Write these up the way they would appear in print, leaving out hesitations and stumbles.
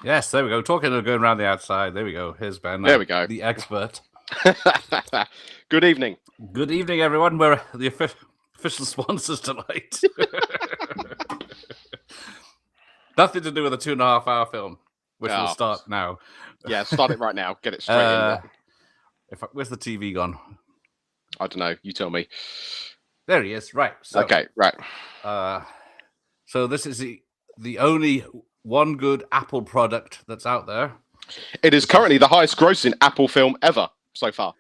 Yes, there we go. Talking and going around the outside. There we go. Here's Ben. There we go. The expert. Good evening. Good evening, everyone. We're the official sponsors tonight. Nothing to do with a 2.5-hour film, which will start now. Yeah, start it right now. Get it straight in. Where's the TV gone? I don't know. You tell me. There he is. Right. So, okay, right. So this is the only one good Apple product that's out there. It is currently the highest grossing Apple film ever so far.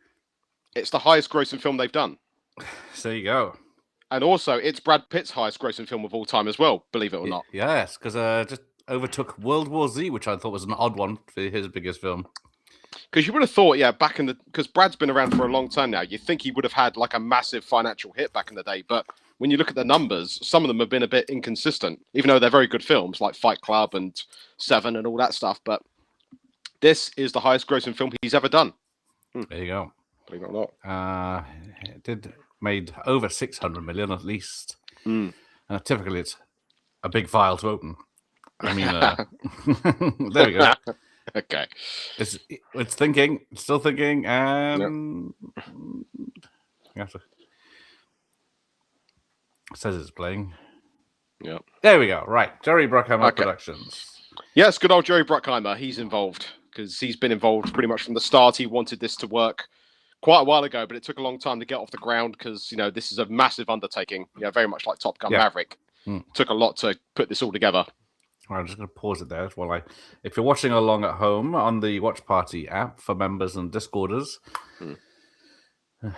It's the highest grossing film they've done. So there you go. And also, it's Brad Pitt's highest grossing film of all time as well, believe it or not. Yes, because just overtook World War Z, which I thought was an odd one for his biggest film. Because you would have thought, because Brad's been around for a long time now, you think he would have had like a massive financial hit back in the day. But when you look at the numbers, some of them have been a bit inconsistent, even though they're very good films like Fight Club and Seven and all that stuff. But this is the highest grossing film he's ever done. There you go. Believe it or not. It made over 600 million at least. Typically, it's a big file to open. I mean, there we go. Okay. It's thinking, it's still thinking. It says it's playing. Yeah. There we go. Right. Jerry Bruckheimer Productions. Yes, good old Jerry Bruckheimer. He's involved because he's been involved pretty much from the start. He wanted this to work quite a while ago, but it took a long time to get off the ground because, this is a massive undertaking, very much like Top Gun Maverick. Took a lot to put this all together. Right, I'm just going to pause it there while if you're watching along at home on the Watch Party app for members and Discorders, just going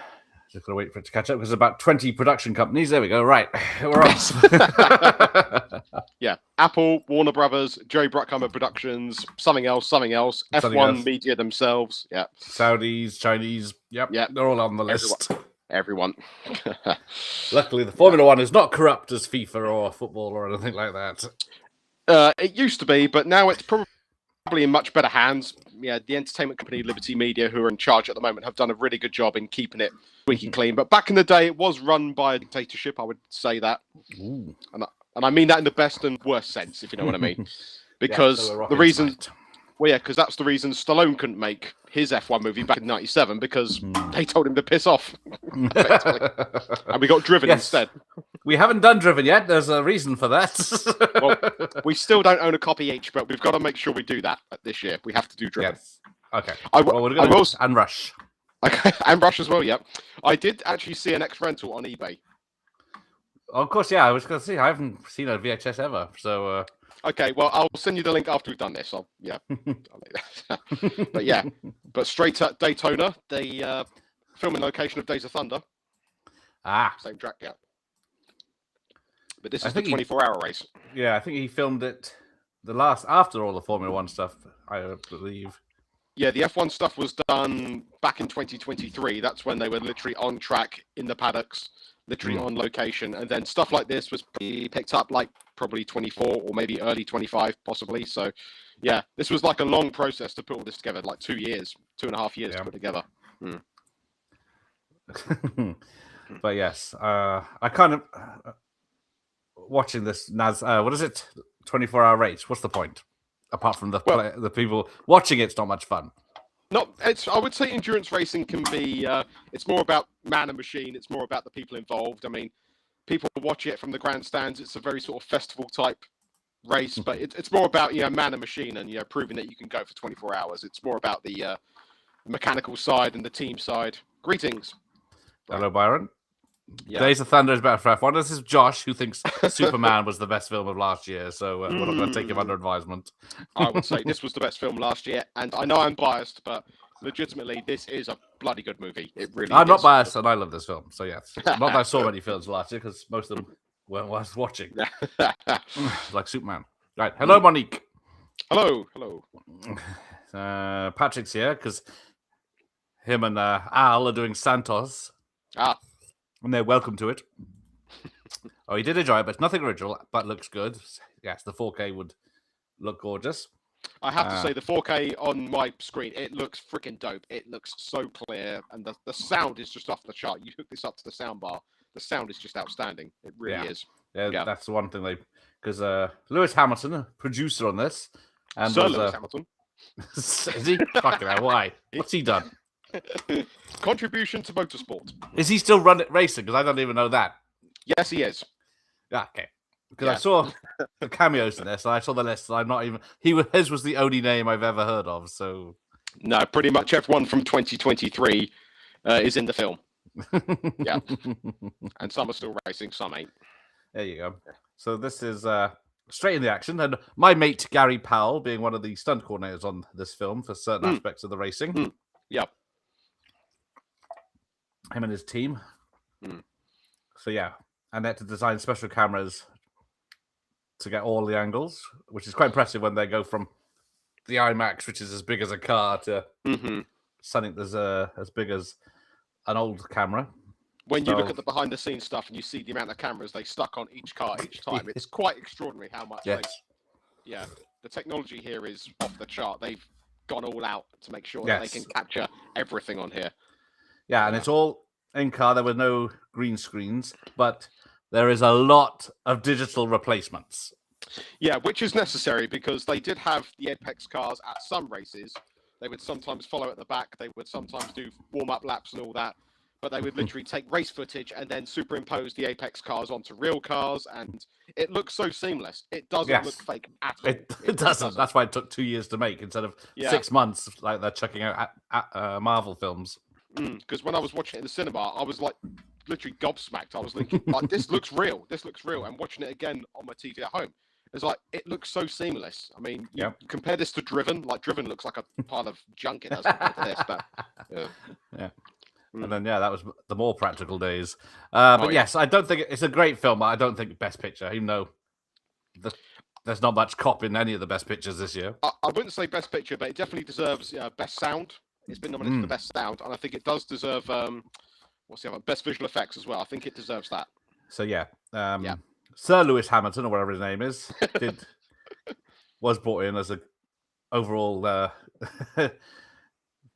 to wait for it to catch up because about 20 production companies. There we go. Right, we're off. Yeah, Apple, Warner Brothers, Jerry Bruckheimer Productions, something else, F1 Media themselves. Yeah, Saudis, Chinese. Yep, they're all on the list. Everyone. Luckily, the Formula One is not corrupt as FIFA or football or anything like that. It used to be, but now it's probably in much better hands. Yeah, the entertainment company Liberty Media, who are in charge at the moment, have done a really good job in keeping it squeaky clean. But back in the day, it was run by a dictatorship. I would say that, and I mean that in the best and worst sense, if you know what I mean. Because the reason, because that's the reason Stallone couldn't make his F1 movie back in '97 because they told him to piss off, effectively, and we got Driven instead. We haven't done Driven yet. There's a reason for that. Well, we still don't own a copy each, but we've got to make sure we do that this year. We have to do Driven. Yes. Okay. And Rush. Okay, and Rush as well, yeah. I did actually see an X-Rental on eBay. Oh, of course, yeah. I was going to say, I haven't seen a VHS ever, so... Okay, well, I'll send you the link after we've done this. But straight at Daytona, the filming location of Days of Thunder. Same track, yeah. But this is the 24-hour race. Yeah, I think he filmed it after all the Formula One stuff, I believe. Yeah, the F1 stuff was done back in 2023. That's when they were literally on track in the paddocks, literally on location. And then stuff like this was picked up like probably 24 or maybe early 25, possibly. So, yeah, this was like a long process to put all this together, like 2.5 years to put together. But yes, I kind of... watching this what is it? 24-hour race. What's the point? Apart from the people watching, it's not much fun. I would say endurance racing can be. It's more about man and machine. It's more about the people involved. I mean, people watch it from the grandstands. It's a very sort of festival type race, but it's more about man and machine and proving that you can go for 24 hours. It's more about the mechanical side and the team side. Greetings. Hello, Byron. Yeah. Days of Thunder is better for F1. This is Josh, who thinks Superman was the best film of last year, so we're not going to take him under advisement. I would say this was the best film last year, and I know I'm biased, but legitimately, this is a bloody good movie. It really I'm not biased, and I love this film, so yes. Not that I saw many films last year, because most of them weren't worth watching. Like Superman. Right, hello, Monique. Hello. Patrick's here, because him and Al are doing Santos. And they're welcome to it. He did enjoy it, but it's nothing original, but looks good. Yes, the 4K would look gorgeous. I have to say, the 4K on my screen, it looks freaking dope. It looks so clear, and the sound is just off the chart. You hook this up to the sound bar, the sound is just outstanding. It really is. Yeah, that's the one thing because Lewis Hamilton, producer on this, And Sir Lewis Hamilton. Is he? Fucking hell, why? What's he done? Contribution to motorsport. Is he still racing? Because I don't even know that. Yes, he is. Okay. Because I saw the cameos in this, and I saw the list, and I'm not even... His was the only name I've ever heard of, so... No, pretty much everyone from 2023 is in the film. Yeah. And some are still racing, some ain't. There you go. So this is straight in the action, and my mate Gary Powell being one of the stunt coordinators on this film for certain aspects of the racing. Yep. Him and his team. So yeah, and they had to design special cameras to get all the angles, which is quite impressive when they go from the IMAX, which is as big as a car, to something that's as big as an old camera. When you look at the behind-the-scenes stuff and you see the amount of cameras they stuck on each car each time, it's quite extraordinary how much. The technology here is off the chart. They've gone all out to make sure that they can capture everything on here. Yeah, and it's all in car. There were no green screens, but there is a lot of digital replacements. Yeah, which is necessary because they did have the Apex cars at some races. They would sometimes follow at the back. They would sometimes do warm-up laps and all that. But they would literally take race footage and then superimpose the Apex cars onto real cars. And it looks so seamless. It doesn't look fake at all. It doesn't. That's why it took 2 years to make instead of 6 months like they're chucking out at Marvel films. Because when I was watching it in the cinema, I was like literally gobsmacked. I was thinking, like, this looks real. This looks real. And watching it again on my TV at home, it's like, it looks so seamless. I mean, you compare this to Driven. Like, Driven looks like a pile of junk it does compared to this. But, yeah. And then, that was the more practical days. But yes, I don't think it's a great film. I don't think Best Picture, even though there's not much cop in any of the Best Pictures this year. I wouldn't say Best Picture, but it definitely deserves Best Sound. It's been nominated for Best Sound, and I think it does deserve what's the other? Best Visual Effects as well. I think it deserves that. So Sir Lewis Hamilton, or whatever his name is, was brought in as a overall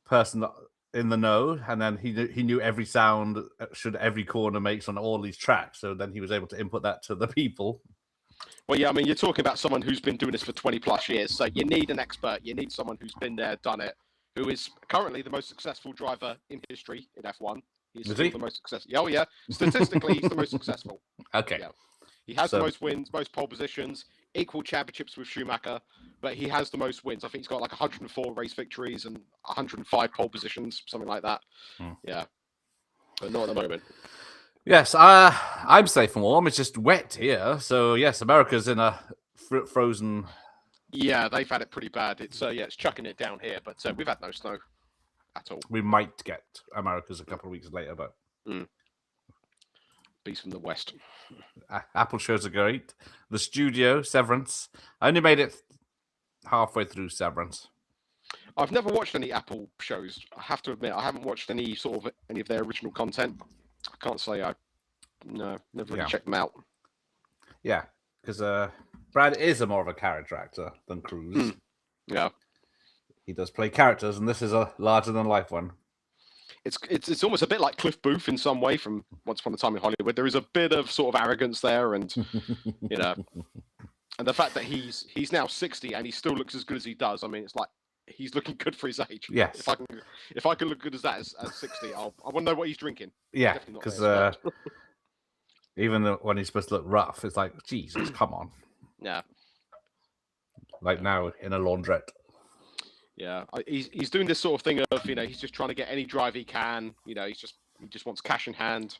person in the know, and then he knew every sound should every corner makes on all these tracks. So then he was able to input that to the people. Well, yeah, I mean, you're talking about someone who's been doing this for 20 plus years. So you need an expert. You need someone who's been there, done it, who is currently the most successful driver in history in F1. He's still the most successful. Oh, yeah. Statistically, he's the most successful. Okay. Yeah. He has the most wins, most pole positions, equal championships with Schumacher, but he has the most wins. I think he's got like 104 race victories and 105 pole positions, something like that. Yeah. But not at the moment. Yes, I'm safe and warm. It's just wet here. So, yes, America's in a frozen... Yeah, they've had it pretty bad. It's it's chucking it down here, but we've had no snow at all. We might get America's a couple of weeks later, but... Beast from the West. Apple shows are great. The Studio, Severance. I only made it halfway through Severance. I've never watched any Apple shows. I have to admit, I haven't watched any of their original content. I can't say never really checked them out. Yeah, because Brad is more of a character actor than Cruise. Yeah. He does play characters, and this is a larger-than-life one. It's almost a bit like Cliff Booth in some way from Once Upon a Time in Hollywood. There is a bit of sort of arrogance there, and and the fact that he's now 60 and he still looks as good as he does. I mean, it's like he's looking good for his age. Yes. If I can look good as that as 60, I want to know what he's drinking. Yeah, because even when he's supposed to look rough, it's like, Jesus, come on. Yeah. Like now in a laundrette. Yeah, he's doing this sort of thing of, he's just trying to get any drive he can. He just wants cash in hand.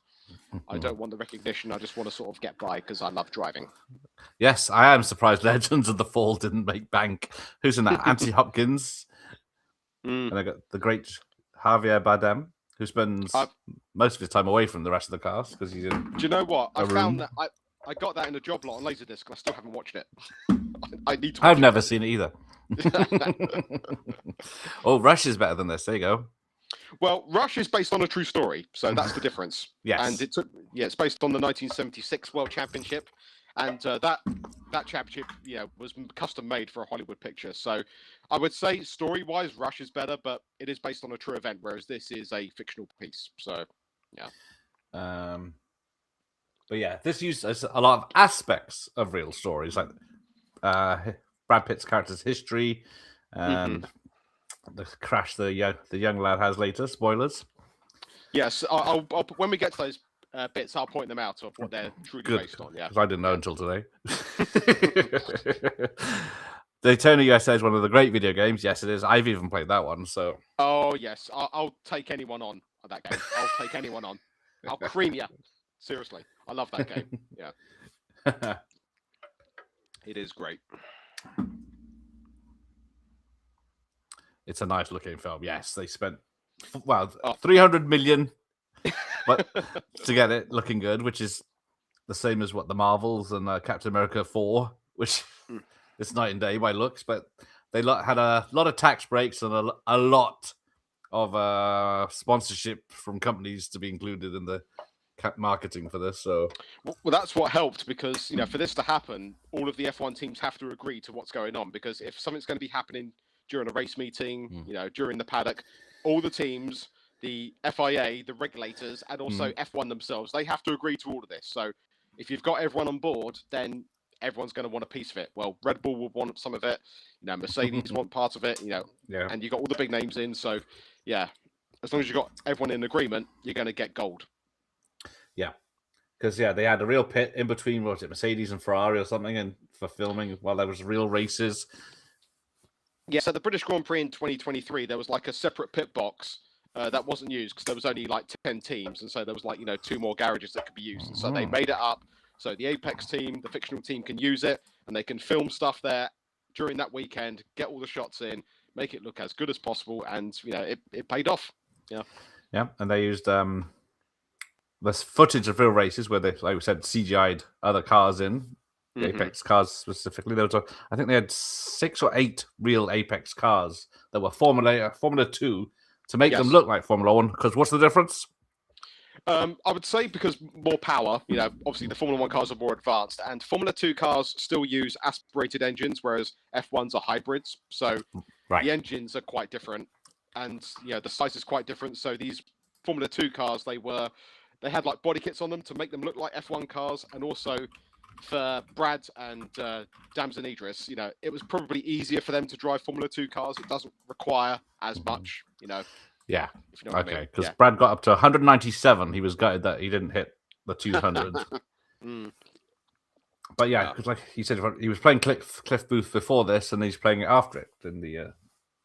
I don't want the recognition. I just want to sort of get by because I love driving. Yes, I am surprised Legends of the Fall didn't make bank. Who's in that? Anthony Hopkins. And I got the great Javier Bardem, who spends most of his time away from the rest of the cast because he's in. Do you know what? I found that I got that in a job lot on Laserdisc, and I still haven't watched it. I need to. I've never seen it either. Oh, Rush is better than this. There you go. Well, Rush is based on a true story, so that's the difference. Yes, and it's based on the 1976 World Championship, and that championship, was custom made for a Hollywood picture. So, I would say story-wise, Rush is better, but it is based on a true event, whereas this is a fictional piece. So, yeah. But yeah, this uses a lot of aspects of real stories. Like Brad Brad Pitt's character's history and the crash the young lad has later. Spoilers. Yes, I'll when we get to those bits, I'll point them out of what they're truly based on. Yeah, because I didn't know until today. Daytona USA is one of the great video games. Yes, it is. I've even played that one. So. Oh yes, I'll take anyone on that game. I'll take anyone on. I'll cream you. Seriously, I love that game. Yeah, it is great. It's a nice looking film. Yes, they spent 300 million, but to get it looking good, which is the same as what the Marvels and Captain America 4, which it's night and day by looks, but they had a lot of tax breaks and a lot of sponsorship from companies to be included in the marketing for this. So, well, that's what helped because for this to happen, all of the F1 teams have to agree to what's going on. Because if something's going to be happening during a race meeting, during the paddock, all the teams, the FIA, the regulators, and also F1 themselves, they have to agree to all of this. So, if you've got everyone on board, then everyone's going to want a piece of it. Well, Red Bull will want some of it. Mercedes want part of it. And you got all the big names in. So, yeah, as long as you got everyone in agreement, you're going to get gold. Yeah, because they had a real pit in between. What was it, Mercedes and Ferrari or something, and for filming while there was real races. Yeah, so the British Grand Prix in 2023, there was like a separate pit box that wasn't used because there was only like 10 teams, and so there was like 2 more garages that could be used, and so they made it up so the Apex team, the fictional team, can use it, and they can film stuff there during that weekend, get all the shots in, make it look as good as possible, and it paid off. Yeah, and they used there's footage of real races where they, like we said, CGI'd other cars in, the Apex cars specifically. There was I think they had 6 or 8 real Apex cars that were Formula 2 to make them look like Formula 1. Because what's the difference? I would say because more power. Obviously the Formula 1 cars are more advanced, and Formula 2 cars still use aspirated engines, whereas F1s are hybrids. So the engines are quite different, and the size is quite different. So these Formula 2 cars, they had like body kits on them to make them look like F1 cars, and also for Brad and Dams and Idris, it was probably easier for them to drive Formula 2 cars. It doesn't require as much, Yeah. If you know what I mean. Because Brad got up to 197. He was gutted that he didn't hit the 200. But because like he said, he was playing Cliff Booth before this, and he's playing it after it. In the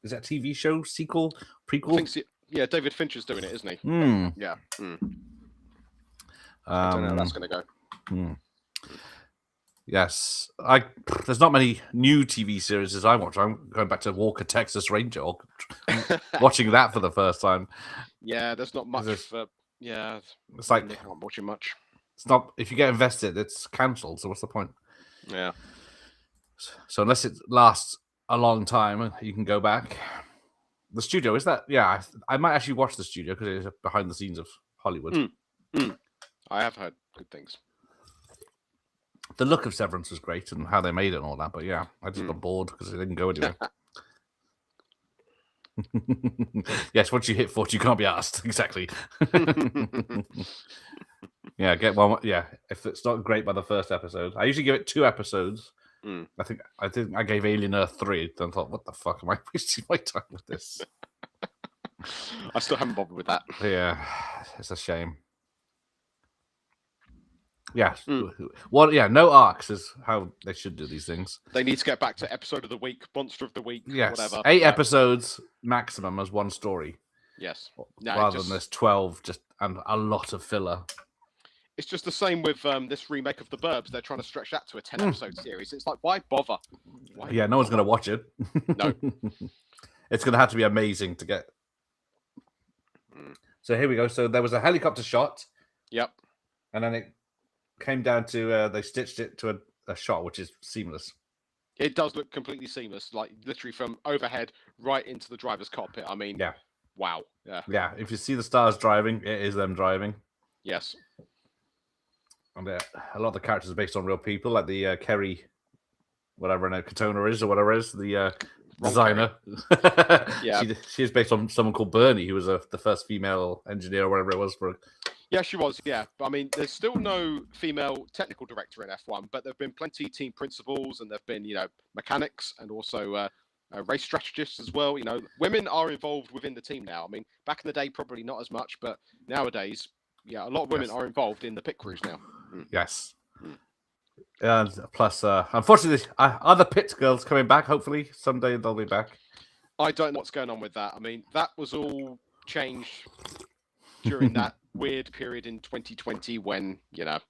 is that TV show sequel prequel? David Fincher's doing it, isn't he? Yeah. I don't know how that's going to go. Yes, there's not many new TV series I watch. I'm going back to Walker, Texas Ranger, watching that for the first time. Yeah, there's not much. It's like I'm not watching much. It's not, if you get invested, it's cancelled. So what's the point? Yeah. So unless it lasts a long time, you can go back. The studio is that? Yeah, I might actually watch the studio because it's behind the scenes of Hollywood. I have heard good things. The look of Severance was great and how they made it and all that, but yeah, I just got bored because it didn't go anywhere. Yes, once you hit 40, you can't be asked. Exactly. Get one. Yeah, if it's not great by the first episode, I usually give it 2 episodes. I think I gave Alien Earth 3. Then thought, what the fuck am I wasting my time with this? I still haven't bothered with that. Yeah, it's a shame. Yeah. Well, no arcs is how they should do these things. They need to get back to episode of the week, monster of the week, whatever. 8 episodes maximum as one story. Yes. Rather than this 12, and a lot of filler. It's just the same with this remake of The Burbs. They're trying to stretch that to a 10-episode series. It's like, why bother? No one's going to watch it. No. It's going to have to be amazing to get. So here we go. So there was a helicopter shot. Yep. And then it came down to they stitched it to a shot, which is seamless. It does look completely seamless, like literally from overhead right into the driver's cockpit. I mean, wow. Yeah. If you see the stars driving, it is them driving. Yes. And a lot of the characters are based on real people, like the Kerry, whatever Katona is or whatever it is, the designer. Yeah, she is based on someone called Bernie, who was the first female engineer or whatever it was for Yeah, she was. Yeah, but I mean, there's still no female technical director in F1, but there've been plenty team principals, and there've been mechanics and also race strategists as well. Women are involved within the team now. I mean, back in the day, probably not as much, but nowadays, yeah, a lot of women are involved in the pit crews now. Yes. And plus, unfortunately, other pit girls coming back. Hopefully, someday they'll be back. I don't know what's going on with that. I mean, that was all changed during that weird period in 2020 when, I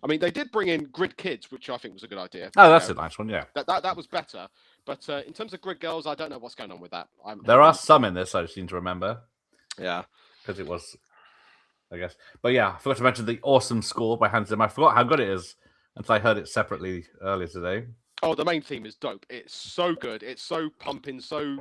mean, they did bring in Grid Kids, which I think was a good idea. Oh, that's a nice one, yeah. That was better. But in terms of Grid Girls, I don't know what's going on with that. There are some in this, I seem to remember. Yeah. Because it was, I guess. But yeah, I forgot to mention the awesome score by Hans Zimmer. I forgot how good it is until I heard it separately earlier today. Oh, the main theme is dope. It's so good. It's so pumping, so...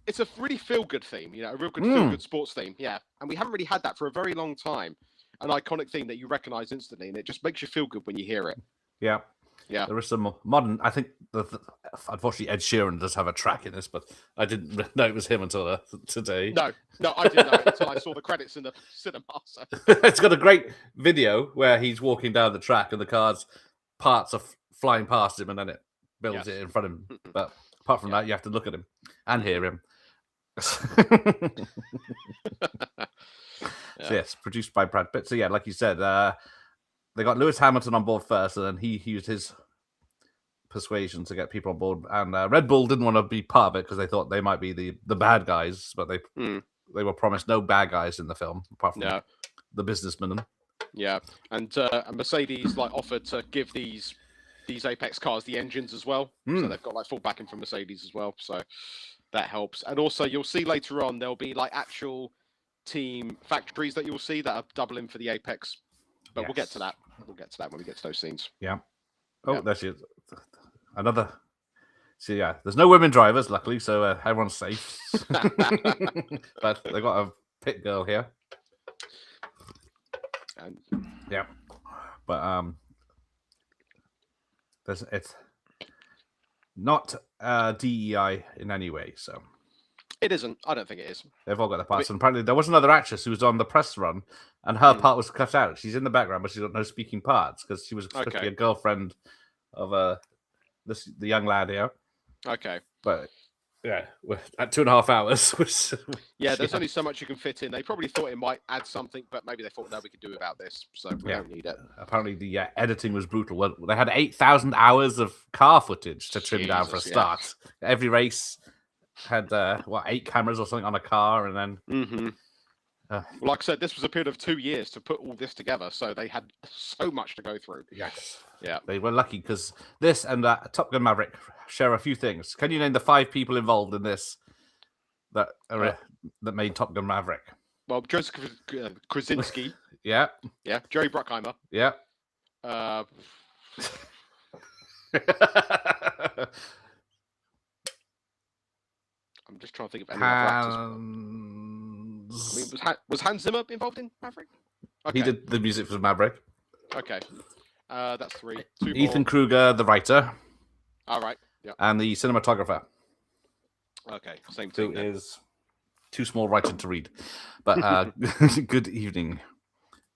It's a really feel-good theme, a real good feel-good sports theme, yeah. And we haven't really had that for a very long time. An iconic theme that you recognize instantly, and it just makes you feel good when you hear it. Yeah. Yeah. There is some modern, I think, unfortunately, Ed Sheeran does have a track in this, but I didn't know it was him until today. No, I didn't know it until I saw the credits in the cinema. So. It's got a great video where he's walking down the track and the car's parts are flying past him, and then it builds it in front of him. But apart from that, you have to look at him and hear him. So yes, produced by Brad Pitt. So yeah, like you said, they got Lewis Hamilton on board first, and then he used his persuasion to get people on board. And Red Bull didn't want to be part of it because they thought they might be the bad guys, but they were promised no bad guys in the film apart from the businessmen. Yeah, and Mercedes offered to give these Apex cars the engines as well, so they've got full backing from Mercedes as well. So that helps. And also, you'll see later on there'll be actual team factories that you'll see that are doubling for the Apex. But we'll get to that. We'll get to that when we get to those scenes. Yeah. Oh, that's it. Another. So yeah, there's no women drivers, luckily, so everyone's safe. But they got a pit girl here. And yeah, but it's not DEI in any way, so. It isn't. I don't think it is. They've all got their parts. And apparently there was another actress who was on the press run, and her part was cut out. She's in the background, but she's got no speaking parts because she was supposed to be a girlfriend of the young lad here. Okay. But yeah, at 2.5 hours. There's only so much you can fit in. They probably thought it might add something, but maybe they thought, no, we could do without this, so we don't need it. Apparently the editing was brutal. Well, they had 8,000 hours of car footage to trim down for a start. Every race had 8 cameras or something on a car, and then like I said, this was a period of 2 years to put all this together, so they had so much to go through. Yes, yeah, they were lucky because this and Top Gun Maverick share a few things. Can you name the 5 people involved in this that made Top Gun Maverick? Well, Joseph Krasinski. Yeah, Jerry Bruckheimer. Yeah. I'm just trying to think of any other actors. I mean, was Hans Zimmer involved in Maverick? Okay. He did the music for Maverick. Okay. That's 3. 2 Ethan Kruger, the writer. All right. Yeah. And the cinematographer. Okay. Same thing. Who is too small writing to read. But good evening.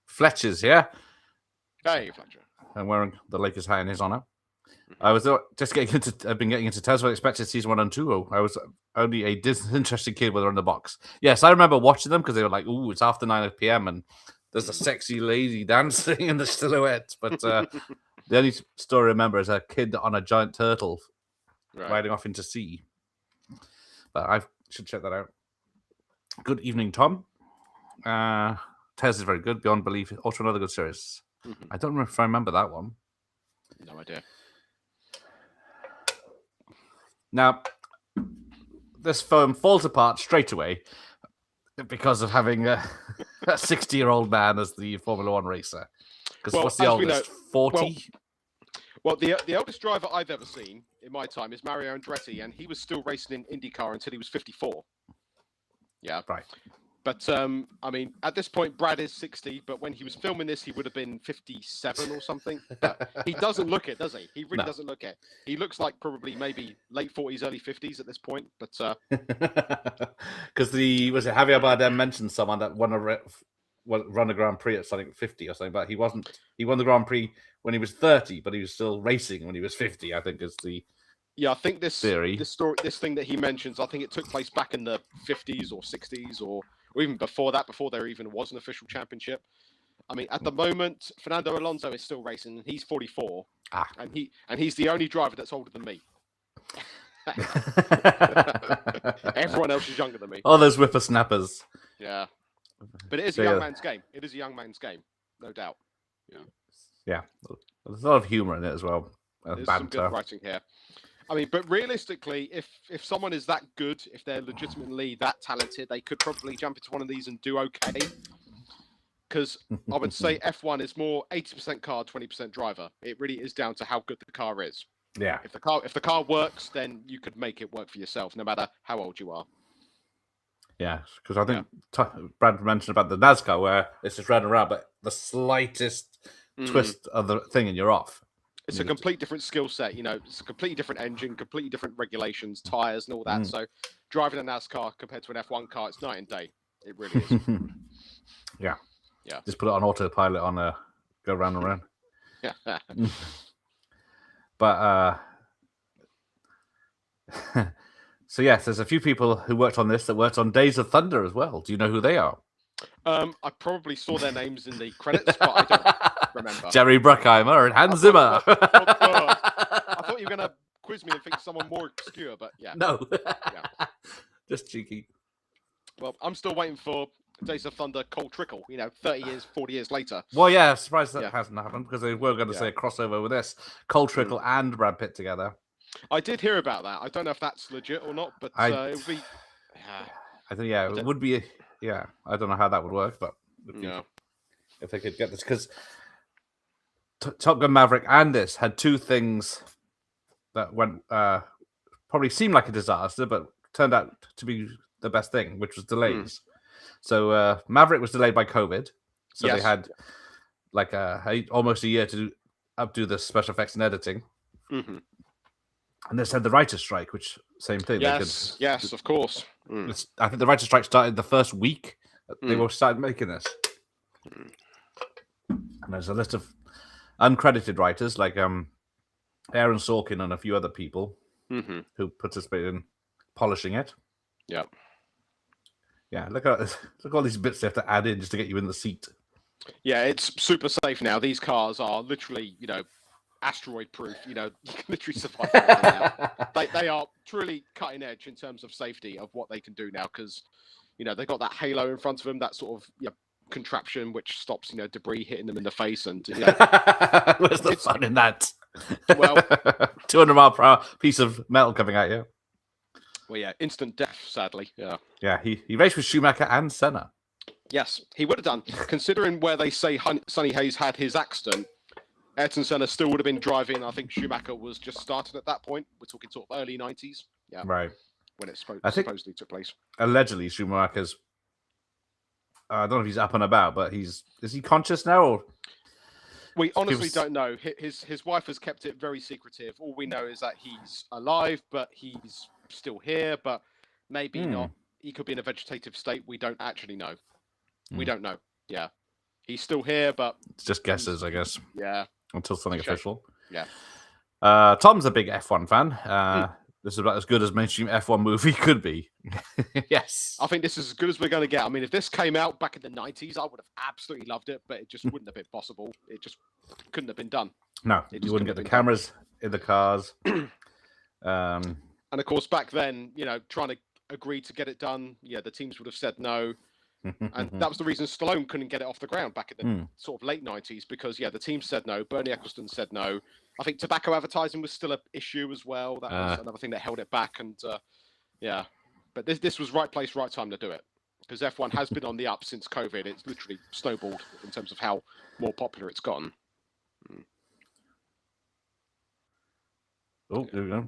Fletcher's here. Hey, Fletcher. I'm wearing the Lakers hat in his honor. I was just I've been getting into Tales of Unexpected season 1 and 2. I was only a disinterested kid with her in the box. Yes, I remember watching them because they were like, "Ooh, it's after 9 p.m. and there's a sexy lady dancing in the silhouette." But the only story I remember is a kid on a giant turtle riding off into sea. But I should check that out. Good evening, Tom. Tales is very good. Beyond Belief, also another good series. I don't remember if I remember that one. No idea. Now, this film falls apart straight away because of having a 60-year-old man as the Formula One racer. Because what's the oldest? 40? Well, the eldest driver I've ever seen in my time is Mario Andretti, and he was still racing in IndyCar until he was 54. Yeah. Right. But, I mean, at this point, Brad is 60, but when he was filming this, he would have been 57 or something. But he doesn't look it, does he? He really doesn't look it. He looks like probably maybe late 40s, early 50s at this point. But because was it Javier Bardem mentioned someone that won run a Grand Prix at something 50 or something, but he wasn't. He won the Grand Prix when he was 30, but he was still racing when he was 50. I think is the I think theory. this thing that he mentions, I think it took place back in the 50s or 60s or even before that, before there even was an official championship. I mean, at the moment, Fernando Alonso is still racing, and he's 44, and he's the only driver that's older than me. Everyone else is younger than me. All those whippersnappers. Yeah, but it is a young man's game. It is a young man's game, no doubt. Yeah. There's a lot of humor in it as well. There's banter. Some good writing here. I mean, but realistically, if someone is that good, if they're legitimately that talented, they could probably jump into one of these and do okay. Because I would say F1 is more 80% car, 20% driver. It really is down to how good the car is. Yeah. If the car works, then you could make it work for yourself, no matter how old you are. Yeah, because I think Brad mentioned about the NASCAR where it's just running around, but the slightest twist of the thing and you're off. It's a complete different skill set, it's a completely different engine, completely different regulations, tires and all that. So driving a NASCAR compared to an F1 car, it's night and day. It really is. Yeah. Yeah. Just put it on autopilot on go round and round. But so yes, there's a few people who worked on this that worked on Days of Thunder as well. Do you know who they are? I probably saw their names in the credits, but I don't remember. Jerry Bruckheimer and Hans Zimmer. I thought you were going to quiz me and think someone more obscure, but yeah. No. Just cheeky. Well, I'm still waiting for Days of Thunder Cold Trickle, 30 years, 40 years later. Well, yeah, surprised that hasn't happened because they were going to say a crossover with this. Cold Trickle and Brad Pitt together. I did hear about that. I don't know if that's legit or not, but it would be... I think, it would be... I don't know how that would work, but if they could get this, because Top Gun Maverick and this had two things that went probably seemed like a disaster, but turned out to be the best thing, which was delays. So Maverick was delayed by COVID, so they had like almost a year to updo the special effects and editing. And this had the writer's strike, which same thing. Yes, of course. I think the writer's strike started the first week they were started making this. And there's a list of uncredited writers like Aaron Sorkin and a few other people who participated in polishing it. Yeah. Yeah, look at all these bits they have to add in just to get you in the seat. Yeah, it's super safe now. These cars are literally, asteroid proof. You can literally survive now. They are truly cutting edge in terms of safety of what they can do now because, they've got that halo in front of them, that sort of contraption which stops, debris hitting them in the face. And where's the fun in that? Well, 200 mile per hour piece of metal coming at you. Well, yeah, instant death, sadly. Yeah. Yeah, he raced with Schumacher and Senna. Yes, he would have done. Considering where they say Sonny Hayes had his accident, Ayrton Senna still would have been driving. I think Schumacher was just starting at that point. We're talking sort of early 90s. Yeah. Right. When it supposedly took place. Allegedly, Schumacher's... I don't know if he's up and about, but is he conscious now? Or... We honestly don't know. His wife has kept it very secretive. All we know is that he's alive, but he's still here, but maybe not. He could be in a vegetative state. We don't actually know. We don't know. Yeah. He's still here, but... It's just guesses, I guess. Yeah. Until something official. Yeah. Tom's a big F1 fan. This is about as good as mainstream F1 movie could be. Yes. I think this is as good as we're going to get. I mean, if this came out back in the 90s, I would have absolutely loved it, but it just wouldn't have been possible. It just couldn't have been done. No, you wouldn't get the cameras in the cars. And of course, back then, trying to agree to get it done, the teams would have said no. And that was the reason Stallone couldn't get it off the ground back in the sort of late 90s because, the team said no. Bernie Ecclestone said no. I think tobacco advertising was still an issue as well. That was another thing that held it back. And, but this was right place, right time to do it. Because F1 has been on the up since COVID. It's literally snowballed in terms of how more popular it's gotten. Oh, there we go.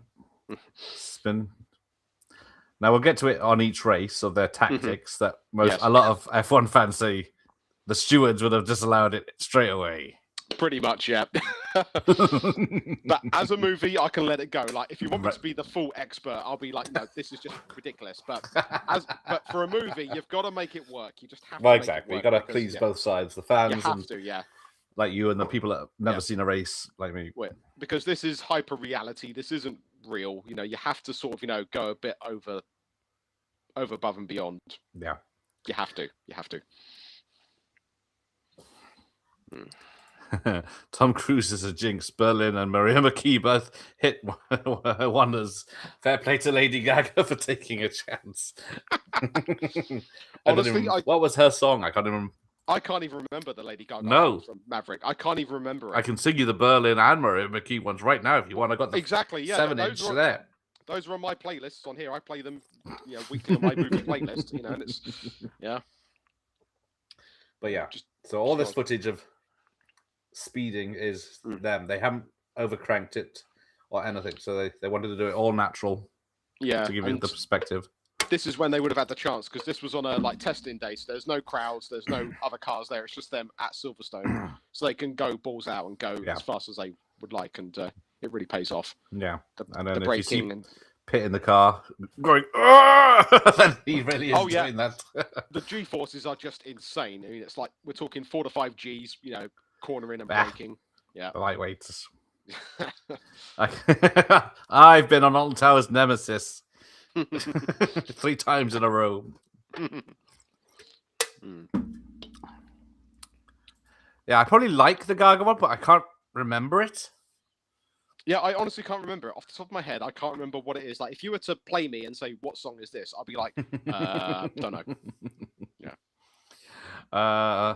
Spin. Now we'll get to it on each race of their tactics that a lot of F1 fans say the stewards would have disallowed it straight away. Pretty much, yeah. But as a movie, I can let it go. Like, if you want me to be the full expert, I'll be like, no, this is just ridiculous. But for a movie, you've got to make it work. You just have to. Well, make exactly. it You work got to because, please both sides, the fans, you have and to, yeah. like you and the people that have never seen a race, like me. Because this is hyper reality. This isn't real. You know, you have to sort of, go a bit over above and beyond. Yeah. You have to. You have to. Tom Cruise is a jinx. Berlin and Maria McKee both hit wonders. Fair play to Lady Gaga for taking a chance. Honestly, what was her song? I can't even remember the Lady Gaga song from Maverick. I can't even remember it. I can sing you the Berlin and Maria McKee ones right now if you want. I got the 7-inch there. Those are on my playlists on here. I play them, weekly on my movie playlist. And it's But yeah, so all this footage of speeding is them. They haven't overcranked it or anything, so they wanted to do it all natural. Yeah, to give you the perspective. This is when they would have had the chance, because this was on a testing day, so there's no crowds, there's no other cars there. It's just them at Silverstone, so they can go balls out and go as fast as they would like, and it really pays off. Yeah, and then the braking and Pitt in the car going, then he really is doing that. The G forces are just insane. I mean, it's like we're talking 4 to 5 Gs, cornering and braking. Yeah, lightweights. I've been on Alton Towers Nemesis 3 times in a row. Yeah, I probably like the Gaga one, but I can't remember it. Yeah, I honestly can't remember it off the top of my head. I can't remember what it is. Like, if you were to play me and say, "What song is this?" I'll be like, "Don't know." Yeah.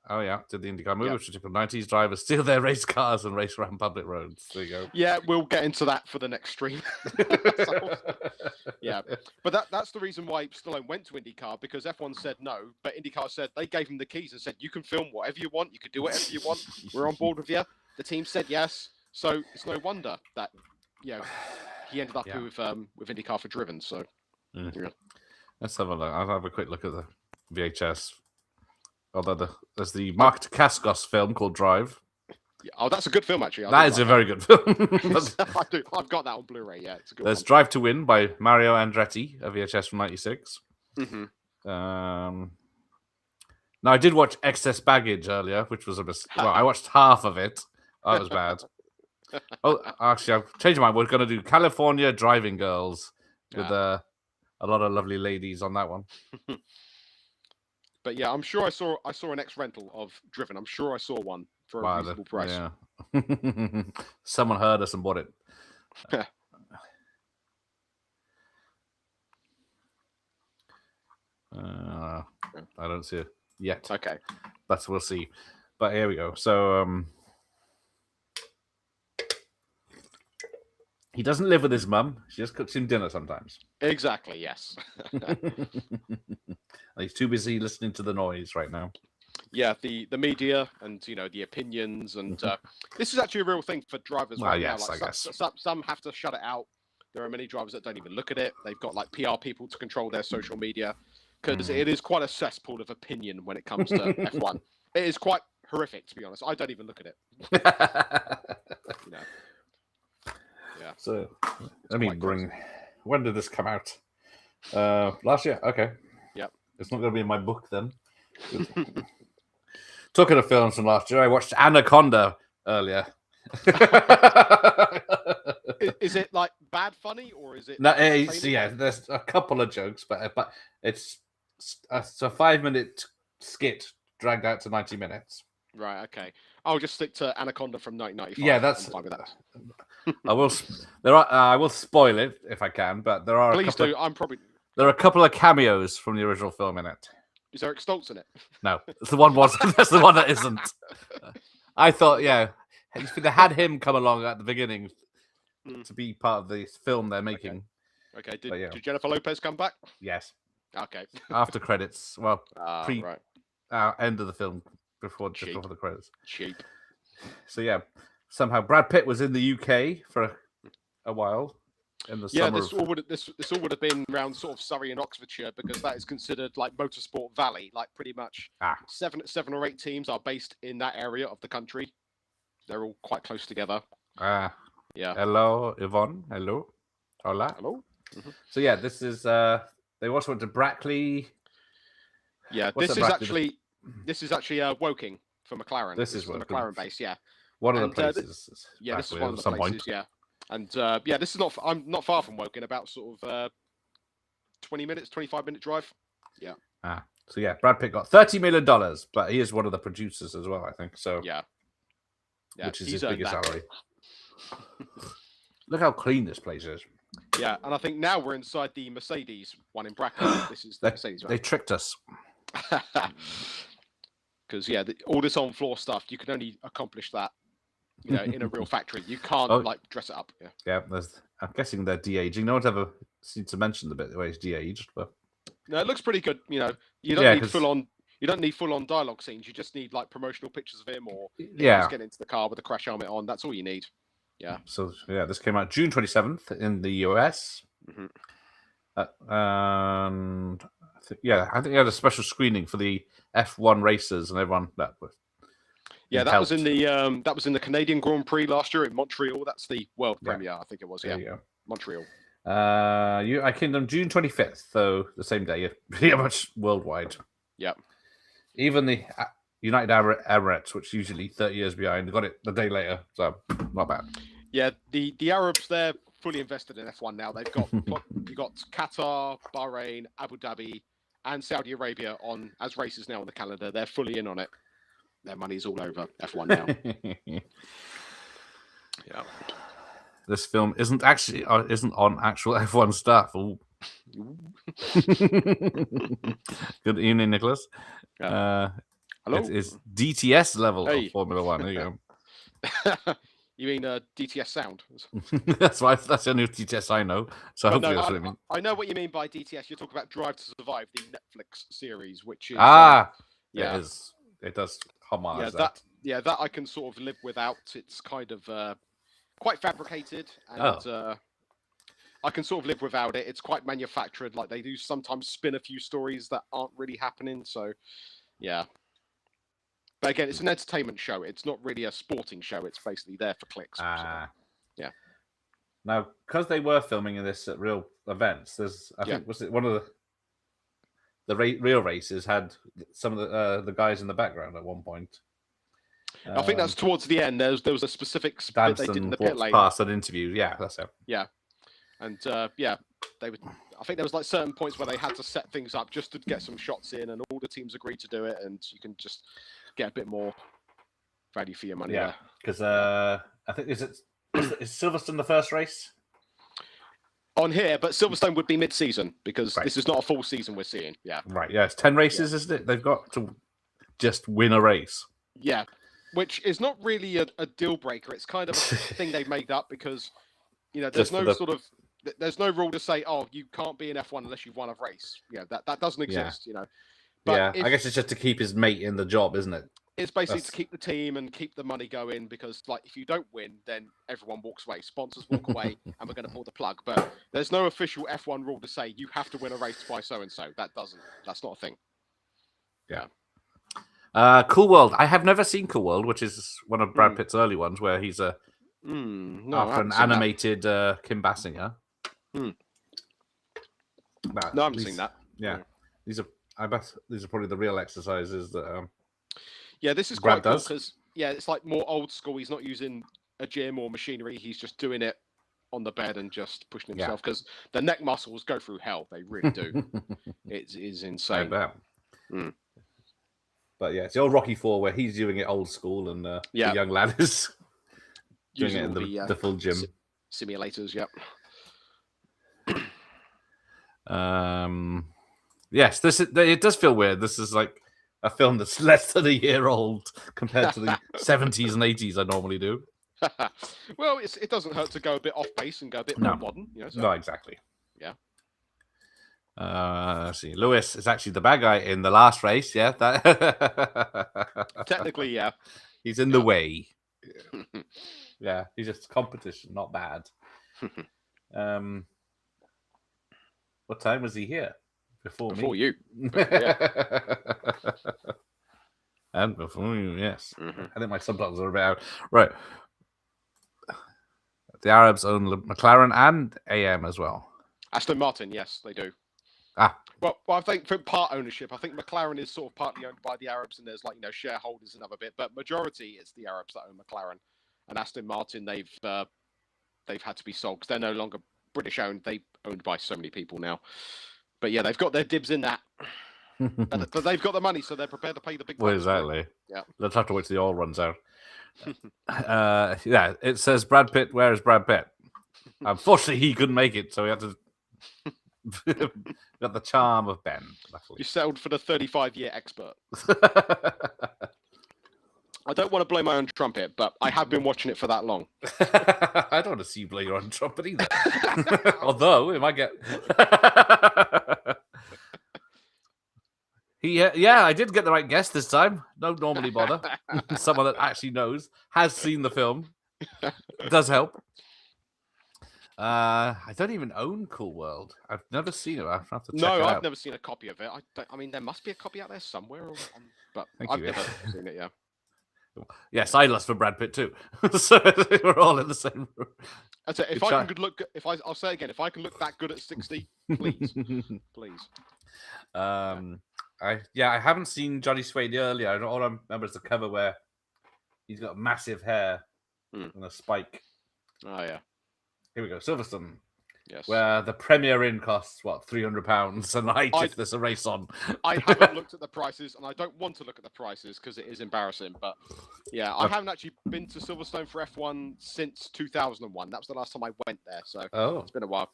Oh yeah, did the IndyCar movie, which typical 90s drivers steal their race cars and race around public roads. There you go. Yeah, we'll get into that for the next stream. Yeah, but that's the reason why Stallone went to IndyCar, because F1 said no, but IndyCar said they gave him the keys and said, "You can film whatever you want, you can do whatever you want. We're on board with you." The team said yes, so it's no wonder that he ended up with IndyCar for Driven. So let's have a look. I'll have a quick look at the VHS. Although there's the Mark Dacascos film called Drive. Yeah. Oh, that's a good film, actually. That is a very good film. I've got that on Blu-ray. Yeah, it's a good There's one. Drive to Win by Mario Andretti, a VHS from '96. Now, I did watch Excess Baggage earlier, which was I watched half of it. Oh, it was bad. Actually, I've changed my mind. We're going to do California Driving Girls with a lot of lovely ladies on that one. But yeah, I'm sure I saw an ex-rental of Driven. I'm sure I saw one for a reasonable price. Yeah. Someone heard us and bought it. I don't see it yet. Okay. But we'll see. But here we go. So he doesn't live with his mum. She just cooks him dinner sometimes. Exactly, yes. He's too busy listening to the noise right now. Yeah, the media and the opinions, and this is actually a real thing for drivers right now. Like, I guess some have to shut it out. There are many drivers that don't even look at it. They've got like PR people to control their social media, because it is quite a cesspool of opinion when it comes to F1. It is quite horrific, to be honest. I don't even look at it. Yeah. So let me bring. When did this come out? Last year. Okay. Yep. It's not going to be in my book then. Talking of films from last year, I watched Anaconda earlier. Is it like bad funny, or is it? No, there's a couple of jokes, but it's a 5-minute skit dragged out to 90 minutes. Right. Okay. I'll just stick to Anaconda from 1995. Yeah, that's. I will. I will spoil it if I can, but there are. Please do. There are a couple of cameos from the original film in it. Is Eric Stoltz in it? No, that's the one. That's the one that isn't. I thought, if they had him come along at the beginning to be part of the film they're making. Okay. Did Jennifer Lopez come back? Yes. Okay. After credits. Well, right. End of the film before the credits. Cheap. So somehow Brad Pitt was in the UK for a while. In the summer. This all would have been around sort of Surrey and Oxfordshire, because that is considered like Motorsport Valley. Like pretty much 7 or 8 teams are based in that area of the country. They're all quite close together. Yeah. Hello, Yvonne. Hello. Hola. Hello. So yeah, this is. They also went to Brackley. Yeah, this is actually Woking for McLaren. This is the McLaren base. Yeah. One of the places. This is one of the places. Point. Yeah. And this is not. I'm not far from Woking. About sort of 25-minute drive. Yeah. So yeah, Brad Pitt got $30 million, but he is one of the producers as well, I think. So yeah, which is his biggest salary. Look how clean this place is. Yeah, and I think now we're inside the Mercedes one in Brackley. This is the Mercedes one. They tricked us. Because all this on-floor stuff, you can only accomplish that, in a real factory. You can't dress it up. Yeah. I'm guessing they're de-aging. No one's ever seemed to mention the bit where he's de-aged, but no, it looks pretty good. You don't need full-on. You don't need full-on dialogue scenes. You just need promotional pictures of him or just get into the car with the crash helmet on. That's all you need. Yeah. So this came out June 27th in the US. And I think they had a special screening for the F1 racers and everyone that was. Yeah, that was in the Canadian Grand Prix last year in Montreal. That's the world premiere, I think it was. Yeah, Montreal. United Kingdom June 25th, so the same day, pretty much worldwide. Yeah. Even the United Arab Emirates, which usually 30 years behind, got it the day later, so not bad. Yeah, the Arabs, they're fully invested in F1 now. They've got you got Qatar, Bahrain, Abu Dhabi, and Saudi Arabia on as races now on the calendar. They're fully in on it. Their money's all over F1 now. Yeah. This film isn't on actual F1 stuff. Good evening, Nicholas. Hello. It is DTS level of Formula One. There you go. You mean DTS sound? That's the only DTS I know. So hopefully that's what I mean. I know what you mean by DTS. You're talking about Drive to Survive, the Netflix series, which is it does homage that. Yeah, that I can sort of live without. It's kind of quite fabricated, and I can sort of live without it. It's quite manufactured. Like they do sometimes spin a few stories that aren't really happening. So, yeah. But again, it's an entertainment show. It's not really a sporting show. It's basically there for clicks. Yeah. Now, because they were filming in this at real events, I think was it one of the real races had some of the guys in the background at one point. I think that's towards the end. There was a specific bit they did in the pit lane. Past an interview. Yeah, that's it. Yeah, and they would. I think there was certain points where they had to set things up just to get some shots in, and all the teams agreed to do it, and you can just get a bit more value for your money. Yeah, because I think is Silverstone the first race on here, but Silverstone would be mid-season because this is not a full season we're seeing. Yeah, right. Yeah, it's 10 races, isn't it? They've got to just win a race. Yeah, which is not really a deal breaker. It's kind of a thing they've made up because there's there's no rule to say, oh, you can't be in F1 unless you've won a race. Yeah, that doesn't exist. But I guess it's just to keep his mate in the job, isn't it? It's basically to keep the team and keep the money going because, if you don't win, then everyone walks away. Sponsors walk away, and we're going to pull the plug. But there's no official F1 rule to say you have to win a race by so and so. That's not a thing. Yeah. Cool World. I have never seen Cool World, which is one of Brad Pitt's early ones, where he's after an animated Kim Basinger. No, I haven't seen that. Yeah, I bet these are probably the real exercises that. This is quite cool because it's more old school. He's not using a gym or machinery. He's just doing it on the bed and just pushing himself because the neck muscles go through hell. They really do. It is insane. I bet. But it's the old Rocky IV where he's doing it old school and the young lad is doing it in the full gym. Simulators, yep. Yes, it does feel weird. This is like a film that's less than a year old compared to the 70s and 80s I normally do. Well, it doesn't hurt to go a bit off base and go a bit more modern. No, exactly. Yeah. Let's see. Lewis is actually the bad guy in the last race. Yeah, technically, yeah. He's in the way. Yeah, he's just competition, not bad. What time was he here? Before you. And before you, yes. Mm-hmm. I think my subtitles are a bit out. Right. The Arabs own McLaren and AM as well. Aston Martin, yes, they do. Ah. Well, I think for part ownership, I think McLaren is sort of partly owned by the Arabs, and there's shareholders and other bit, but majority it's the Arabs that own McLaren, and Aston Martin they've had to be sold because they're no longer British owned. They're owned by so many people now. But yeah, they've got their dibs in that. but they've got the money, so they're prepared to pay the big bucks. Well, exactly. Yeah. Let's have to wait till the oil runs out. Yeah, it says Brad Pitt. Where is Brad Pitt? Unfortunately, he couldn't make it, so he had to. Got the charm of Ben. You settled for the 35-year expert. I don't want to blow my own trumpet, but I have been watching it for that long. I don't want to see you blow your own trumpet either. Although, it might get... Yeah, I did get the right guess this time. Don't normally bother. Someone that actually knows, has seen the film. It does help. I don't even own Cool World. I've never seen it. I have to check it out. No, I've never seen a copy of it. I mean, there must be a copy out there somewhere, but I've never seen it. Yeah. Yes, I lust for Brad Pitt too. So we're all in the same room. I'll say again, if I can look that good at 60, please, please. I haven't seen Johnny Suede earlier. All I remember is the cover where he's got massive hair and a spike. Oh yeah. Here we go, Silverstone. Yes. Where the Premier Inn costs £300, and I took this a race on. I haven't looked at the prices, and I don't want to look at the prices because it is embarrassing. But yeah, I haven't actually been to Silverstone for F1 since 2001. That was the last time I went there, so it's been a while.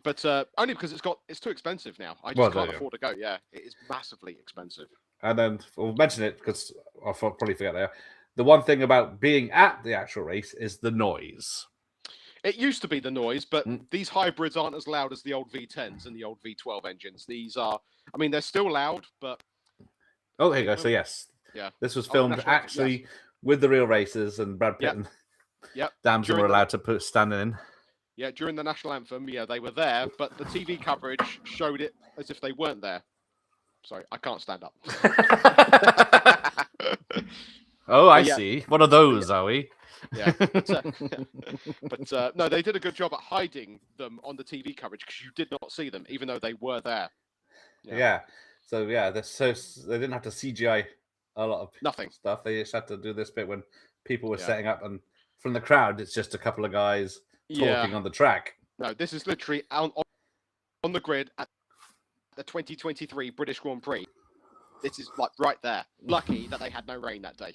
But only because it's too expensive now. I just can't afford to go. Yeah, it is massively expensive. And then we'll mention it because I'll probably forget there. The one thing about being at the actual race is the noise. It used to be the noise, but these hybrids aren't as loud as the old V10s and the old V12 engines. These are, I mean, they're still loud, but... Oh, there you go. So, yes. Yeah. This was filmed actually with the real races, and Brad Pitt and Damson were allowed to stand in. Yeah, during the national anthem, they were there, but the TV coverage showed it as if they weren't there. Sorry, I can't stand up. Oh, I see. One of those, are we? Yeah, but no, they did a good job at hiding them on the TV coverage because you did not see them, even though they were there. Yeah. So they didn't have to CGI a lot of stuff. They just had to do this bit when people were setting up, and from the crowd, it's just a couple of guys talking on the track. No, this is literally on the grid at the 2023 British Grand Prix. This is like right there. Lucky that they had no rain that day.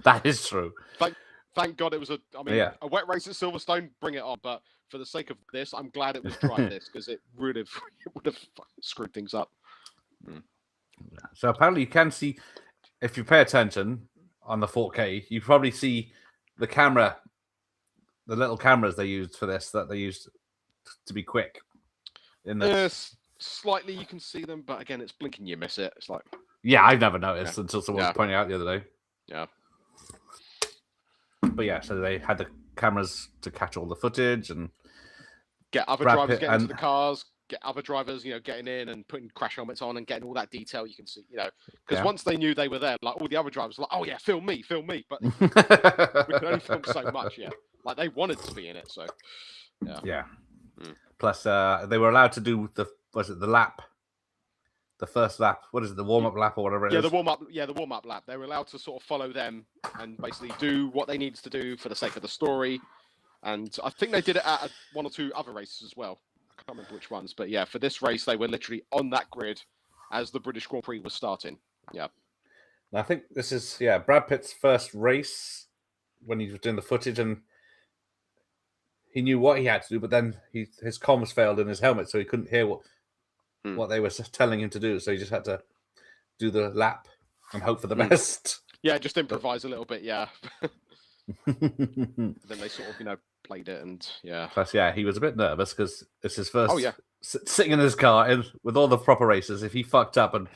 That is true. Thank God it was a wet race at Silverstone. Bring it on, but for the sake of this, I'm glad it was dry this because it would have screwed things up. So apparently you can see, if you pay attention on the 4K, you probably see the camera, the little cameras they used for this that they used to be quick. In this, slightly you can see them, but again, it's blinking. You miss it. It's like. Yeah, I've never noticed until someone was pointing out the other day. Yeah. But yeah, so they had the cameras to catch all the footage and get other drivers getting into the cars, get other drivers, getting in and putting crash helmets on and getting all that detail you can see, because once they knew they were there, like all the other drivers were like, oh yeah, film me. But we could only film so much, like they wanted to be in it, so yeah. Plus, they were allowed to do the lap. The first lap, what is it? The warm-up lap or whatever it is? The warm-up lap. They were allowed to sort of follow them and basically do what they needed to do for the sake of the story. And I think they did it at one or two other races as well. I can't remember which ones, but yeah, for this race, they were literally on that grid as the British Grand Prix was starting. Yeah. I think this is Brad Pitt's first race when he was doing the footage, and he knew what he had to do, but then his comms failed in his helmet, so he couldn't hear what they were telling him to do, so he just had to do the lap and hope for the best. Yeah, just improvise a little bit. Yeah. Then they sort of played it, and Plus, he was a bit nervous because it's his first. Sitting in his car with all the proper races. If he fucked up and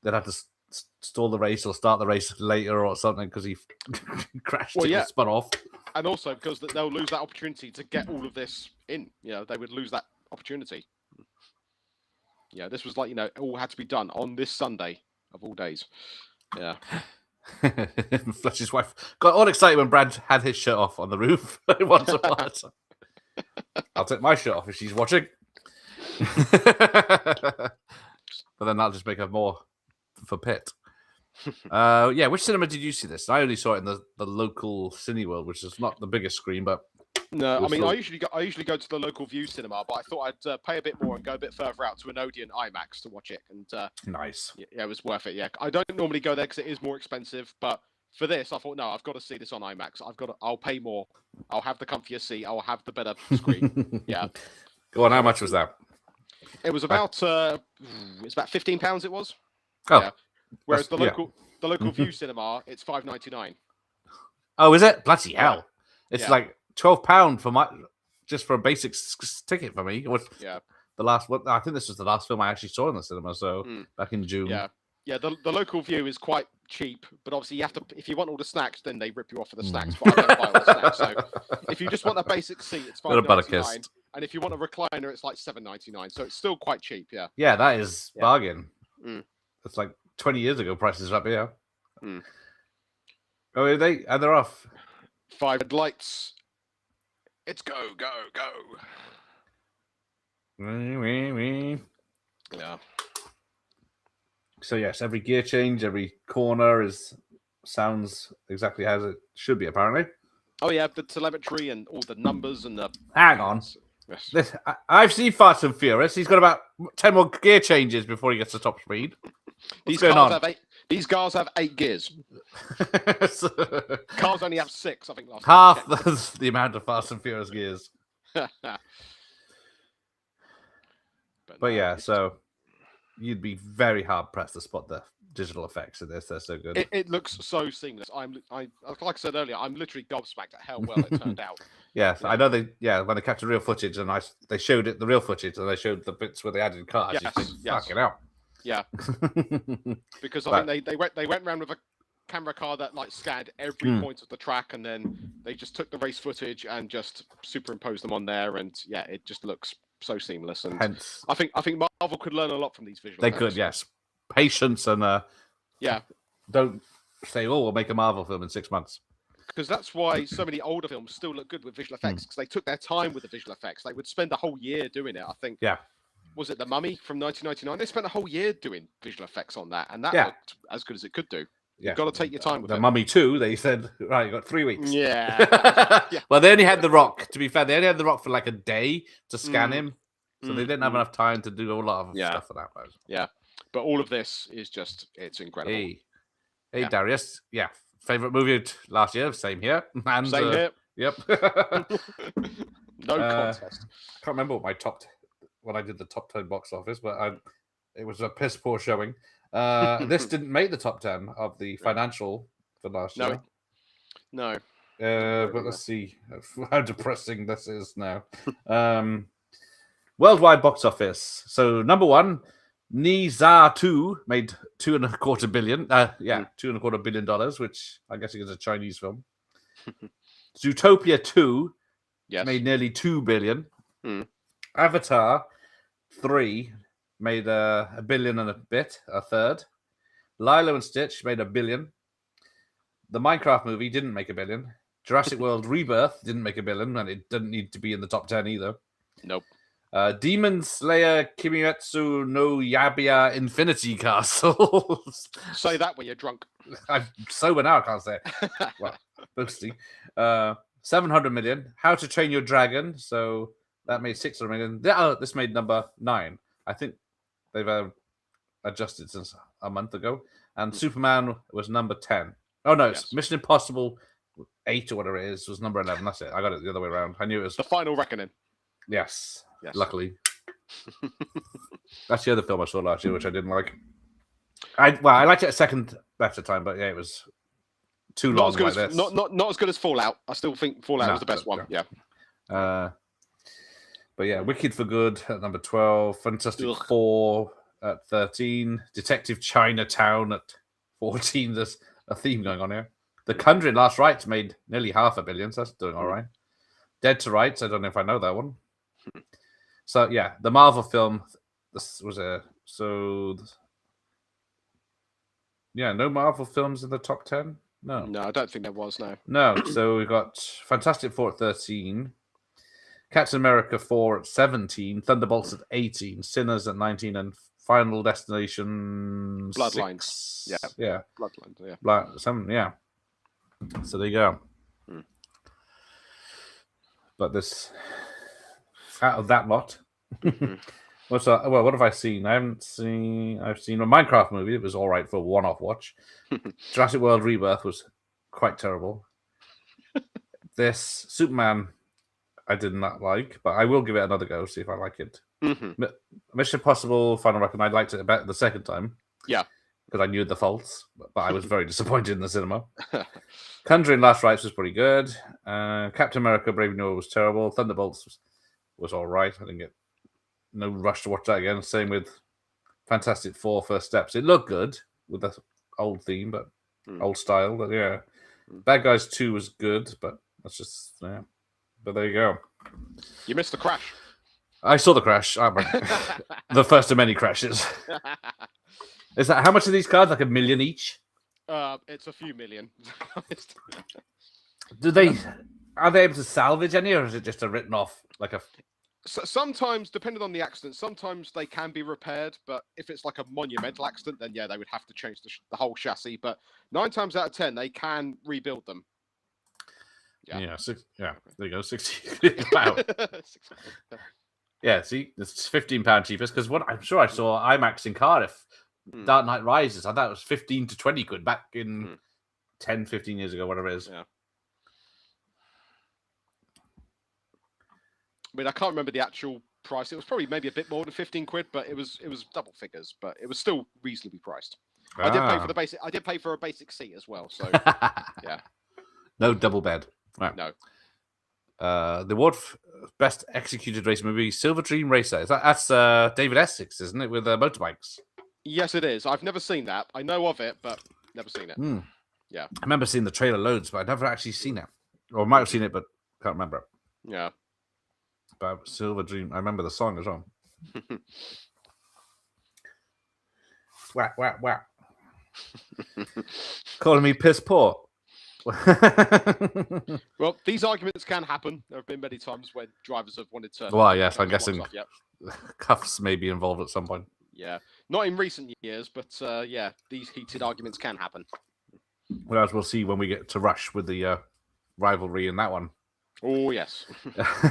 they'd have to stall the race or start the race later or something because he crashed and spun off, and also because they'll lose that opportunity to get all of this in. They would lose that opportunity. Yeah, this was like, it all had to be done on this Sunday of all days. Yeah. Fletcher's wife got all excited when Brad had his shirt off on the roof. Once upon a time. I'll take my shirt off if she's watching. But then that'll just make her more for Pitt. Yeah, which cinema did you see this? I only saw it in the local Cineworld, which is not the biggest screen, but no, I mean, I usually go to the local View cinema, but I thought I'd pay a bit more and go a bit further out to an Odeon IMAX to watch it. And nice. Yeah, it was worth it. Yeah, I don't normally go there because it is more expensive, but for this, I thought, no, I've got to see this on IMAX. I'll pay more. I'll have the comfier seat. I'll have the better screen. Yeah. Go on. How much was that? It was about it's about £15. It was. Oh. Yeah. Whereas the local View cinema, it's $5.99. Oh, is it? Bloody hell! It's yeah. like £12 for just for a basic ticket for me. It was the last one. I think this was the last film I actually saw in the cinema. So back in June. Yeah. Yeah, the local View is quite cheap, but obviously you have to. If you want all the snacks, then they rip you off for the snacks. But I don't buy all the snacks. So if you just want a basic seat, it's $5.99. And if you want a recliner, it's like $7.99. So it's still quite cheap. Yeah. Yeah, that is bargain. It's like 20 years ago prices up here. Oh, are they? And they're off. 5 red lights. It's go. Yeah. So yes, every gear change, every corner sounds exactly as it should be, apparently. Oh yeah, the telemetry and all the numbers and the. Hang on. Yes. I've seen Fast and Furious. He's got about 10 more gear changes before he gets to top speed. These cars have 8 gears. Cars only have 6, I think. Half the amount of Fast and Furious gears. But yeah, so you'd be very hard pressed to spot the digital effects of this. They're so good. It looks so seamless. Like I said earlier, I'm literally gobsmacked at how well it turned out. Yes, yeah. I know when they captured real footage and they showed the real footage and they showed the bits where they added cars. Yes, you think, fucking hell. Yeah. Because I think they went around with a camera car that like scanned every point of the track, and then they just took the race footage and just superimposed them on there, and yeah, it just looks so seamless. And hence, I think Marvel could learn a lot from these visual effects. They could, yes. Patience and don't say, oh, we'll make a Marvel film in 6 months. Because that's why so many older films still look good with visual effects, because they took their time with the visual effects. They would spend a whole year doing it. I think. Yeah. Was it The Mummy from 1999? They spent a whole year doing visual effects on that, and that looked as good as it could do. You've got to take your time with it. The Mummy 2, they said, right, you got 3 weeks. Yeah. Well, they only had The Rock. To be fair, they only had The Rock for like a day to scan him, so they didn't have enough time to do a lot of stuff for that. Yeah. But all of this is it's incredible. Hey, Darius. Yeah. Favorite movie last year? Same here. And, same here. Yep. No contest. I can't remember what when I did the top 10 box office, but it was a piss poor showing. This didn't make the top 10 of the financial for last year. No. But let's see how depressing this is now. Worldwide box office. So number 1, Ni Za 2 made $2.25 billion. $2.25 billion, which I guess is a Chinese film. Zootopia 2 made nearly $2 billion. Avatar 3 made $1 billion and a bit, a third. Lilo and Stitch made $1 billion. The Minecraft movie didn't make $1 billion. Jurassic World Rebirth didn't make $1 billion, and it didn't need to be in the top 10 either. Nope. Demon Slayer Kimetsu no Yaiba Infinity Castle. Say that when you're drunk. I'm sober now, I can't say it. Well, mostly. 700 million. How to Train Your Dragon. So that made 600 million. This made number 9. I think they've adjusted since a month ago. And Superman was number 10. Oh, no, it's Mission Impossible 8 or whatever it is was number 11. That's it. I got it the other way around. I knew it was... The Final Reckoning. Yes. Luckily. That's the other film I saw last year, which I didn't like. I liked it a second better time, but yeah, it was too long like this. Not as good as Fallout. I still think Fallout was the best one. Yeah. But yeah, Wicked for Good at number 12, Fantastic Four at 13, Detective Chinatown at 14. There's a theme going on here. The Conjuring Last Rites made nearly $500 million, so that's doing all right. Dead to Rights, I don't know if I know that one. So yeah, the Marvel film. This was no Marvel films in the top 10. No, I don't think there was. No. No, so we've got Fantastic Four at 13, Captain America 4 at 17, Thunderbolts at 18, Sinners at 19, and Final Destination Bloodlines. 6. Yeah. Bloodlines, yeah. Yeah. So there you go. But this, out of that lot, what have I seen? I've seen a Minecraft movie. It was all right for a one-off watch. Jurassic World Rebirth was quite terrible. This Superman, I did not like, but I will give it another go, see if I like it. Mission Impossible Final Reckoning, I liked it better the second time. Yeah. Because I knew the faults, but I was very disappointed in the cinema. Conjuring Last Rites was pretty good. Captain America Brave New World was terrible. Thunderbolts was all right. I didn't get no rush to watch that again. Same with Fantastic Four First Steps. It looked good with the old theme, but old style. But yeah. Bad Guys 2 was good, but that's just, yeah. But there you go. You missed the crash. I saw the crash. The first of many crashes. Is that how much are these cards? Like $1 million each? It's a few million. Are they able to salvage any, or is it just a written off like a? Sometimes, depending on the accident, sometimes they can be repaired. But if it's like a monumental accident, then yeah, they would have to change the whole chassis. But 9 times out of 10, they can rebuild them. Yeah. There you go. 60. Wow. Yeah. See, it's £15 cheapest because what I'm sure I saw IMAX in Cardiff. Dark Knight Rises. I thought it was 15 to 20 quid back in 10, 15 years ago, whatever it is. Yeah. I mean, I can't remember the actual price. It was probably maybe a bit more than 15 quid, but it was double figures, but it was still reasonably priced. I did pay for the basic. I did pay for a basic seat as well. So yeah. No double bed. Right. No. The award for best executed race movie, Silver Dream Racer. That's David Essex, isn't it, with motorbikes? Yes, it is. I've never seen that. I know of it, but never seen it. Yeah. I remember seeing the trailer loads, but I've never actually seen it. Or I might have seen it, but can't remember it. Yeah. But Silver Dream, I remember the song as well. Whack, whack, whack. Calling me piss poor. Well, these arguments can happen. There have been many times when drivers have wanted to. Well, yes, I'm guessing cuffs may be involved at some point. Yeah, not in recent years, but yeah, these heated arguments can happen. Well, as we'll see when we get to Rush with the rivalry in that one. Oh, yes.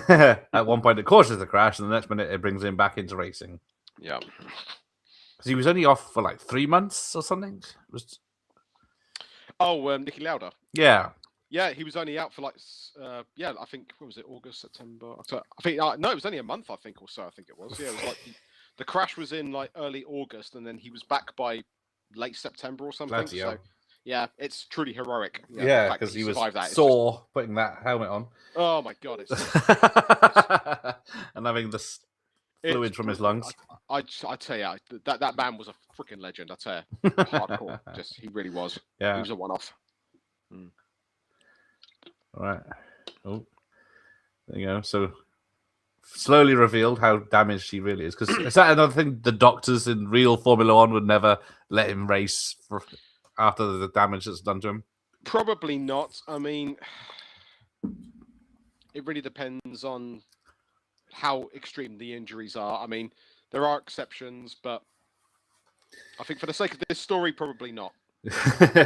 At one point, it causes the crash, and the next minute, it brings him back into racing. Yeah. Because he was only off for like 3 months or something. Niki Lauda. Yeah. Yeah, he was only out for like, I think, what was it, August, September? October? I think, no, it was only a month, I think, or so, I think it was. Yeah, it was like, the crash was in like early August, and then he was back by late September or something. So, yeah, it's truly heroic. Yeah, because he was sore putting that helmet on. Oh my God. And having the fluid from his lungs. I tell you, that man was a freaking legend, I tell you. Hardcore. He really was. Yeah. He was a one-off. All right. Oh, there you go. So slowly revealed how damaged he really is. Because is that another thing? The doctors in real Formula One would never let him race after the damage that's done to him. Probably not. I mean, it really depends on how extreme the injuries are. I mean, there are exceptions, but I think for the sake of this story, probably not.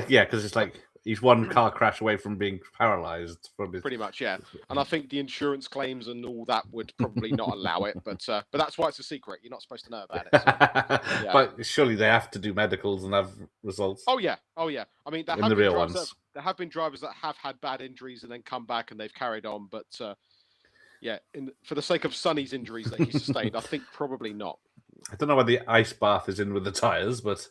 Yeah, because it's like he's one car crash away from being paralyzed. Pretty much, yeah. And I think the insurance claims and all that would probably not allow it. But that's why it's a secret. You're not supposed to know about it. So, yeah. But surely they have to do medicals and have results. Oh yeah. I mean, there have been drivers that have had bad injuries and then come back and they've carried on. But yeah, for the sake of Sonny's injuries that he sustained, I think probably not. I don't know why the ice bath is in with the tires, but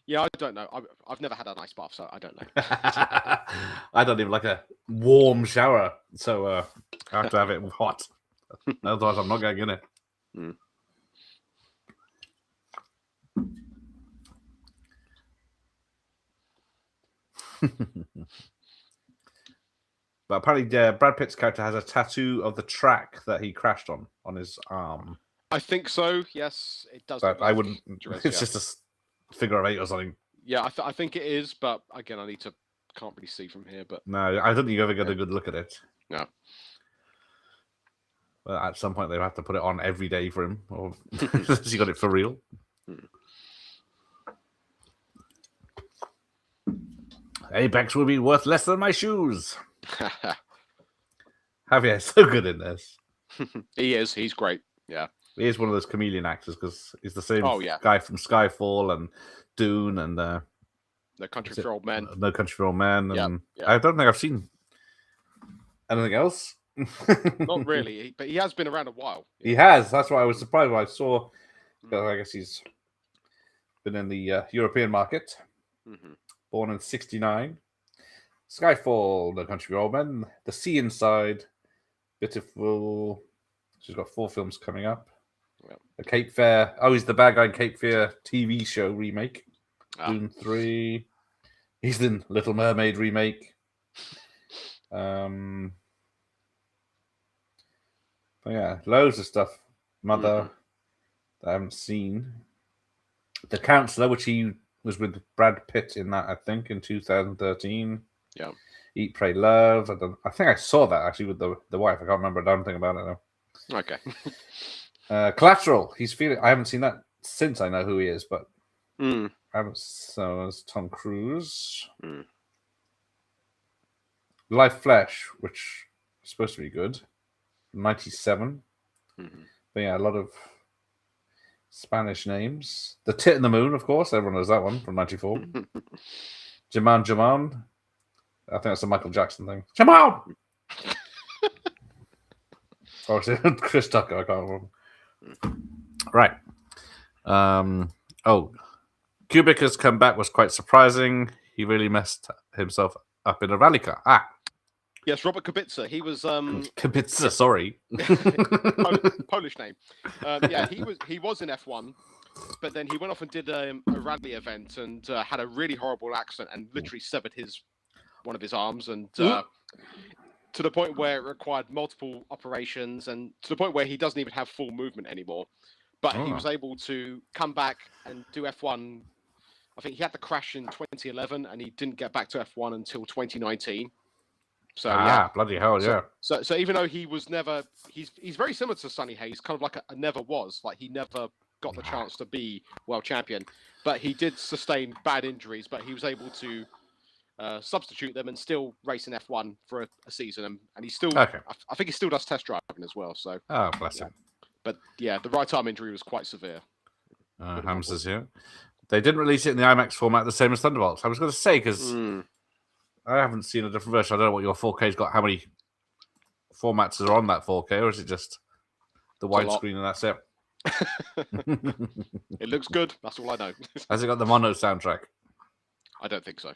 yeah, I don't know. I've never had an ice bath, so I don't know. I don't even like a warm shower, so I have to have it hot. Otherwise, I'm not going in it. But apparently, Brad Pitt's character has a tattoo of the track that he crashed on his arm. I think so. Yes, it does. But I wouldn't. It's just a figure of 8 or something. Yeah, I think it is, but again, can't really see from here. But no, I don't think you ever get a good look at it. No. Well, at some point, they'll have to put it on every day for him, or has he got it for real? Apex will be worth less than my shoes. Javier's so good in this. He is. He's great. Yeah. He is one of those chameleon actors because he's the same Oh, yeah. guy from Skyfall and Dune and No Country for Old Men. No Country for Old Men. And Yeah. I don't think I've seen anything else. Not really, but he has been around a while. He has. That's why I was surprised when I saw. I guess he's been in the European market. Mm-hmm. Born in '69. Skyfall, No Country for Old Men, The Sea Inside, Beautiful. She's got 4 films coming up. Yep. The Cape Fear. Oh, he's the bad guy in Cape Fear TV show remake. Dune 3. He's in Little Mermaid remake. But yeah, loads of stuff. Mother that I haven't seen. The Counselor, which he was with Brad Pitt in that, I think, in 2013. Yeah. Eat, Pray, Love. I think I saw that actually with the wife. I can't remember a damn thing about it though. Okay. Collateral. I haven't seen that since I know who he is, but I haven't. So it's Tom Cruise. Live Flesh, which is supposed to be good. 97. But yeah, a lot of Spanish names. The Tit and the Moon, of course. Everyone knows that one from 94. Jaman. I think that's a Michael Jackson thing. Jaman! Or is it Chris Tucker? I can't remember. Right. Kubrick has come back was quite surprising. He really messed himself up in a rally car. Yes, Robert Kubica. He was Kubica, sorry. Polish name. He was in F1, but then he went off and did a rally event and had a really horrible accident and literally severed one of his arms, and to the point where it required multiple operations, and to the point where he doesn't even have full movement anymore. But he was able to come back and do F1. I think he had the crash in 2011, and he didn't get back to F1 until 2019. So bloody hell, yeah. So even though he was never, he's very similar to Sonny Hayes, kind of like a never was, like he never got the chance to be world champion, but he did sustain bad injuries, but he was able to substitute them and still race in F1 for a season, and he still, I think he still does test driving as well. So bless him. But yeah, the right arm injury was quite severe. Hamster's here. They didn't release it in the IMAX format the same as Thunderbolts. I was going to say because I haven't seen a different version. I don't know what your 4K's got. How many formats are on that 4K, or is it just the widescreen and that's it? It looks good. That's all I know. Has it got the mono soundtrack? I don't think so.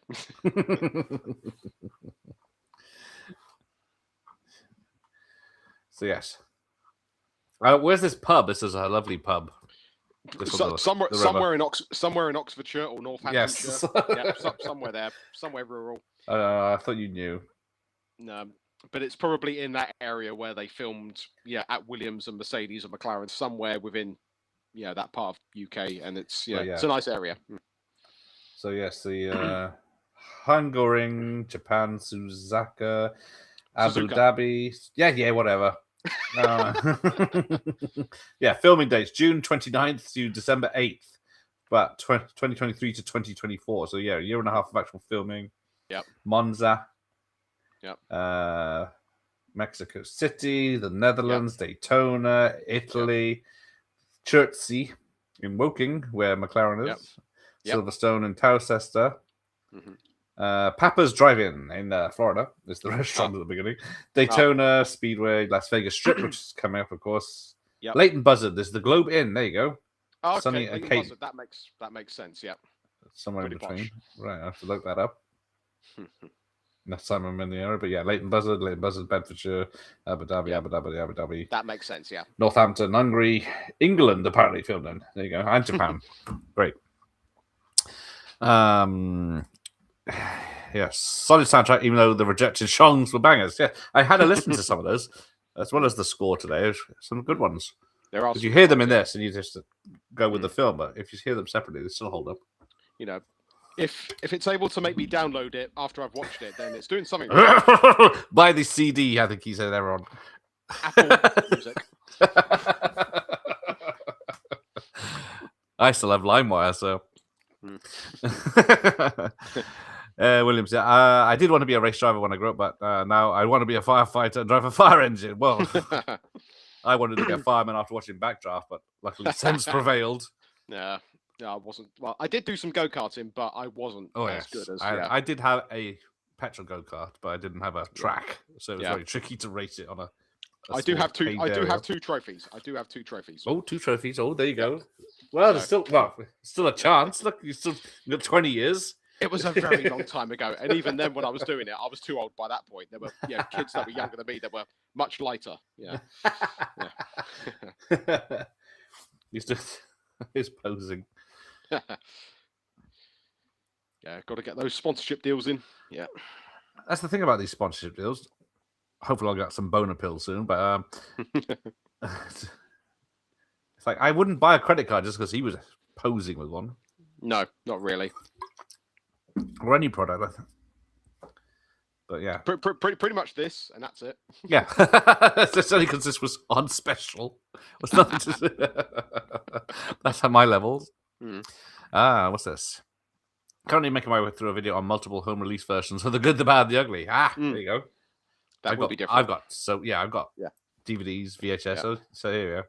So yes. Where's this pub? This is a lovely pub. Somewhere in Oxfordshire or Northamptonshire. Yes. Somewhere there, somewhere rural. I thought you knew. No, but it's probably in that area where they filmed. At Williams and Mercedes and McLaren, somewhere within that part of UK, and it's it's a nice area. So yes, the Hungaroring, Japan, Suzuka, Abu Dhabi. Yeah, whatever. Filming dates June 29th to December 8th, but 2023 to 2024. So a year and a half of actual filming. Yep. Monza. Yep. Mexico City, the Netherlands, Daytona, Italy, Chertsey in Woking, where McLaren is. Silverstone and Towcester. Papa's Drive-In in Florida is the restaurant at the beginning. Daytona Speedway, Las Vegas Strip, which is coming up, of course. Leighton Buzzard. There's the Globe Inn. There you go. Oh, okay. Leighton Buzzard. That makes sense. Yeah. Somewhere in between. Right, I have to look that up. Next time I'm in the area, but Leighton Buzzard, Bedfordshire, Abu Dhabi. That makes sense. Yeah. Northampton, Hungary, England. Apparently filmed in. There you go, and Japan. Great. Yes, solid soundtrack, even though the rejected songs were bangers. Yeah, I had to listen to some of those, as well as the score today. Some good ones. There are. Because you hear them in this, and you just go with the film. But if you hear them separately, they still hold up. If it's able to make me download it after I've watched it, then it's doing something right. Buy the CD, I think he said everyone. Apple Music. I still have LimeWire, so. Williams, I did want to be a race driver when I grew up, but now I want to be a firefighter and drive a fire engine. Well, I wanted to be a fireman after watching Backdraft, but luckily sense prevailed. Yeah, I wasn't. Well, I did do some go-karting, but I wasn't as good as. I did have a petrol go-kart, but I didn't have a track, so it was very tricky to race it on a. I do have two. I do have two trophies. Oh, 2 trophies. Oh, there you go. Well, there's still a chance. Look, you still got 20 years. It was a very long time ago, and even then, when I was doing it, I was too old by that point. There were kids that were younger than me that were much lighter. Yeah. He's posing. Yeah, got to get those sponsorship deals in. Yeah, that's the thing about these sponsorship deals. Hopefully, I'll get some boner pills soon. But it's like I wouldn't buy a credit card just because he was posing with one. No, not really. Or any product. But yeah, pretty much this, and that's it. Yeah, it's only because this was on special. Was nothing to. That's at my levels. What's this? Currently making my way through a video on multiple home release versions of The Good, the Bad, the Ugly. There you go. That would be different. I've got DVDs, VHS. Yeah. So here we go.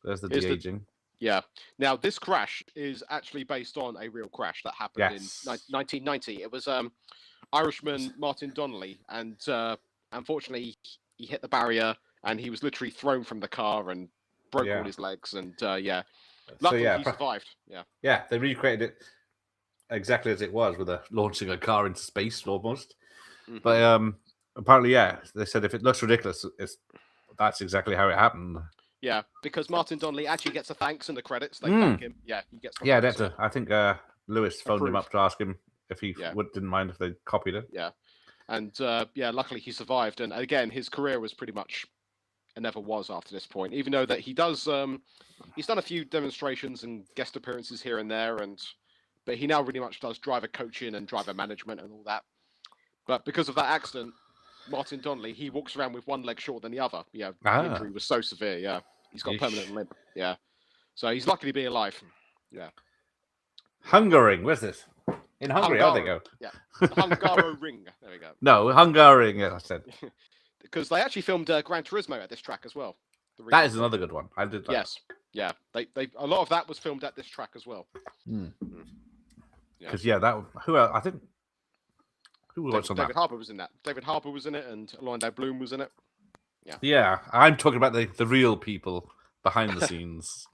There's the de-aging. Yeah. Now this crash is actually based on a real crash that happened in 1990. It was Irishman Martin Donnelly, and unfortunately he hit the barrier and he was literally thrown from the car and broke all his legs. And luckily he survived. Yeah, they recreated it exactly as it was, with launching a car into space almost. But apparently, they said if it looks ridiculous, that's exactly how it happened. Yeah, because Martin Donnelly actually gets a thanks in the credits. They thank him. Yeah, he gets. I think Lewis phoned him up to ask him if he didn't mind if they copied it. Yeah, and luckily he survived. And again, his career was pretty much never was after this point. Even though that he does, he's done a few demonstrations and guest appearances here and there, but he now really much does driver coaching and driver management and all that. But because of that accident, Martin Donnelly, he walks around with one leg shorter than the other. Yeah, the injury was so severe. Yeah, he's got permanent limp. Yeah, so he's lucky to be alive. Yeah. Hungaroring, where's this? In Hungary, how they go? Yeah, Hungaroring. There we go. No, Hungaroring. Yeah, I said. Because they actually filmed Gran Turismo at this track as well. That is another good one. I did that. Yes. Yeah, they a lot of that was filmed at this track as well. Because who else? I think. Who was on that? David Harbour was in that. David Harbour was in it, and Orlando Bloom was in it. Yeah. Yeah, I'm talking about the real people behind the scenes.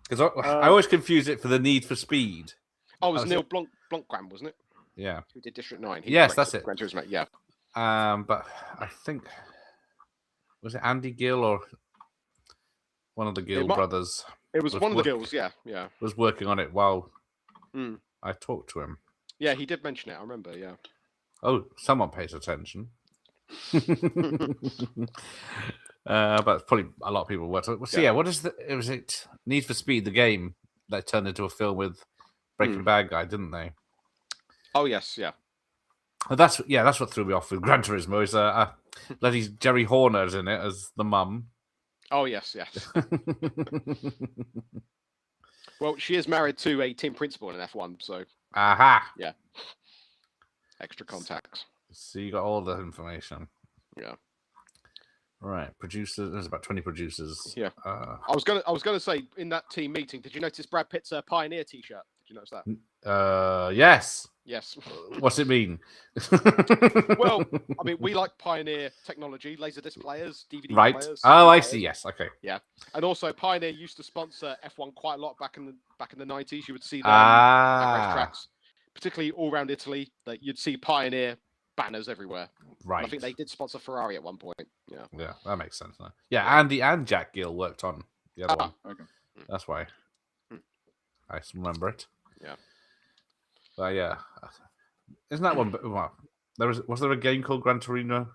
Because I always confuse it for the Need for Speed. Oh, it was Neil Blomkamp, wasn't it? Yeah. Who did District 9. Yes, that's it. Gran Turismo, yeah. But I think, was it Andy Gill or one of the Gill brothers? It was one of the Gills, yeah. Was working on it while I talked to him. Yeah, he did mention it. I remember, yeah. Oh, someone pays attention. But probably a lot of people were. So what is was it Need for Speed, the game that turned into a film with Breaking Bad guy, didn't they? Oh yes, yeah. That's what threw me off with Gran Turismo. Is bloody Jerry Horner's in it as the mum. Oh yes. Well, she is married to a team principal in F1, so. Aha. Yeah. Extra contacts. So you got all the information. Yeah. Right, producers. There's about 20 producers. Yeah. I was gonna say in that team meeting, did you notice Brad Pitt's Pioneer T-shirt? Did you notice that? Yes. Yes. What's it mean? Well, I mean, we like Pioneer technology, laserdisc players, DVD players. Oh, I see. Yes. Okay. Yeah, and also Pioneer used to sponsor F1 quite a lot back in the 90s. You would see them at racetracks, particularly all around Italy. That you'd see Pioneer banners everywhere. Right. And I think they did sponsor Ferrari at one point. Yeah. Yeah, that makes sense. Now. Yeah, Andy and Jack Gill worked on the other one. Okay. That's why I remember it. Yeah. But yeah, isn't that one? Well, was there a game called Gran Turismo?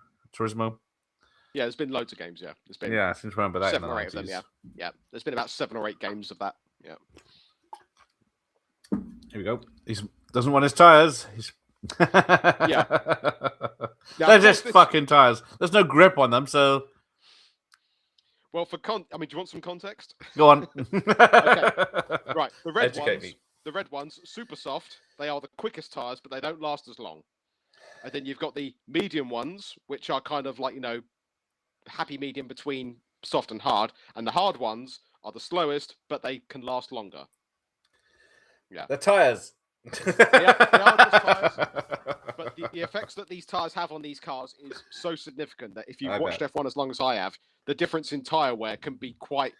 Yeah, there's been loads of games. Yeah, there's been. Yeah, I seem to remember that. 7 or 8 of them. Yeah. There's been about 7 or 8 games of that. Yeah. Here we go. Doesn't want his tires. Yeah. Now, They're just fucking tires. There's no grip on them, so. Well, do you want some context? Go on. Okay. Right. Educate the red ones, super soft. They are the quickest tires, but they don't last as long. And then you've got the medium ones, which are kind of like, happy medium between soft and hard. And the hard ones are the slowest, but they can last longer. Yeah. The tires. They are just tires. But the effects that these tires have on these cars is so significant that if you've watched F1 as long as I have, the difference in tire wear can be quite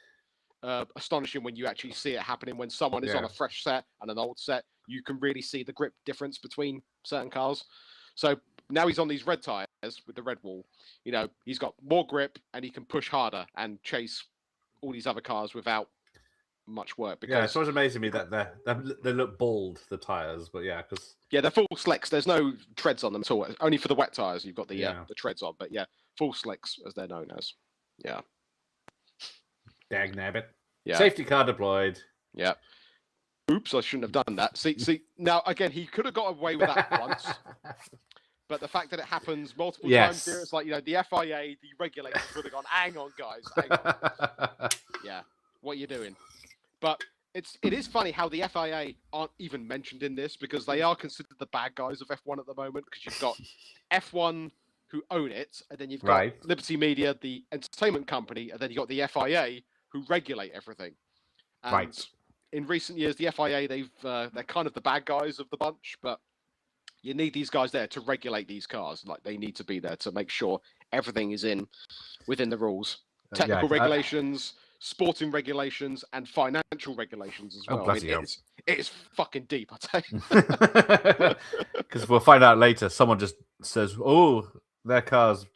astonishing when you actually see it happening. When someone is on a fresh set and an old set, you can really see the grip difference between certain cars. So now he's on these red tires with the red wall. He's got more grip and he can push harder and chase all these other cars without much work. Because it's always amazing me that they look bald, the tires, but because they're full slicks. There's no treads on them at all. Only for the wet tires you've got the treads on, but full slicks as they're known as. Yeah. Dag nabbit. Yeah. Safety car deployed. Yeah. Oops, I shouldn't have done that. See. Now again, he could have got away with that once, but the fact that it happens multiple times here, it's like the FIA, the regulators would have gone, "Hang on, guys, hang on." Yeah, what are you doing? But it is funny how the FIA aren't even mentioned in this because they are considered the bad guys of F1 at the moment because you've got F1 who own it, and then you've got Liberty Media, the entertainment company, and then you've got the FIA who regulate everything. And in recent years, the FIA, they're kind of the bad guys of the bunch, but you need these guys there to regulate these cars. Like they need to be there to make sure everything is within the rules. Technical regulations, sporting regulations, and financial regulations as well. It is fucking deep, I tell you. Because we'll find out later. Someone just says, "Oh, their car's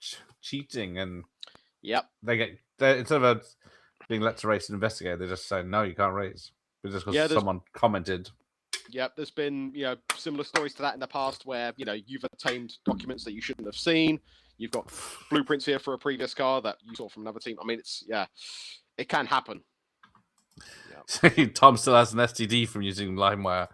cheating," and they get instead of being let to race and investigate, they just say, "No, you can't race." But just because someone commented. Yeah, there's been similar stories to that in the past where you've obtained documents that you shouldn't have seen. You've got blueprints here for a previous car that you saw from another team. I mean, it can happen. Yeah. Tom still has an STD from using LimeWire.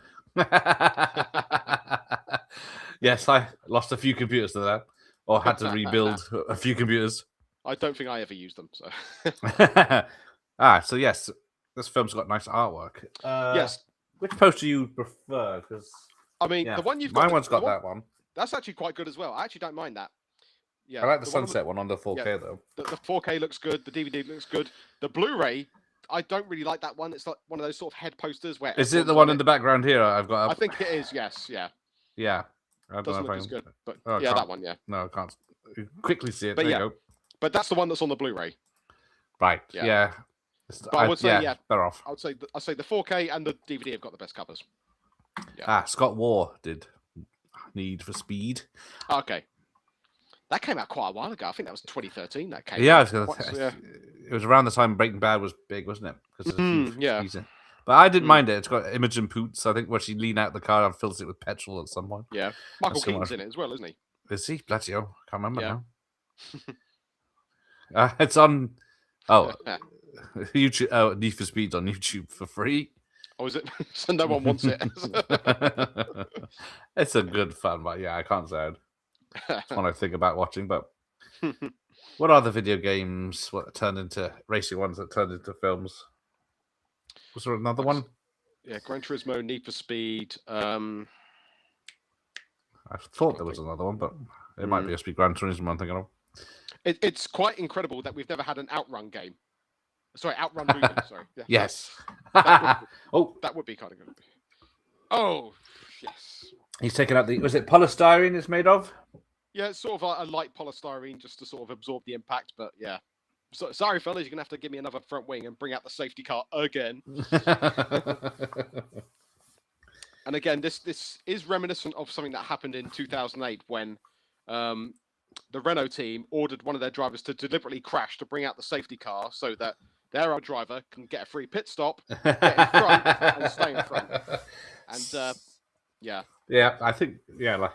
Yes, I lost a few computers to that, or had to rebuild a few computers. I don't think I ever used them. So. So yes, this film's got nice artwork. Yes. Which poster you prefer? Because the one you've got. My one's got that one. That's actually quite good as well. I actually don't mind that. Yeah, I like the sunset one on the 4K though. The 4K looks good. The DVD looks good. The Blu-ray, I don't really like that one. It's like one of those sort of head posters where. Is it the one in the background here? I've got. I think it is. Yes. Yeah. Yeah. Doesn't look as good, but that one. Yeah. No, I can't quickly see it. But there you go. But that's the one that's on the Blu-ray. Right. Yeah. But I would say better off. I'd say the 4K and the DVD have got the best covers. Yeah. Scott Waugh did Need for Speed. Okay. That came out quite a while ago. I think that was 2013. That came. Yeah, it was around the time Breaking Bad was big, wasn't it? But I didn't mind it. It's got Imogen Poots, I think, where she lean out the car and fills it with petrol at some point. Yeah, Michael Keaton's in it as well, isn't he? Is he? Bloody hell, can't remember now. It's on. YouTube. Need for Speed's on YouTube for free. Oh, is it? So no one wants it. It's a good fun, but I can't say it's one I think about watching. But what are the video games? What turned into racing ones that turned into films? Was there another one? Yeah, Gran Turismo, Need for Speed. I thought there was another one, but it might just be Gran Turismo I'm thinking of. It's quite incredible that we've never had an Outrun game. Sorry, Outrun movie. Sorry. Yeah. Yes. That would be kind of good. Oh, yes. He's taken out was it polystyrene it's made of? Yeah, it's sort of a light polystyrene just to sort of absorb the impact, but yeah. So, sorry, fellas, you're going to have to give me another front wing and bring out the safety car again. And again, this is reminiscent of something that happened in 2008 when the Renault team ordered one of their drivers to deliberately crash to bring out the safety car so that their driver can get a free pit stop, get in front, and stay in front. And yeah, I think like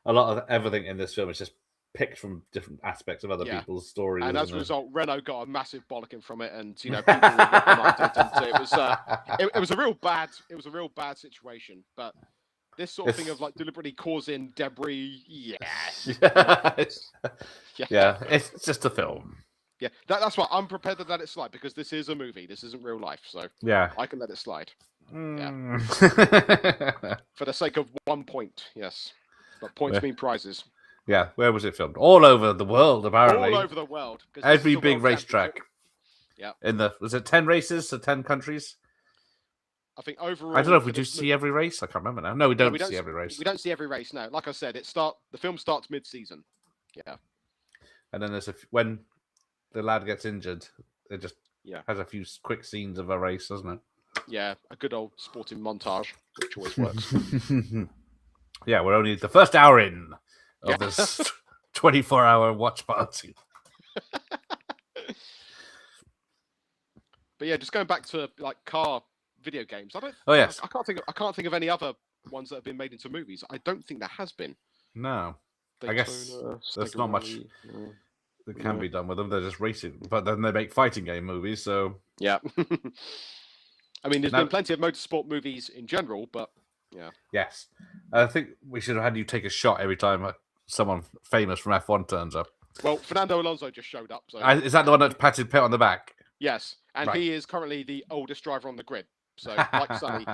a lot of everything in this film is just picked from different aspects of other people's stories. And as a result, Renault got a massive bollocking from it, and people it was a real bad situation. But this sort of thing of like deliberately causing debris. Yes. Yeah, it's just a film. Yeah, that's why I'm prepared to let it slide because this is a movie. This isn't real life, so yeah, I can let it slide. Yeah. For the sake of 1 point, yes. But points mean prizes. Yeah, where was it filmed? All over the world, apparently. All over the world. Every big racetrack. Yeah. Was it 10 races, so 10 countries? I think overall. I don't know if we do see every race. I can't remember now. No, we don't see every race. We don't see every race. No, like I said, the film starts mid-season. Yeah. And then when the lad gets injured, it just has a few quick scenes of a race, doesn't it? Yeah, a good old sporting montage, which always works. Yeah, we're only the first hour in of this 24-hour watch party. But yeah, just going back to like car video games. I can't think of any other ones that have been made into movies. I don't think there has been. No. I guess there's not much that can be done with them. They're just racing, but then they make fighting game movies, so yeah. I mean, there's been plenty of motorsport movies in general, but yeah. Yes, I think we should have had you take a shot every time someone famous from F1 turns up. Well, Fernando Alonso just showed up. So is that the one that patted Pitt on the back? Yes, and he is currently the oldest driver on the grid. So like Sonny,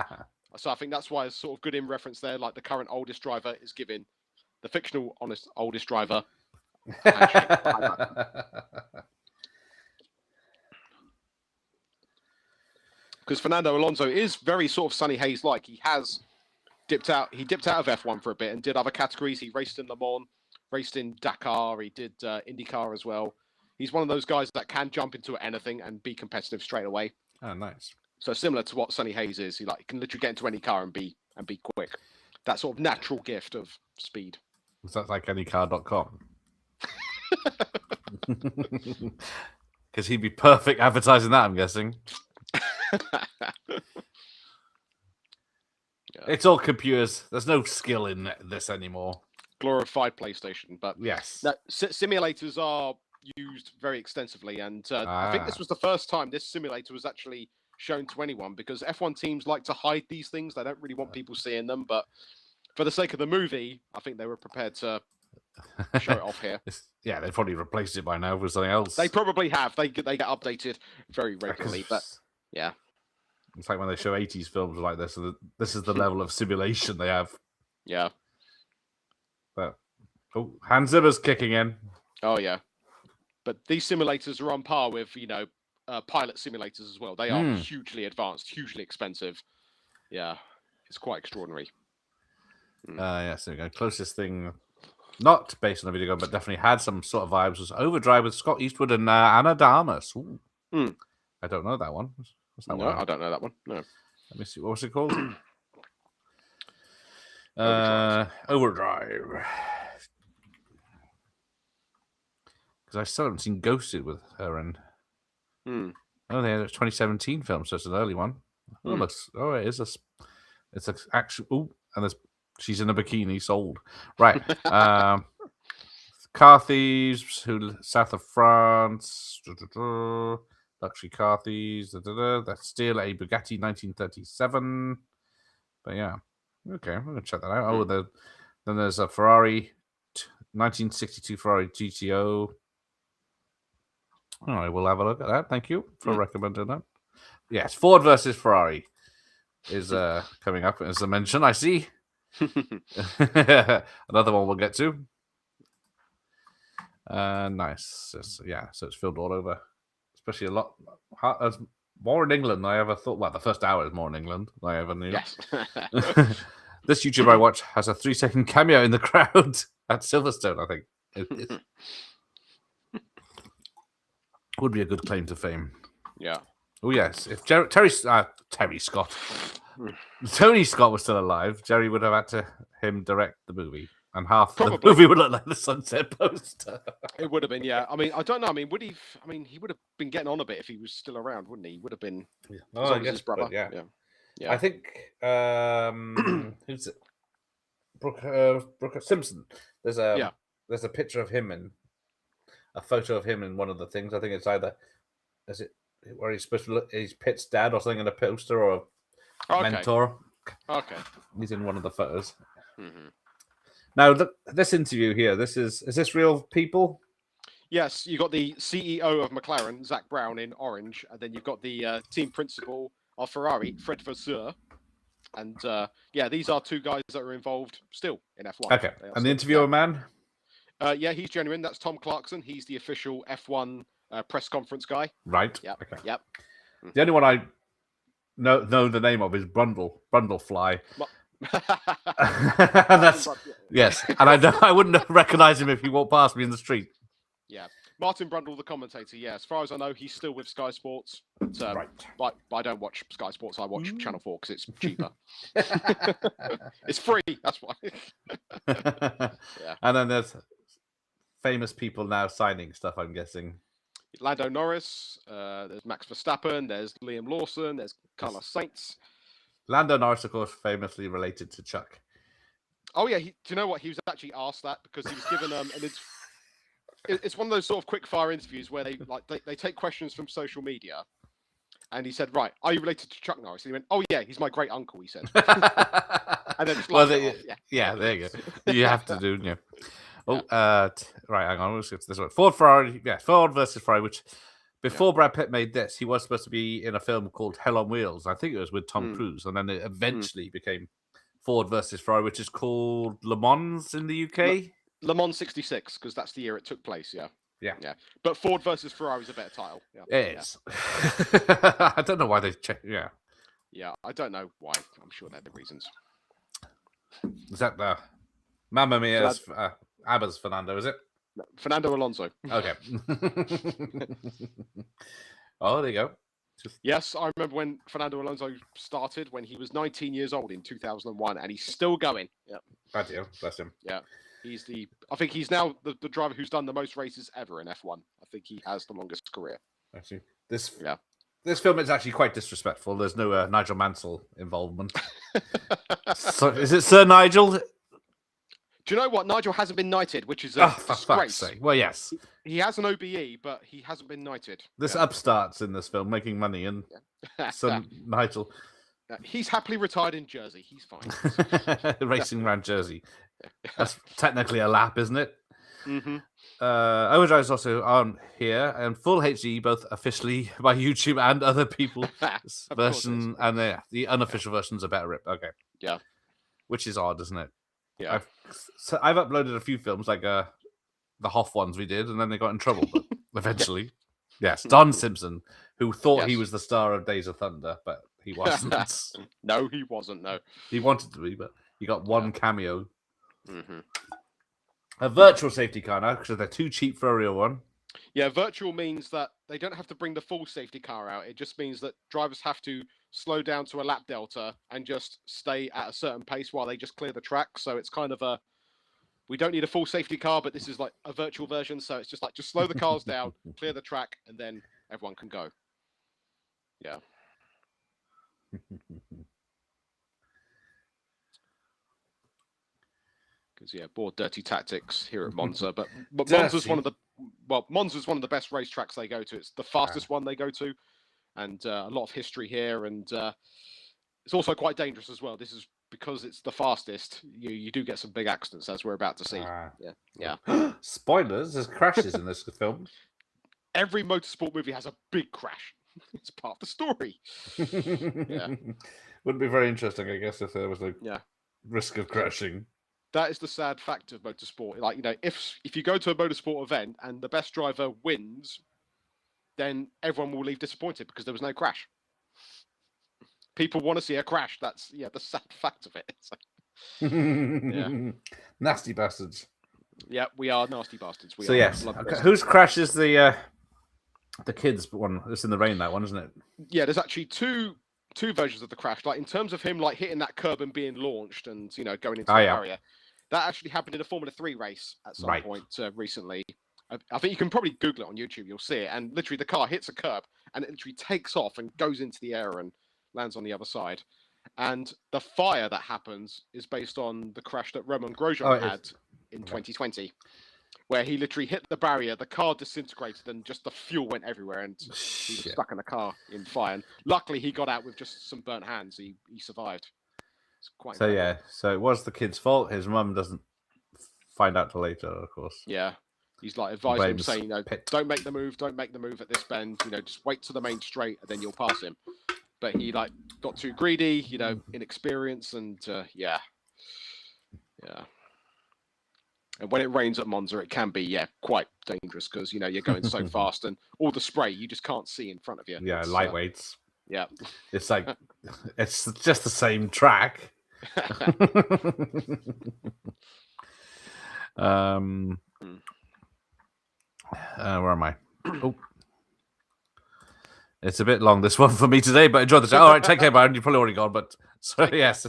so I think that's why it's sort of good in reference there. Like the current oldest driver is giving the fictional oldest driver a handshake. Because Fernando Alonso is very sort of Sonny Hayes-like. He has dipped out. He dipped out of F1 for a bit and did other categories. He raced in Le Mans, raced in Dakar. He did IndyCar as well. He's one of those guys that can jump into anything and be competitive straight away. Oh, nice. So similar to what Sonny Hayes is, he can literally get into any car and be quick. That sort of natural gift of speed. Is that like anycar.com? Because he'd be perfect advertising that, I'm guessing. It's all computers. There's no skill in this anymore. Glorified PlayStation, but yes, simulators are used very extensively, and I think this was the first time this simulator was actually shown to anyone, because F1 teams like to hide these things. They don't really want people seeing them, but for the sake of the movie, I think they were prepared to show it off here. Yeah, they've probably replaced it by now with something else. They probably have. They get updated very regularly, but yeah. It's like when they show 80s films like this. So this is the level of simulation they have. Yeah. But Hans Zimmer's kicking in. Oh yeah. But these simulators are on par with pilot simulators as well. They are hugely advanced, hugely expensive. Yeah, it's quite extraordinary. Yeah, so we go. Closest thing, not based on a video game, but definitely had some sort of vibes, was Overdrive with Scott Eastwood and Anna de Armas. I don't know that one. What's that one? I don't know that one. No. Let me see. What was it called? Overdrive. Because I still haven't seen Ghosted with her and. Oh, they had a 2017 film, so it's an early one. It is it's an actual. And she's in a bikini. Sold. Right. Car thieves south of France. Luxury car thieves. That steal a Bugatti 1937. But yeah, okay, I'm gonna check that out. Then there's a Ferrari 1962 Ferrari GTO. All right, we'll have a look at that. Thank you for recommending that. Yes, Ford versus Ferrari is coming up as a mention. I see. Another one we'll get to. Nice. So it's filmed all over, especially a lot. More in England than I ever thought. Well, the first hour is more in England than I ever knew. Yes. This YouTuber I watch has a 3-second cameo in the crowd at Silverstone, I think. Would be a good claim to fame. Yeah. Oh, yes. If Tony Scott was still alive, Jerry would have had to direct the movie. And half the movie would look like the Sunset poster. It would have been, yeah. I mean, I don't know. I mean, he would have been getting on a bit if he was still around, wouldn't he? He would have been. Yeah. Oh, I guess, his brother. Yeah. I think who's it? Brooker Simpson. There's a picture of him and a photo of him in one of the things. I think it's either where he's supposed to look, he's Pitt's dad or something in a poster or a mentor. Okay. He's in one of the photos. Mm-hmm. Now, this interview here, is this real people? Yes, you got the CEO of McLaren, Zach Brown, in orange, and then you've got the team principal of Ferrari, Fred Vasseur. And these are two guys that are involved still in F1. Okay. And the interviewer man? Yeah, he's genuine. That's Tom Clarkson. He's the official F1 press conference guy. Right. Yep. Okay. Yep. The only one I know the name of is Brundlefly. Yes, and I wouldn't recognize him if he walked past me in the street. Yeah, Martin Brundle, the commentator. Yeah, as far as I know, he's still with Sky Sports. Right. But I don't watch Sky Sports. I watch Channel 4 because it's cheaper. It's free. That's why. Yeah. And then there's famous people now signing stuff, I'm guessing. Lando Norris. There's Max Verstappen. There's Liam Lawson. There's Carlos Sainz. Lando Norris, of course, famously related to Chuck. Oh yeah, do you know what? He was actually asked that because he was given it's one of those sort of quick fire interviews where they take questions from social media, and he said, "Right, are you related to Chuck Norris?" And he went, "Oh yeah, he's my great uncle." He said, and then just yeah, there you go. You have to do, yeah. Oh, right, hang on. Let's get to this one. Ford versus Ferrari, which before Brad Pitt made this, he was supposed to be in a film called Hell on Wheels. I think it was with Tom Cruise, and then it eventually became Ford versus Ferrari, which is called Le Mans in the UK. Le Mans 66, because that's the year it took place. Yeah. But Ford versus Ferrari is a better title. Yeah, it is. I don't know why they check. Yeah. Yeah, I don't know why. I'm sure there are the reasons. Is that the Mamma Mia's ABBA's Fernando? Is it? No, Fernando Alonso. Okay. Oh, there you go. Yes, I remember when Fernando Alonso started when he was 19 years old in 2001, and he's still going. Yeah. Bless him. Yeah. I think he's now the driver who's done the most races ever in F1. I think he has the longest career. Actually, this film is actually quite disrespectful. There's no Nigel Mansell involvement. So, is it Sir Nigel? Do you know what? Nigel hasn't been knighted, which is a disgrace. Well, yes. He has an OBE, but he hasn't been knighted. This upstart's in this film making money, and Sir Nigel. He's happily retired in Jersey. He's fine. Racing around Jersey. That's technically a lap, isn't it? Mm-hmm. Overdrive is also on here, and full HD, both officially by YouTube and other people's version, and the unofficial version's a better rip. Okay. Yeah. Which is odd, isn't it? Yeah. I've uploaded a few films, like the Hoff ones we did, and then they got in trouble. But eventually, yes, Don Simpson, who thought he was the star of Days of Thunder, but he wasn't. No, he wasn't. No, he wanted to be, but he got one cameo. Mm-hmm. A virtual safety car now, because they're too cheap for a real one. Yeah, virtual means that they don't have to bring the full safety car out. It just means that drivers have to slow down to a lap delta and just stay at a certain pace while they just clear the track. So it's kind of we don't need a full safety car, but this is like a virtual version. So it's just slow the cars down, clear the track, and then everyone can go. Yeah. Because bored dirty tactics here at Monza, but Monza's one of the best racetracks they go to. It's the fastest one they go to, and a lot of history here, and it's also quite dangerous as well. This is because it's the fastest. You do get some big accidents, as we're about to see. Yeah. Spoilers: there's crashes in this film. Every motorsport movie has a big crash. It's part of the story. Yeah. Wouldn't be very interesting, I guess, if there was a risk of crashing. That is the sad fact of motorsport. Like, if you go to a motorsport event and the best driver wins, then everyone will leave disappointed because there was no crash. People want to see a crash. That's the sad fact of it. Nasty bastards. Yeah, we are nasty bastards. Yes. Okay. Whose crash is the kids one? It's in the rain, that one, isn't it? Yeah, there's actually two versions of the crash. Like, in terms of him hitting that curb and being launched and going into the barrier. That actually happened in a Formula 3 race at some point recently. I think you can probably Google it on YouTube. You'll see it. And literally the car hits a curb and it literally takes off and goes into the air and lands on the other side. And the fire that happens is based on the crash that Romain Grosjean had in 2020, where he literally hit the barrier, the car disintegrated, and just the fuel went everywhere, and he was stuck in the car in fire. And luckily, he got out with just some burnt hands. He survived. It's quite So incredible. so it was the kid's fault. His mum doesn't find out till later, of course. Yeah. He's like advising him, Blames saying, Pitt. don't make the move at this bend. Just wait to the main straight, and then you'll pass him. But he got too greedy, inexperienced, and yeah. And when it rains at Monza, it can be quite dangerous because you're going so fast, and all the spray you just can't see in front of you. Yeah, lightweights. Yeah, it's like it's just the same track. Where am I? Oh, it's a bit long, this one for me today, but enjoy the show. All right, take care, Byron. You're probably already gone, but so yes,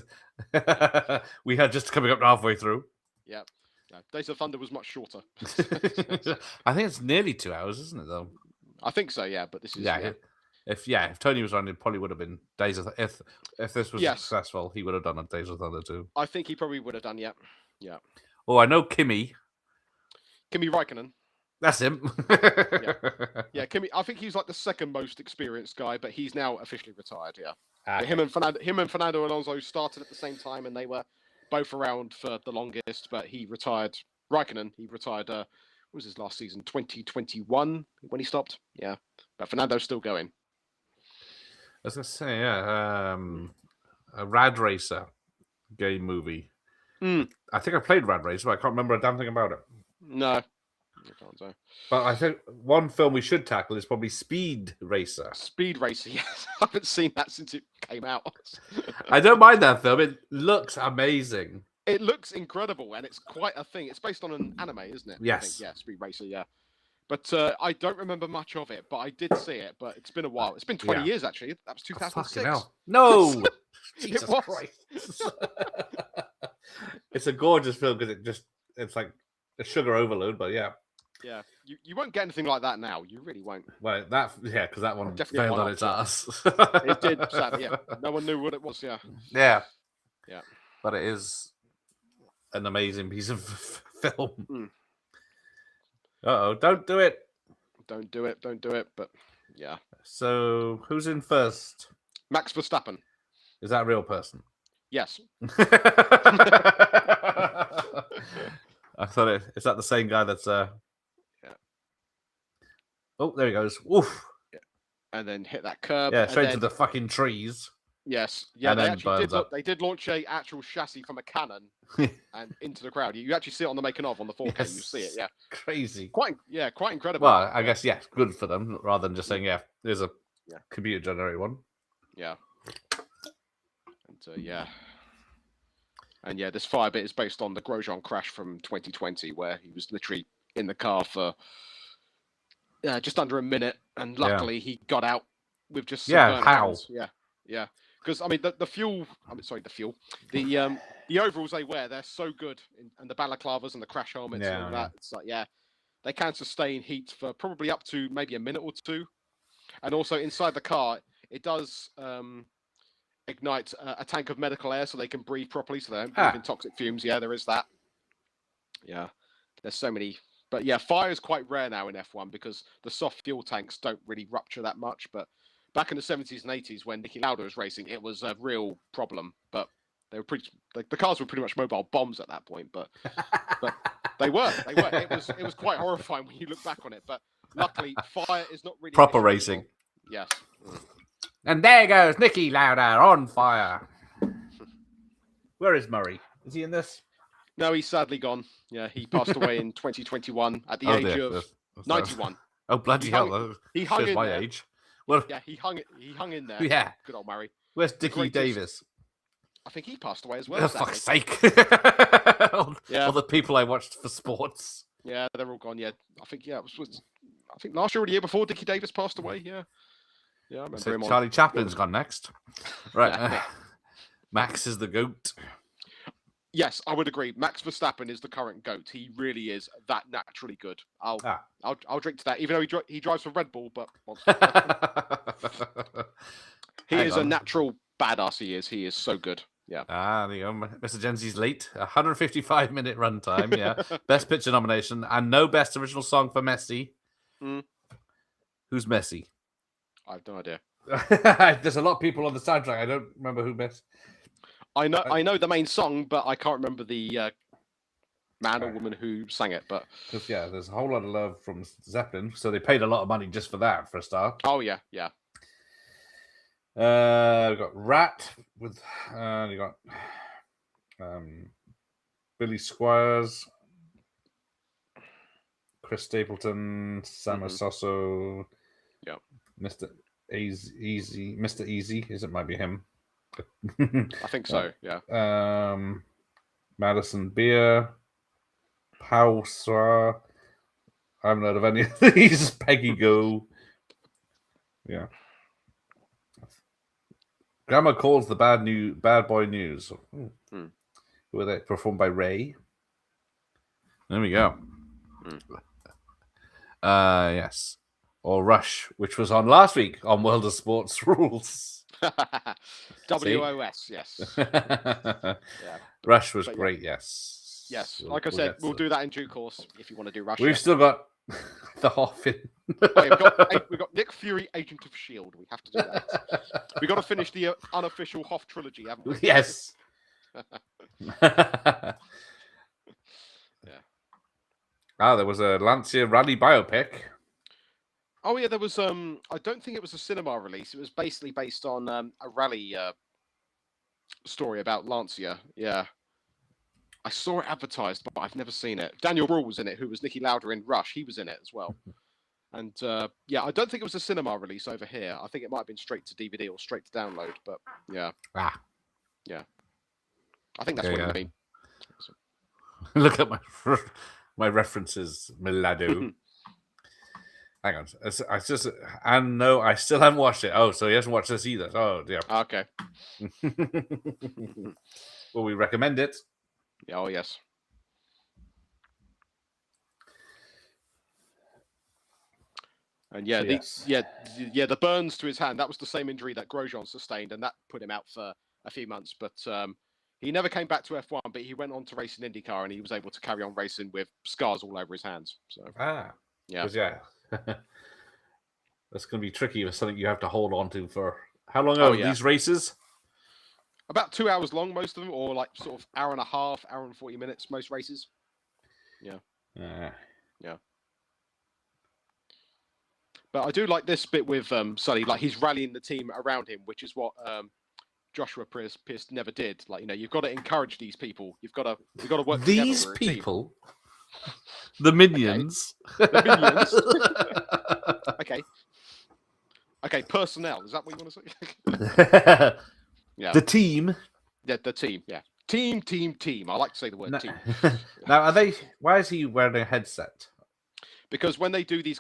we had just coming up halfway through. Yeah, Days of Thunder was much shorter. I think it's nearly 2 hours, isn't it? Though I think so. Yeah, but this is If Tony was on, it probably would have been Days of if this was successful, he would have done a Days of Thunder too. I think he probably would have done. Yeah. Oh, I know Kimi Räikkönen. That's him. Yeah, Kimi. I think he's like the second most experienced guy, but he's now officially retired. Yeah. Okay. Him and Fernando Alonso started at the same time, and they were both around for the longest. But he retired. Räikkönen. He retired. What was his last season? 2021 when he stopped. Yeah. But Fernando's still going. I was gonna say, a Rad Racer game movie. I think I played Rad Racer, but I can't remember a damn thing about it. No. I can't say. But I think one film we should tackle is probably Speed Racer. Speed Racer, yes. I haven't seen that since it came out. I don't mind that film. It looks amazing. It looks incredible, and it's quite a thing. It's based on an anime, isn't it? Yes. I think, yeah, Speed Racer, yeah. But I don't remember much of it, but I did see it. But it's been a while. It's been 20 years, actually. That was 2006. Fucking hell. No! Jesus Christ. It's a gorgeous film because it's like a sugar overload, but yeah. Yeah, you won't get anything like that now. You really won't. Well, because that one definitely failed on its ass. It did, sadly, yeah. No one knew what it was, yeah. Yeah. Yeah. But it is an amazing piece of film. Uh-oh, don't do it. Don't do it, but yeah. So, who's in first? Max Verstappen. Is that a real person? Yes. I thought is that the same guy that's Yeah. Oh, there he goes. Oof. Yeah. And then hit that curb. Yeah, straight to the fucking trees. Yes. Yeah, and they did launch a actual chassis from a cannon and into the crowd. You actually see it on the making of on the 4K. Yes. You see it, yeah. Crazy. Quite incredible. Well, I guess good for them, rather than just saying, there's a computer generated one. Yeah. And And this fire bit is based on the Grosjean crash from 2020, where he was literally in the car for just under a minute, and luckily he got out with just some how? hands. Yeah. Because I mean, the fuel. The overalls they wear, they're so good, and the balaclavas and the crash helmets and all that. It's like they can sustain heat for probably up to maybe a minute or two, and also inside the car, it does. Ignite a tank of medical air so they can breathe properly, so they don't breathe in toxic fumes. Yeah, there is that. Yeah, there's so many. But fire is quite rare now in F1 because the soft fuel tanks don't really rupture that much. But back in the 70s and 80s when Niki Lauda was racing, it was a real problem. But they were the cars were pretty much mobile bombs at that point. But they were. It was quite horrifying when you look back on it. But luckily, fire is not really proper racing. Yes. And there goes Niki Lauda on fire. Where is Murray? Is he in this? No, he's sadly gone. Yeah, he passed away in 2021 at the age of 91. Oh, bloody hell. He hung in my there. age. Well, yeah, he hung in there. Yeah. Good old Murray. Where's Dickie Davis? I think he passed away as well. For fuck's sake. All the people I watched for sports. Yeah, they're all gone. Yeah, I think I think last year or the year before Dickie Davis passed away. Yeah. Yeah, I remember so him. Charlie Chaplin's gone next. Right. Max is the GOAT. Yes, I would agree. Max Verstappen is the current GOAT. He really is that naturally good. I'll drink to that, even though he drives for Red Bull, but he is a natural badass. He is so good. Yeah. There you go. Mr. Genzi's late. 155-minute runtime. Yeah. Best Picture nomination and no Best Original Song for Messi. Who's Messi? I have no idea. There's a lot of people on the soundtrack. I don't remember who Messi. I know the main song, but I can't remember the man or woman who sang it. But because there's a whole lot of love from Zeppelin, so they paid a lot of money just for that for a start. Oh yeah. We got Rat with you got Billy Squires, Chris Stapleton, Sam Soso, Mr. Easy. It might be him. I think so. Yeah. Madison Beer, Pau Swa. I haven't heard of any of these. Peggy Go. Yeah. Grandma Calls the Bad Boy News. Were they performed by Ray? There we go. Yes. Or Rush, which was on last week on World of Sports Rules. WOS, yes. Rush was great, yes. Yes, like I said, we'll do that in due course if you want to do Rush. We've still got the Hoffin. We've got Nick Fury, Agent of S.H.I.E.L.D. We have to do that. We've got to finish the unofficial Hoff trilogy, haven't we? Yes. There was a Lancia Rally biopic. Oh yeah, there was. I don't think it was a cinema release. It was basically based on a rally story about Lancia. Yeah. I saw it advertised, but I've never seen it. Daniel Bruhl was in it, who was Nicky Lauda in Rush. He was in it as well. And I don't think it was a cinema release over here. I think it might have been straight to DVD or straight to download. But yeah. Yeah. I think that's what I mean. Look at my references, Milado. Hang on. No, I still haven't watched it. Oh, so he hasn't watched this either. Oh, yeah. Okay. Well, we recommend it. Oh, yes. And the burns to his hand, that was the same injury that Grosjean sustained, and that put him out for a few months. But he never came back to F1, but he went on to race in IndyCar, and he was able to carry on racing with scars all over his hands. So that's going to be tricky with something you have to hold on to for how long are these races? About 2 hours long, most of them, or like sort of hour and a half, hour and 40 minutes, most races. Yeah. But I do like this bit with Sully, like he's rallying the team around him, which is what Joshua Pierce never did. Like, you've got to encourage these people. You've got to work together. These people, the minions. Okay. The minions. Okay. Personnel. Is that what you want to say? Yeah. The team. Yeah, the team. Yeah. Team. I like to say the word team. Now, why is he wearing a headset? Because when they do these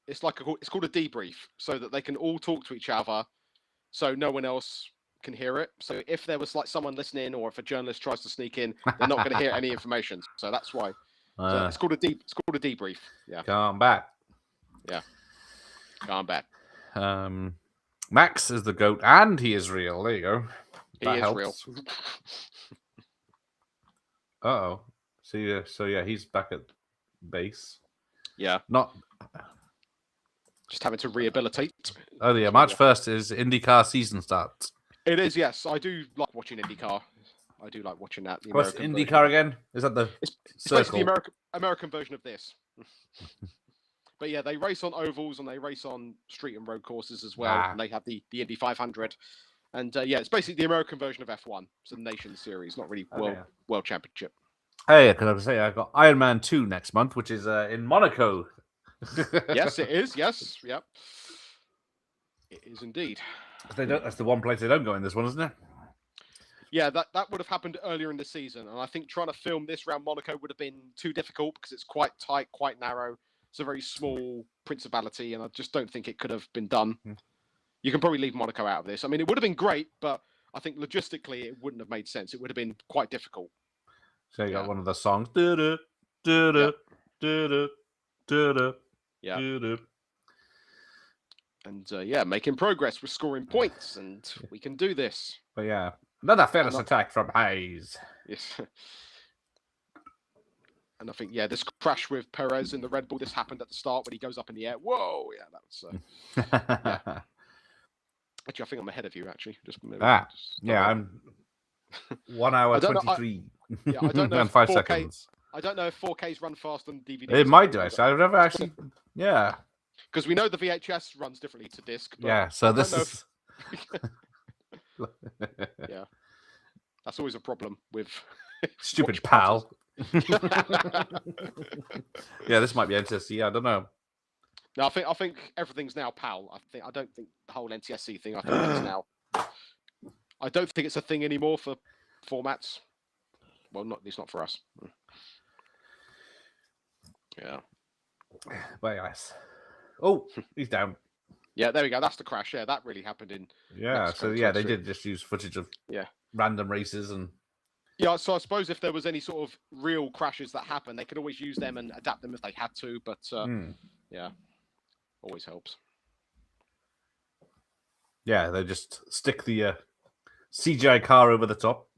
it's called a debrief, so that they can all talk to each other, so no one else can hear it. So if there was like someone listening, or if a journalist tries to sneak in, they're not going to hear any information. So that's why. So it's called a debrief. Yeah. Come back. Yeah. Come back. Max is the GOAT, and he is real. There you go. He is real. Uh-oh. So he's back at base. Yeah. Not just having to rehabilitate. Oh yeah, March 1st is IndyCar season starts. It is, yes. I do like watching IndyCar. I do like watching that. What's IndyCar again? Is that the It's basically the American version of this. But yeah, they race on ovals and they race on street and road courses as well. And they have the Indy 500. And it's basically the American version of F1. It's a nation series, not really world championship. Hey, because I was say I got Iron Man 2 next month, which is in Monaco. Yes, it is. Yes, yep. It is indeed. That's the one place they don't go in this one, isn't it? Yeah, that would have happened earlier in the season. And I think trying to film this around Monaco would have been too difficult because it's quite tight, quite narrow. It's a very small principality, and I just don't think it could have been done. You can probably leave Monaco out of this. I mean, it would have been great, but I think logistically it wouldn't have made sense. It would have been quite difficult. So you got one of the songs. Yeah. And making progress. We're scoring points, and we can do this. But yeah, another fearless attack from Hayes. Yes. And I think, this crash with Perez in the Red Bull, this happened at the start when he goes up in the air. Whoa, yeah, that was... Actually, I think I'm ahead of you, actually. I'm 1 hour I don't know, 23 Yeah, I don't know and if 5 4K seconds. I don't know if 4K's run fast on DVD. It might do, actually. I've never actually... Yeah. Because we know the VHS runs differently to disc. But Yeah, so I this don't know is... Yeah. That's always a problem with... Stupid watch pal. parties. Yeah, this might be interesting. Yeah, I don't know. No, I think everything's now PAL. I don't think the whole NTSC thing. I think that's now. I don't think it's a thing anymore for formats. Well, not at least not for us. Yeah. Very nice. Oh, he's down. Yeah, there we go. That's the crash. Yeah, that really happened in. Yeah, Mexico so yeah, they 23. did just use footage of Yeah. random races and. Yeah, so I suppose if there was any sort of real crashes that happen, they could always use them and adapt them if they had to. But yeah, always helps. Yeah, they just stick the CGI car over the top.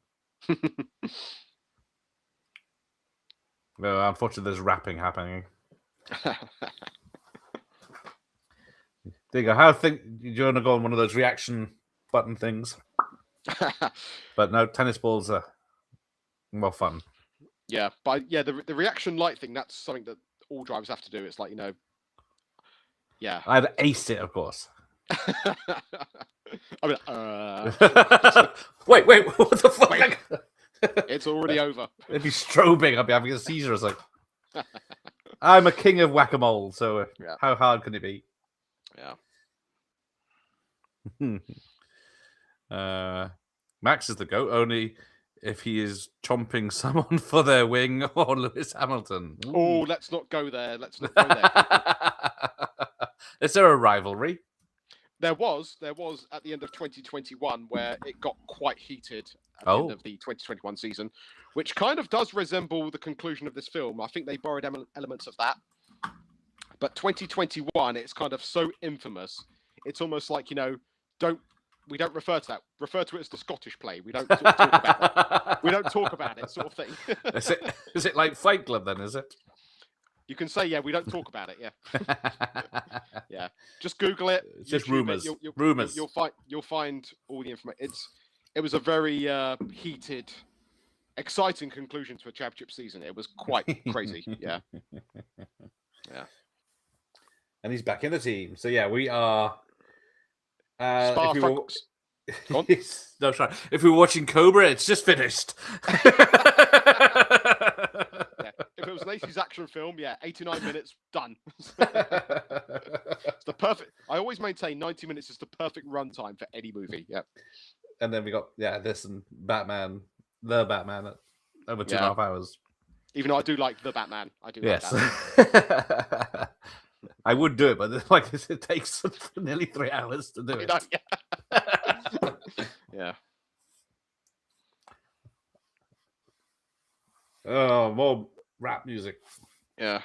Well, unfortunately, there's rapping happening. There you go. Do you want to go on one of those reaction button things? But no, tennis balls are more fun. Yeah, but yeah, the reaction light thing, that's something that all drivers have to do. It's like, yeah. I'd ace it, of course. I mean, wait, what the fuck? Wait. It's already over. It'd be strobing. I'd be having a seizure. It's like, I'm a king of whack-a-mole, so how hard can it be? Yeah. Max is the GOAT, only if he is chomping someone for their wing or Lewis Hamilton. Ooh. Oh, let's not go there. Let's not go there. Is there a rivalry? There was at the end of 2021 where it got quite heated at the end of the 2021 season, which kind of does resemble the conclusion of this film. I think they borrowed elements of that. But 2021, it's kind of so infamous. It's almost like, we don't refer to that. Refer to it as the Scottish play. We don't talk about it. We don't talk about it, sort of thing. Is it like Fight Club then? Is it? You can say, yeah, we don't talk about it. Yeah, yeah. Just Google it. It's just rumors. Rumors. You'll find all the information. It was a very heated, exciting conclusion to a championship season. It was quite crazy. Yeah. Yeah. And he's back in the team. So yeah, we are. Spa No, sorry. If we were watching Cobra, it's just finished. Yeah. If it was an 80s action film, 89 minutes, done. It's the perfect. I always maintain 90 minutes is the perfect runtime for any movie. Yeah. And then we got this and Batman, the Batman at over 2.5 hours. Even though I do like the Batman, I do. Yes. Like that. I would do it, but it takes nearly 3 hours to do it. Yeah. Oh, more rap music. Yeah.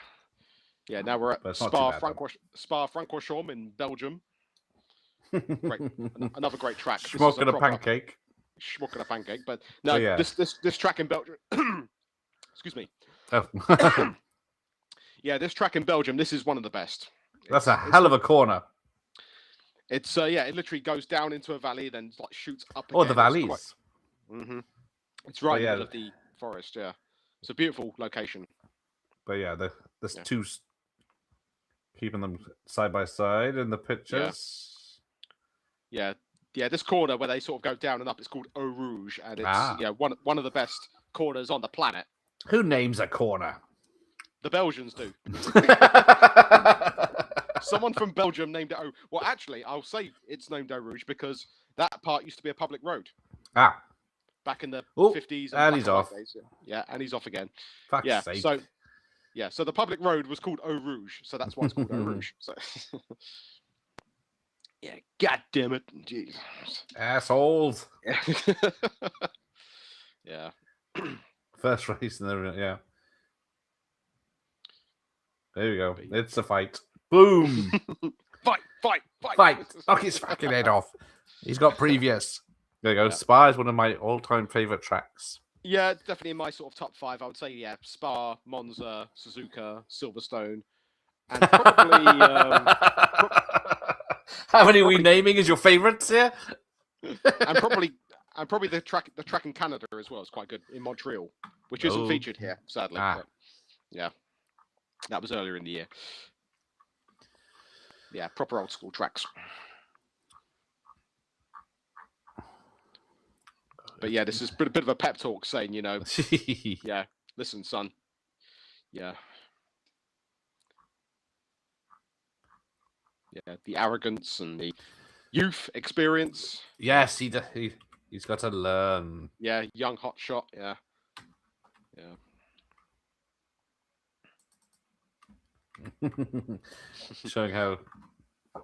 Yeah. Now we're at Spa-Francorchamps in Belgium. Great. Another great track. Schmuck and a pancake. Schmuck and a pancake. But no, this track in Belgium. Excuse me. Oh. Yeah, this track in Belgium, this is one of the best. That's a hell of a corner. It's it literally goes down into a valley, then like shoots up again. Oh, the valleys. It's right in the middle of the forest. Yeah, it's a beautiful location. But yeah, there's two keeping them side by side in the pictures. Yeah. This corner where they sort of go down and up, it's called Eau Rouge, and it's one of the best corners on the planet. Who names a corner? The Belgians do. Someone from Belgium named it Well, actually, I'll say it's named Eau Rouge because that part used to be a public road. Back in the 50s. And he's off. Days. Yeah, and he's off again. Fuck's sake. So the public road was called Eau Rouge, so that's why it's called Eau Rouge. So. Yeah, god damn it. Jeez. Assholes. Yeah. First race and everything, yeah. There you go. It's a fight. Boom. Fight. Knock his fucking head off. He's got previous. There you go. Yeah. Spa is one of my all-time favorite tracks. Yeah, definitely in my sort of top 5. I would say, Spa, Monza, Suzuka, Silverstone, and probably... How many are we naming as your favorites here? and And probably the track in Canada as well is quite good in Montreal, which isn't featured here, sadly. But, yeah, that was earlier in the year. Yeah, proper old school tracks. But yeah, this is a bit of a pep talk saying, yeah, listen, son. Yeah. Yeah, the arrogance and the youth experience. Yes, he's got to learn. Yeah, young hot shot. Yeah. Showing how it's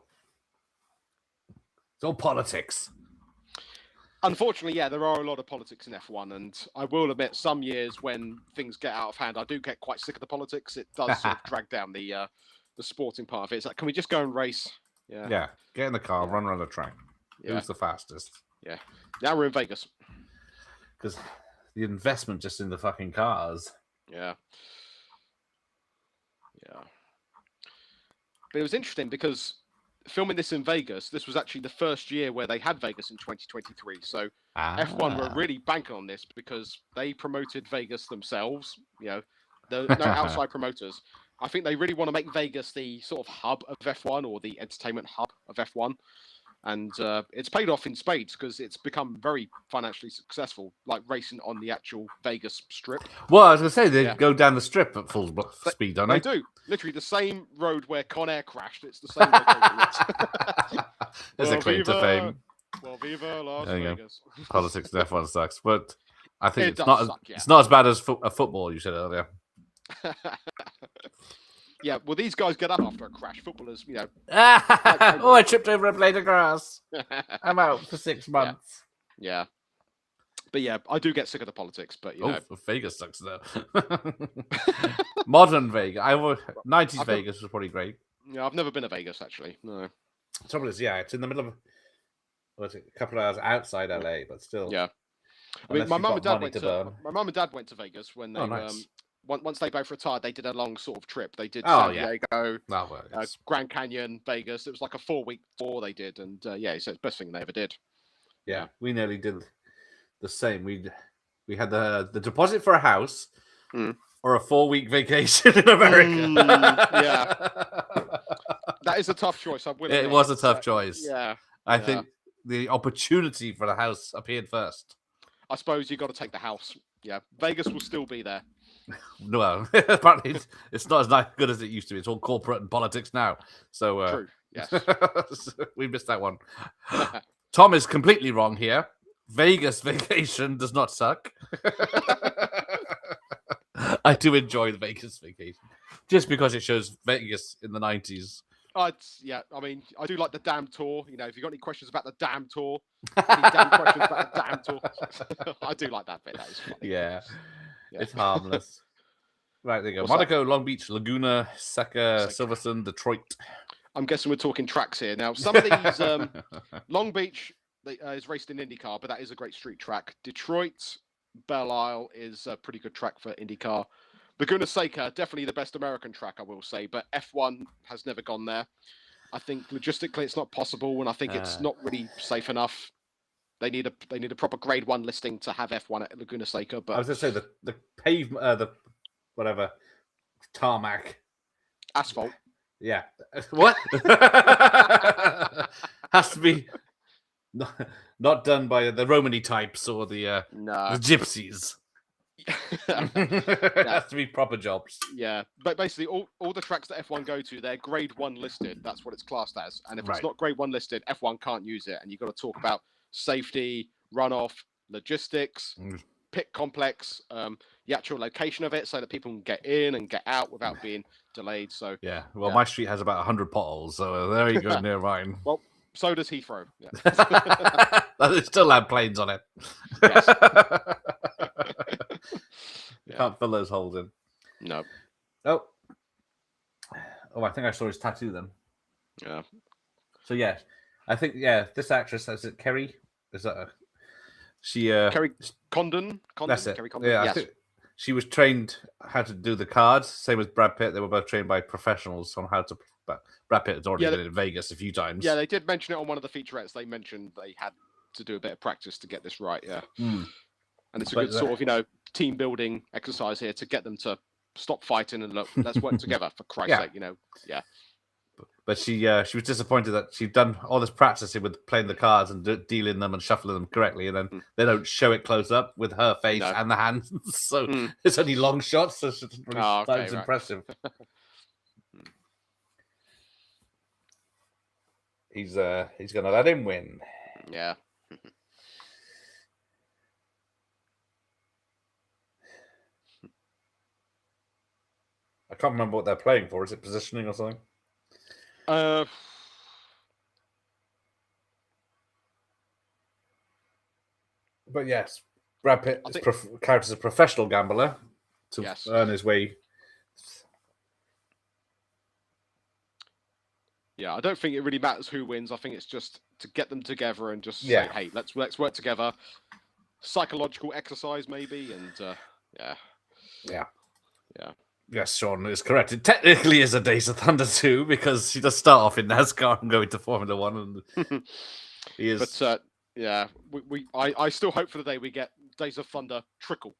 all politics. Unfortunately, yeah, there are a lot of politics in F1, and I will admit, some years when things get out of hand, I do get quite sick of the politics. It does sort of drag down the sporting part of it. It's like, can we just go and race? Yeah. Get in the car, run around the track. Yeah. Who's the fastest? Yeah. Now we're in Vegas. Because the investment just in the fucking cars. Yeah. But it was interesting because filming this in Vegas, this was actually the first year where they had Vegas in 2023. So F1 were really banking on this because they promoted Vegas themselves. No outside promoters. I think they really want to make Vegas the sort of hub of F1 or the entertainment hub of F1. And it's paid off in spades because it's become very financially successful, like racing on the actual Vegas Strip. Well, I was going to say, they go down the Strip at full speed, don't they? They do. Literally the same road where Con Air crashed. It's the same location. There's a claim to fame. Well, viva Las Vegas. Politics in F1 sucks, but I think it's not as bad as football, you said earlier. Yeah, well, these guys get up after a crash. Footballers, I tripped over a blade of grass. I'm out for 6 months. Yeah. But yeah, I do get sick of the politics, but Vegas sucks though. Modern Vegas. 90s Vegas was probably great. Yeah, I've never been to Vegas actually. No. The trouble is, it's in the middle of a couple of hours outside LA, but still. Yeah. I mean, my mum and dad went to Vegas when they once they both retired, they did a long sort of trip. They did San Diego, Grand Canyon, Vegas. It was like a 4-week tour they did, and so it's the best thing they ever did. Yeah, we nearly did the same. We had the deposit for a house or a 4-week vacation in America. That is a tough choice. It was a tough choice. Yeah, I think the opportunity for the house appeared first. I suppose you got to take the house. Yeah, Vegas will still be there. No, apparently it's not as good as it used to be. It's all corporate and politics now. So true. Yes, we missed that one. Tom is completely wrong here. Vegas vacation does not suck. I do enjoy the Vegas vacation just because it shows Vegas in the 90s. I mean, I do like the damn tour. If you've got any questions about the damn tour, any damn questions about the damn tour, I do like that bit. That is funny. Yeah. It's harmless. Right, there you go. Monaco, Long Beach, Laguna, Seca, Silverstone, Detroit. I'm guessing we're talking tracks here. Now, some of these, Long Beach is raced in IndyCar, but that is a great street track. Detroit, Belle Isle is a pretty good track for IndyCar. Laguna Seca, definitely the best American track, I will say, but F1 has never gone there. I think logistically it's not possible, and I think it's not really safe enough. They need a proper Grade 1 listing to have F1 at Laguna Seca. But I was going to say the pavement, tarmac, asphalt. Yeah, what has to be not done by the Romany types or the gypsies. It has to be proper jobs. Yeah, but basically all the tracks that F1 go to, they're Grade 1 listed. That's what it's classed as. And if it's not Grade 1 listed, F1 can't use it. And you've got to talk about safety, runoff, logistics, pit complex, the actual location of it, so that people can get in and get out without being delayed. So my street has about 100 potholes, so there you go, near mine. Well, so does Heathrow. They still have planes on it. Yes. You can't fill those holes in. No. Oh, I think I saw his tattoo then. Yeah. So I think this actress, is it Kerry? Is that Kerry Condon? That's it. Kerry Condon. Yeah, I think she was trained how to do the cards. Same as Brad Pitt. They were both trained by professionals on how to. But Brad Pitt has already been in Vegas a few times. Yeah, they did mention it on one of the featurettes. They mentioned they had to do a bit of practice to get this right. Yeah, Mm. and it's a good sort of team building exercise here to get them to stop fighting and look, let's work together for Christ's sake. Yeah. But she was disappointed that she'd done all this practicing with playing the cards and dealing them and shuffling them correctly, and then they don't show it close up with her face and the hands, so it's only long shots. So it's really impressive. He's gonna let him win. Yeah. I can't remember what they're playing for. Is it positioning or something? But yes, Brad Pitt is character as a professional gambler to earn his way. Yeah, I don't think it really matters who wins. I think it's just to get them together and just say, hey, let's work together. Psychological exercise, maybe, and Yeah. Yes, Sean is correct. It technically is a Days of Thunder 2 because he does start off in NASCAR and go into Formula 1. And he is. But I still hope for the day we get Days of Thunder Trickle.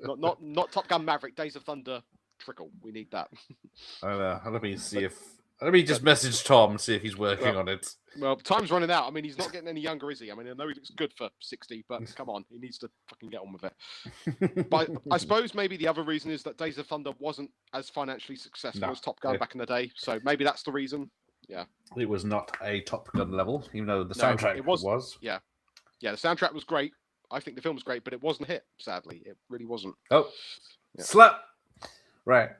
not Top Gun Maverick. Days of Thunder Trickle. We need that. Let me see if. Let me just message Tom and see if he's working on it. Well, time's running out. I mean, he's not getting any younger, is he? I mean, I know he looks good for 60, but come on, he needs to fucking get on with it. But I suppose maybe the other reason is that Days of Thunder wasn't as financially successful as Top Gun back in the day, so maybe that's the reason. Yeah. It was not a Top Gun level, even though the soundtrack was. Yeah. Yeah, the soundtrack was great. I think the film was great, but it wasn't a hit, sadly. It really wasn't. Oh. Yeah. Slap! Right.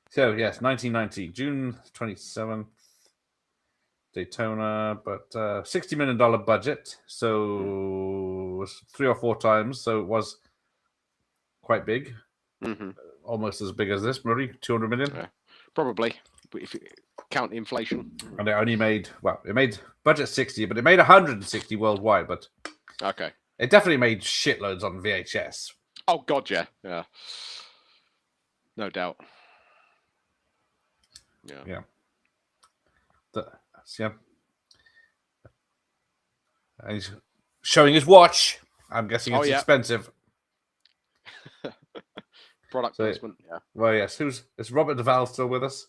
So, yes, 1990, June 27th, Daytona, but $60 million budget, so it was 3 or 4 times, so it was quite big, almost as big as this, maybe 200 million? Yeah, probably, if you count inflation. And it only made, it made budget 60, but it made 160 worldwide, but it definitely made shitloads on VHS. Oh, God, yeah. No doubt. Yeah. And he's showing his watch. I'm guessing it's expensive. Product placement. Yeah. Well, yes. Is Robert Duvall still with us?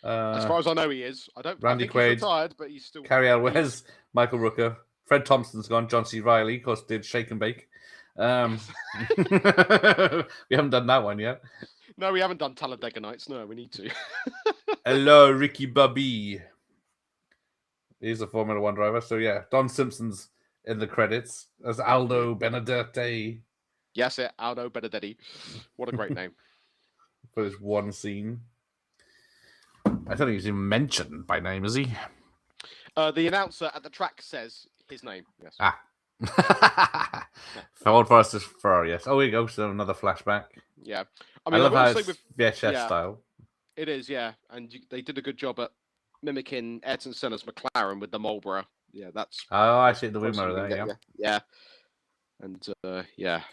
As far as I know, he is. Randy Quaid, he's retired, but he's still. Carrie Elwes, Michael Rooker, Fred Thompson's gone. John C. Reilly, of course, did Shake and Bake. We haven't done that one yet. No, we haven't done Talladega Nights. No, we need to. Hello, Ricky Bobby. He's a Formula 1 driver. So, yeah, Don Simpson's in the credits as Aldo Benedetti. Yes, Aldo Benedetti. What a great name. For this one scene. I don't think he's even mentioned by name, is he? The announcer at the track says his name. Yes. Ford versus Ferrari, yes. Oh, here we go. So another flashback. Yeah. I love how it's VHS style. It is, yeah. And they did a good job at mimicking Ayrton Senna's McLaren with the Marlboro. Yeah, that's... Oh, I see the Wimmer there, yeah. And,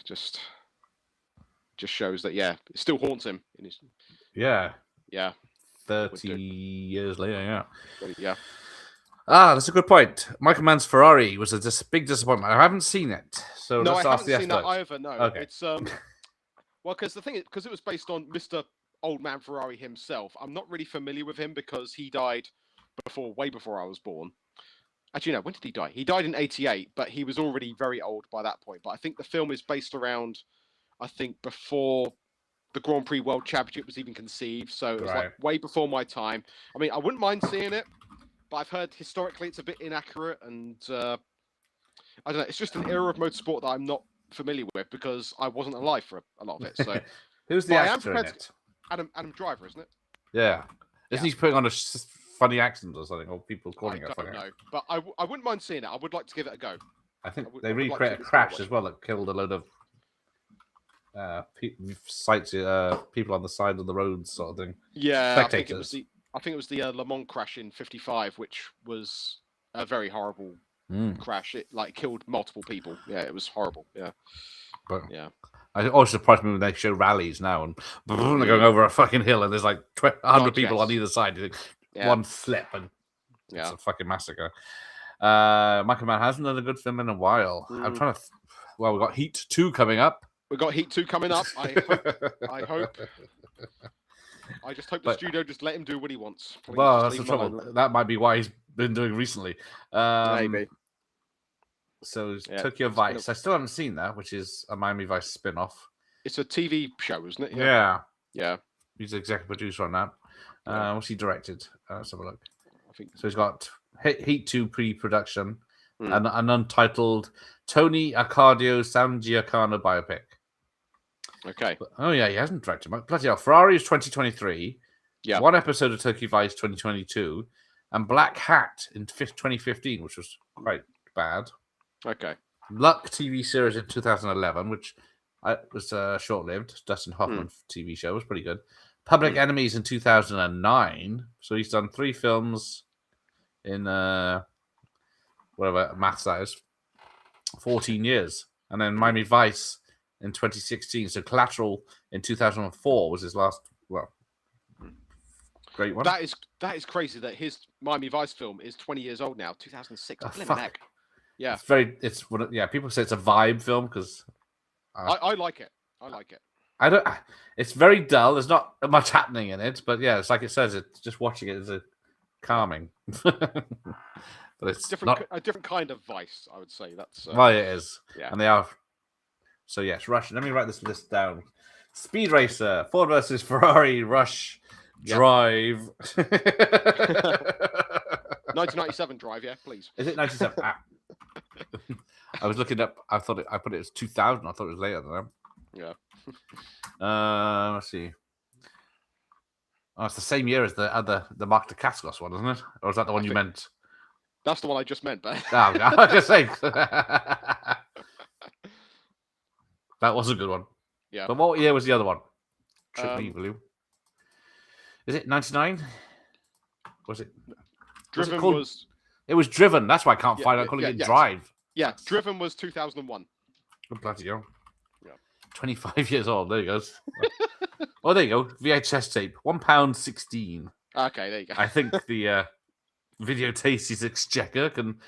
just shows that, it still haunts him. Yeah. 30 years later, Yeah. That's a good point. Michael Mann's Ferrari was a big disappointment. I haven't seen it, so no, let's I ask the haven't seen expert. that either. No, okay. It's well, because the thing is, because it was based on Mr. Old Man Ferrari himself. I'm not really familiar with him because he died way before I was born. Actually, no, when did he die? He died in '88, but he was already very old by that point. But I think the film is based around, before the Grand Prix World Championship was even conceived. So it was like way before my time. I mean, I wouldn't mind seeing it. But I've heard historically it's a bit inaccurate, and I don't know. It's just an era of motorsport that I'm not familiar with because I wasn't alive for a lot of it. So, who's the actor in it? Adam Driver, isn't it? Yeah. Isn't he putting on a funny accent or something, or people calling it funny? I don't know, but I wouldn't mind seeing it. I would like to give it a go. I think they recreated a crash as well that killed a load of people on the side of the road, sort of thing. Yeah, spectators. I think it was the Le Mans crash in '55, which was a very horrible crash. It killed multiple people. Yeah, it was horrible. Yeah, but I always surprise me when they show rallies now and they're going over a fucking hill and there's 100 people on either side. One slip and It's a fucking massacre. Michael Mann hasn't done a good film in a while. I'm trying to. Well, we got Heat 2 coming up. We've got Heat 2 coming up. I hope. I just hope the studio just let him do what he wants. Please, well, that's the trouble. That might be why he's been doing recently. Maybe. So Tokyo Vice. I still haven't seen that, which is a Miami Vice spin-off. It's a TV show, isn't it? Yeah. Yeah. He's the executive producer on that. What's he directed? Let's have a look. I think so. He's got Heat 2 pre-production and an untitled Tony Accardio Sangiacono biopic. Okay. Oh yeah, he hasn't directed much. Bloody hell. Ferrari is 2023. Yeah. One episode of Tokyo Vice 2022, and Black Hat in 2015, which was quite bad. Okay. Luck TV series in 2011, which was short-lived. Dustin Hoffman TV show was pretty good. Public Enemies in 2009. So he's done 3 films in whatever maths that is. 14 years, and then Miami Vice in 2016. So Collateral in 2004 was his last great one. That is crazy that his Miami Vice film is 20 years old now. 2006. Fuck. Yeah. People say it's a vibe film because I like it. I like it. It's very dull. There's not much happening in it, but yeah, it's like it says. It's just watching it is a calming. But it's a different kind of Vice, I would say. That's well, it is. Yeah. And they are. So yes, Rush. Let me write this list down. Speed Racer, Ford versus Ferrari, Rush, Drive. 1997 Drive, yeah, please. Is it 97? I was looking up. I put it as 2000. I thought it was later than that. Yeah. Let's see. Oh, it's the same year as the Mark Dacascos one, isn't it? Or is that the one you meant? That's the one I just meant, but I was just saying. That was a good one. Yeah. But what year was the other one? Trick me, will you? Is it 99? Was it? Driven was. It was Driven. That's why I can't find it. I couldn't get Drive. Yeah, Driven was 2001. Oh, bloody hell. Yeah. 25 years old. There you go. Oh, there you go. VHS tape. £1.16. Okay, there you go. I think the Video Tasties Exchequer can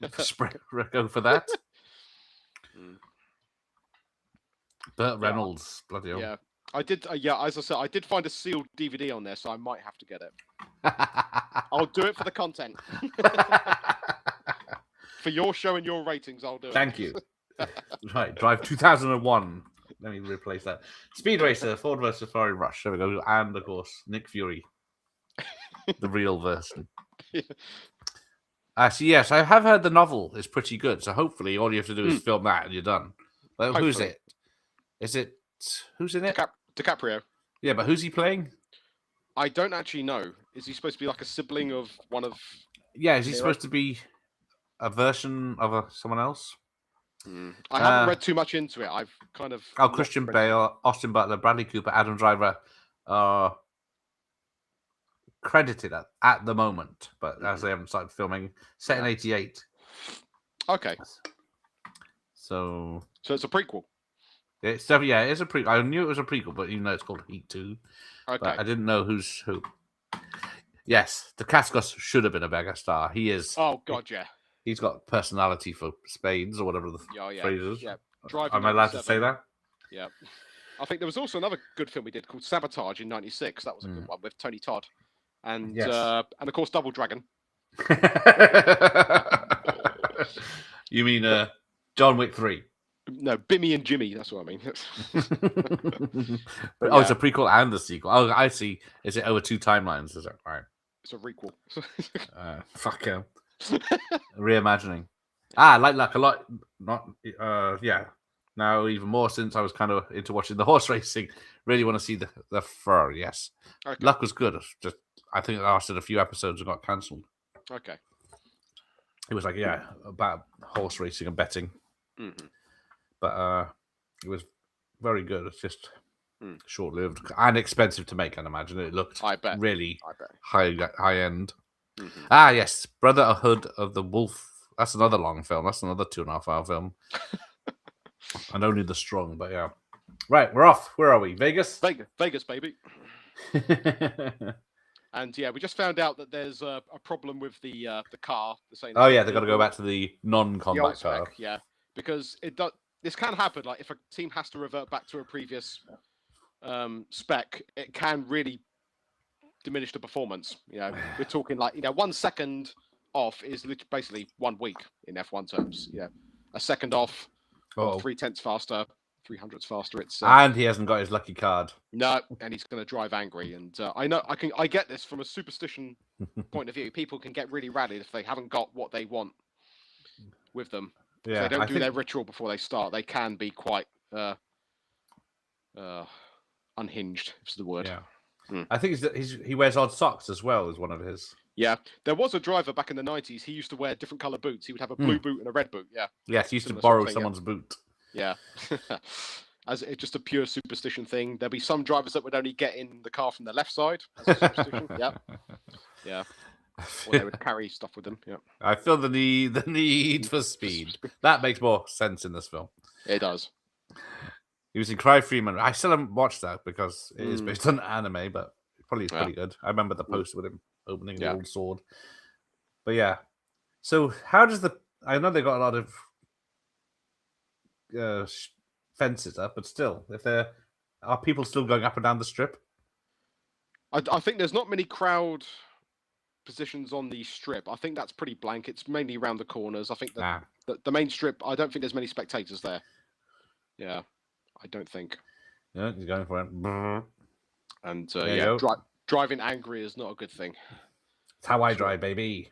go for that. Burt Reynolds. Bloody hell. Yeah. I did, as I said, I did find a sealed DVD on there, so I might have to get it. I'll do it for the content. For your show and your ratings, I'll do it. Thank you. Right, Drive 2001. Let me replace that. Speed Racer, Ford vs. Ferrari, Rush. There we go. And, of course, Nick Fury. The real version. Actually, yes, I have heard the novel is pretty good, so hopefully all you have to do is film that and you're done. But who's it? Who's in it? DiCaprio. Yeah, but who's he playing? I don't actually know. Is he supposed to be like a sibling of one of... Yeah, is he supposed to be a version of someone else? I haven't read too much into it. I've kind of... Christian Bale, Austin Butler, Bradley Cooper, Adam Driver are credited at the moment, but as they haven't started filming, set in 88. Okay. So it's a prequel. It's definitely, it is a prequel. I knew it was a prequel, but even though it's called Heat 2. Okay. But I didn't know who's who. Yes, Dacascos should have been a mega star. He is. Oh, God, yeah. He's got personality for spades or whatever the phrase is. Yeah. Am I allowed to say that? Yeah. I think there was also another good film we did called Sabotage in '96. That was a good one with Tony Todd. And, of course, Double Dragon. You mean John Wick 3? No, Bimmy and Jimmy. That's what I mean. It's a prequel and a sequel. Oh, I see. Is it over 2 timelines? Is that right? It's a requel. Fuck hell. Reimagining. I like Luck a lot. Not Now even more since I was kind of into watching the horse racing. Really want to see the Ferrari. Yes, okay. Luck was good. Just I think it lasted a few episodes and got cancelled. Okay. It was like about horse racing and betting. But it was very good. It's just short-lived and expensive to make, I'd imagine. It looked really high end. Yes, Brotherhood of the Wolf. That's another long film. That's another 2.5-hour film. And Only the Strong, but yeah. Right, we're off. Where are we? Vegas? Vegas, baby. And yeah, we just found out that there's a problem with the car. Oh yeah, they've got to go back to the non-combat car. Spec, yeah, because it does. This can happen. Like if a team has to revert back to a previous spec, it can really diminish the performance. We're talking like 1 second off is basically 1 week in F1 terms. Yeah, a second off, 0.3 faster, 300ths faster. It's and he hasn't got his lucky card. No, and he's going to drive angry. And I get this from a superstition point of view. People can get really rallied if they haven't got what they want with them. Yeah, if they don't do their ritual before they start, they can be quite unhinged. Is the word. Yeah. I think he wears odd socks as well as one of his. Yeah, there was a driver back in the 90s. He used to wear different color boots. He would have a blue boot and a red boot. Yeah. Yes, he used to borrow someone's boot. Yeah. As it's just a pure superstition thing. There'll be some drivers that would only get in the car from the left side. As a superstition. Yeah. Or they would carry stuff with them. Yeah. I feel the need for speed. That makes more sense in this film. It does. He was in Cry Freeman. I still haven't watched that because it is based on anime, but probably is pretty good. I remember the poster with him opening the old sword. But yeah. So how does I know they got a lot of fences up, but still, are people still going up and down the strip? I think there's not many crowd positions on the strip. I think that's pretty blank. It's mainly around the corners. I think the main strip, I don't think there's many spectators there. Yeah, I don't think. Yeah, he's going for it. And driving angry is not a good thing. It's how I drive, baby.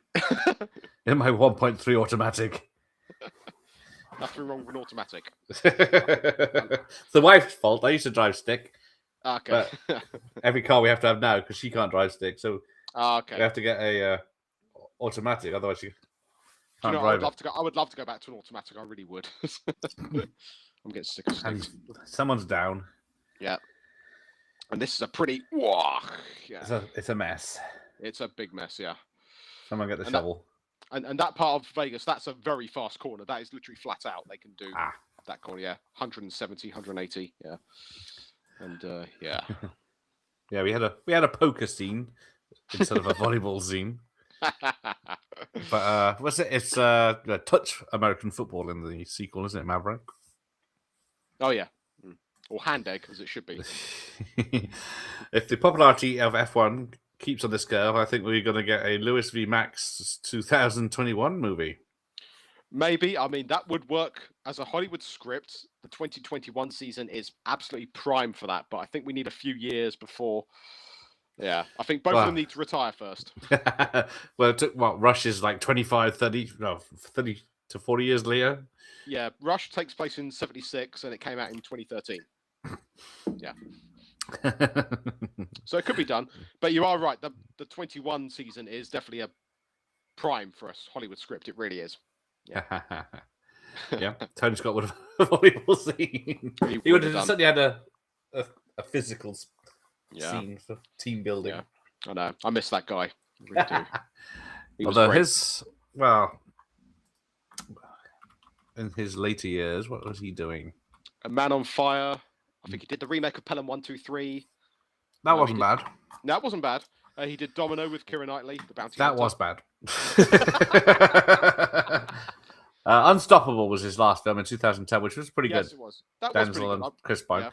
In my 1.3 automatic. Nothing wrong with an automatic. It's the wife's fault. I used to drive stick. Okay. But every car we have to have now because she can't drive stick, so okay. We have to get a automatic. Otherwise, she can't drive I would love to go back to an automatic. I really would. I'm getting sick of sticks. Someone's down. Yeah. And this is a pretty. Yeah. It's a mess. It's a big mess. Yeah. Someone get the shovel. And that part of Vegas, that's a very fast corner. That is literally flat out. They can do that corner, 170, 180, yeah. And yeah. Yeah, we had a poker scene instead of a volleyball scene. But what's it? It's touch American football in the sequel, isn't it, Maverick? Oh yeah. Or hand egg, as it should be. If the popularity of F1 keeps on this curve, I think we're going to get a Lewis v. Max 2021 movie. Maybe. I mean, that would work as a Hollywood script. The 2021 season is absolutely prime for that, but I think we need a few years before. Yeah, I think both of them need to retire first. Well, it took, Rush is like 25, 30 to 40 years later? Yeah, Rush takes place in 76 and it came out in 2013. Yeah. So it could be done, but you are right. The 21 season is definitely a prime for a Hollywood script. It really is. Yeah. Yeah. Tony Scott would have a volleyball scene. He would have certainly had a physical scene for team building. Yeah. I know. I miss that guy. I really do. Although in his later years, what was he doing? A Man on Fire. I think he did the remake of Pelham 1, 2, 3. That wasn't bad. No, it wasn't bad. He did Domino with Keira Knightley, the bounty hunter. That was bad. Unstoppable was his last film in 2010, which was pretty good. Yes, it was. That Denzel was pretty good. And Chris Pine.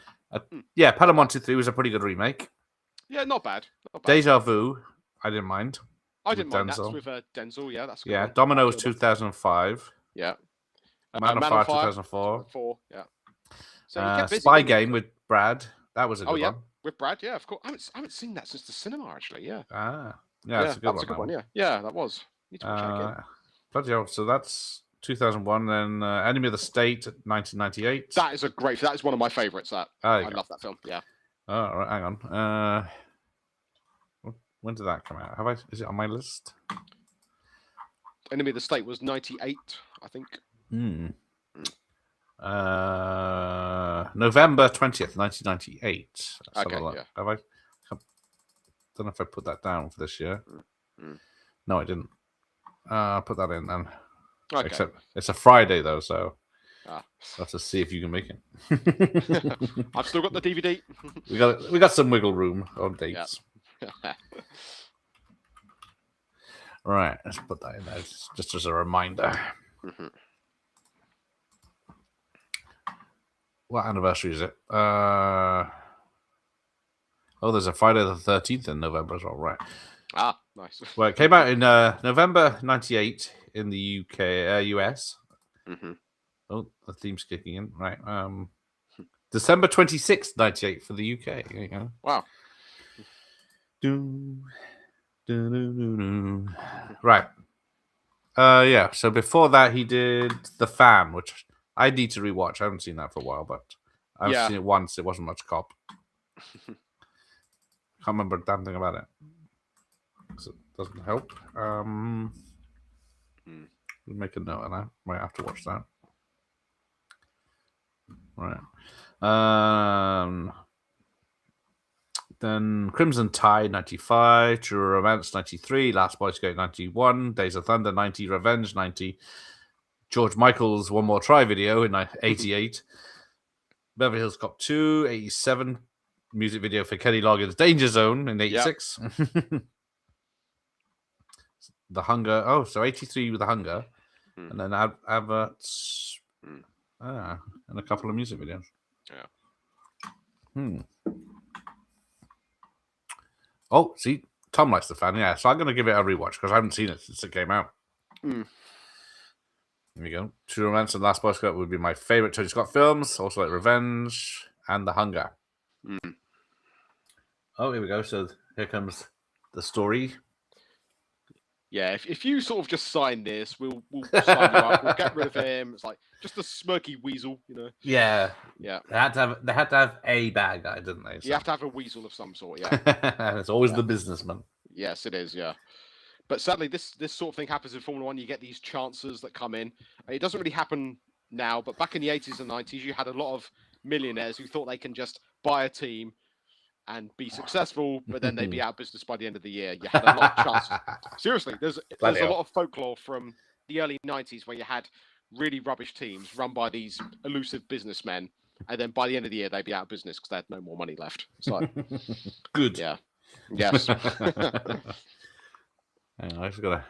Yeah, Pelham 1, 2, 3 was a pretty good remake. Yeah, not bad. Deja Vu, I didn't mind. I didn't mind. That's with Denzel. Yeah, that's good. Yeah, Domino was 2005. Yeah. Man on Fire 2004. Yeah. So you kept busy, Spy Game with Brad. That was a good one. With Brad, yeah, of course. I haven't seen that since the cinema, actually. Yeah. Yeah, that's a good one. Yeah, that was. Need to watch that again. So that's 2001. Then Enemy of the State, 1998. That is one of my favorites. I love that film. Yeah. All right, hang on. When did that come out? Is it on my list? Enemy of the State was 98, I think. November 20th, 1998. Okay, yeah. I don't know if I put that down for this year. No, I didn't. Put that in then. Okay. Except it's a Friday though, so let's just see if you can make it. I've still got the DVD. we got some wiggle room on dates. Yeah. Right, let's put that in there just as a reminder. Mm-hmm. What anniversary is it? Oh, there's a Friday the 13th in November as well, right? Ah, nice. Well, it came out in November 98 in the US. Mm-hmm. Oh, the theme's kicking in. Right. December 26th, 98 for the UK. There you go. Wow. Right. Yeah. So before that, he did The Fan, which I need to rewatch. I haven't seen that for a while, but I've seen it once. It wasn't much cop. Can't remember a damn thing about it. It doesn't help. Make a note of that. Might have to watch that. Right. Then Crimson Tide 95, True Romance 93, Last Boy Scout 91, Days of Thunder 90, Revenge 90, George Michael's One More Try video in 88, Beverly Hills Cop 2 87, music video for Kenny Loggins' Danger Zone in 86. Yep. The Hunger. Oh, so 83 with The Hunger. And then adverts. And a couple of music videos. Yeah. Oh, see, Tom likes The Fan. Yeah, so I'm going to give it a rewatch because I haven't seen it since it came out. There we go. True Romance and Last Boy Scout would be my favorite Tony Scott films. Also like Revenge and The Hunger. Oh, here we go. So here comes the story. Yeah, if you sort of just sign this, we'll sign you up. We'll get rid of him. It's like just a smirky weasel, you know. Yeah. Yeah. They had to have a bad guy, didn't they? So. You have to have a weasel of some sort, yeah. It's always the businessman. Yes, it is, yeah. But sadly, this sort of thing happens in Formula One. You get these chances that come in. It doesn't really happen now, but back in the 80s and 90s, you had a lot of millionaires who thought they can just buy a team and be successful, but then they'd be out of business by the end of the year. You had a lot of chances. Seriously, there's a lot of folklore from the early 90s where you had really rubbish teams run by these elusive businessmen, and then by the end of the year, they'd be out of business because they had no more money left. So, good. Yeah. Yes. Hang on, I've got to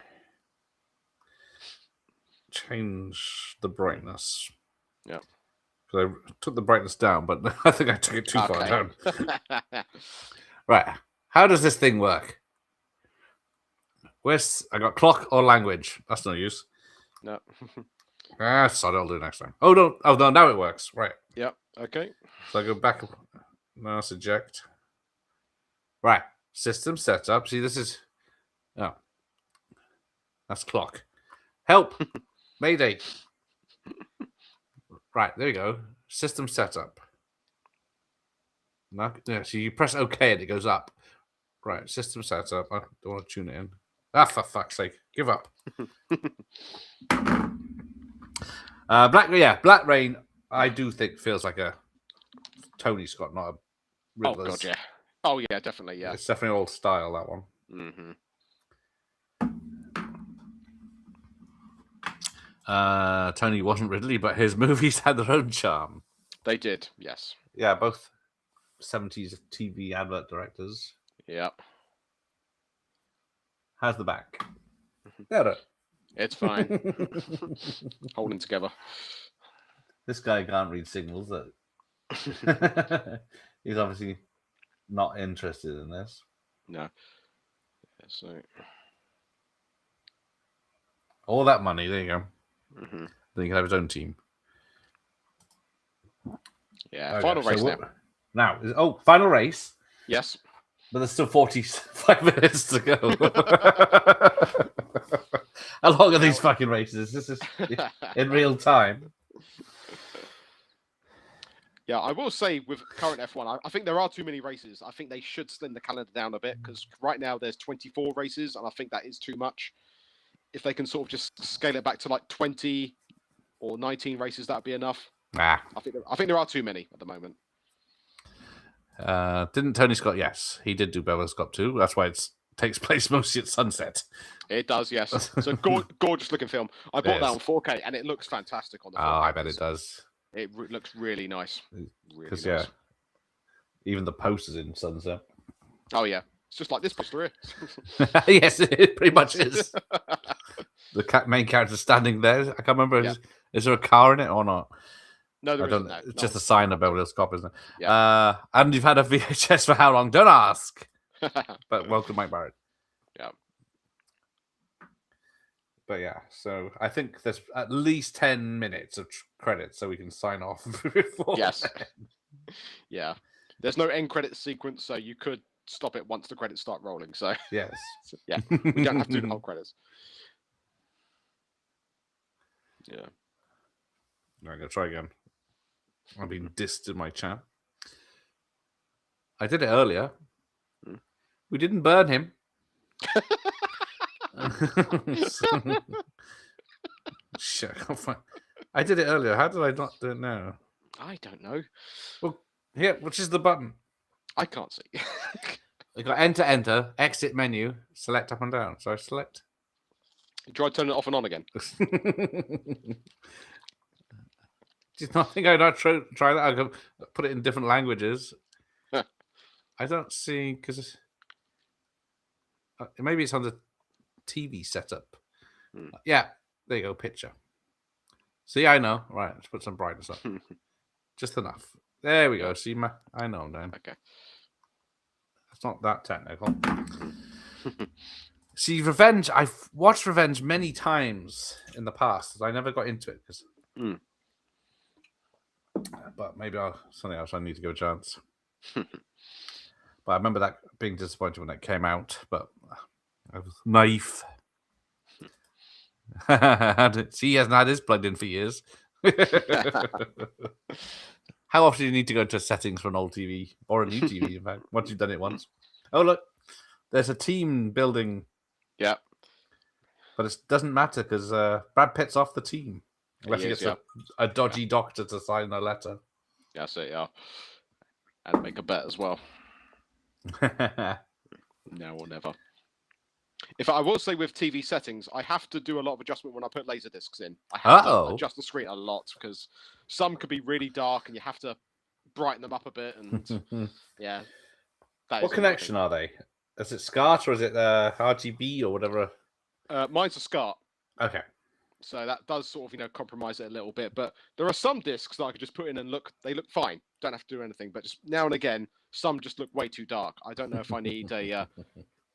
change the brightness. Yeah. I took the brightness down, but I think I took it too far down. Right. How does this thing work? I got clock or language. That's no use. No. Sorry, I'll do it next time. Oh, no. Oh, no, now it works. Right. Yep. Okay. So I go back. No, let's eject. Right. System setup. See, this is... Oh. That's clock. Help. Mayday. Right, there you go. System setup. Now, yeah, so you press OK and it goes up. Right, system setup. I don't want to tune it in. For fuck's sake. Give up. Black Rain, I do think feels like a Tony Scott, not a Riddler's. Oh, God, yeah. Oh, yeah, definitely, yeah. It's definitely old style, that one. Mm-hmm. Tony wasn't Ridley, but his movies had their own charm. They did, yes. Yeah, both 70s TV advert directors. Yep. How's the back? Got it. It's fine. Holding together. This guy can't read signals. That he's obviously not interested in this. No. Yeah, so all that money, there you go. Mm-hmm. Then he can have his own team. Yeah, okay, final race now. Final race. Yes. But there's still 45 minutes to go. How long are these fucking races? This is in real time. Yeah, I will say with current F1, I think there are too many races. I think they should slim the calendar down a bit because right now there's 24 races, and I think that is too much. If they can sort of just scale it back to like 20 or 19 races, that'd be enough. Nah. I think there are too many at the moment. Didn't Tony Scott? Yes, he did do Beverly Scott too. That's why it takes place mostly at sunset. It does, yes. It's a gorgeous looking film. I bought that on 4K, and it looks fantastic on the 4K. Oh, I bet it does. It looks really nice. Because yeah, even the poster's in sunset. Oh yeah, It's just like this poster here. Yes, it pretty much is. The main character standing there. I can't remember. Yeah. Is there a car in it or not? No, there isn't. No. It's just a sign of Beverly Hills Cop, isn't it? Yeah. And you've had a VHS for how long? Don't ask. But welcome, Mike Barrett. Yeah. But yeah, so I think there's at least 10 minutes of credits so we can sign off before. Yes. Yeah. There's no end credit sequence, so you could stop it once the credits start rolling. So yes. Yeah. We don't have to do the whole credits. Yeah. I'm gonna try again. I've been dissed in my chat. I did it earlier. We didn't burn him. Shit, I can't find. I did it earlier. How did I not do it now? I don't know. Well, here, which is the button? I can't see. I got enter, exit menu, select up and down. So I select. Try turning it off and on again. Do you not think I'd not try that? I could put it in different languages. I don't see because maybe it's on the TV setup. Yeah, there you go. Picture. See, I know. Right, let's put some brightness up. Just enough. There we go. See, I know now. Okay. It's not that technical. See, Revenge. I've watched Revenge many times in the past. I never got into it because. But maybe something else I need to give a chance. But I remember that being disappointed when it came out. But I was naive. See, he hasn't had his plugged in for years. How often do you need to go to settings for an old TV or a new TV? In fact, once you've done it once. Oh look, there's a team building. Yeah, but it doesn't matter because Brad Pitt's off the team unless he gets a dodgy doctor to sign a letter. Yeah, so yeah, and make a bet as well. Now or never. If I will say with TV settings, I have to do a lot of adjustment when I put laser discs in. I have to adjust the screen a lot because some could be really dark and you have to brighten them up a bit. And yeah. What connection are they? Is it SCART or is it RGB or whatever? Mine's a SCART. Okay. So that does sort of, compromise it a little bit. But there are some discs that I could just put in and they look fine. Don't have to do anything. But just now and again, some just look way too dark. I don't know if I need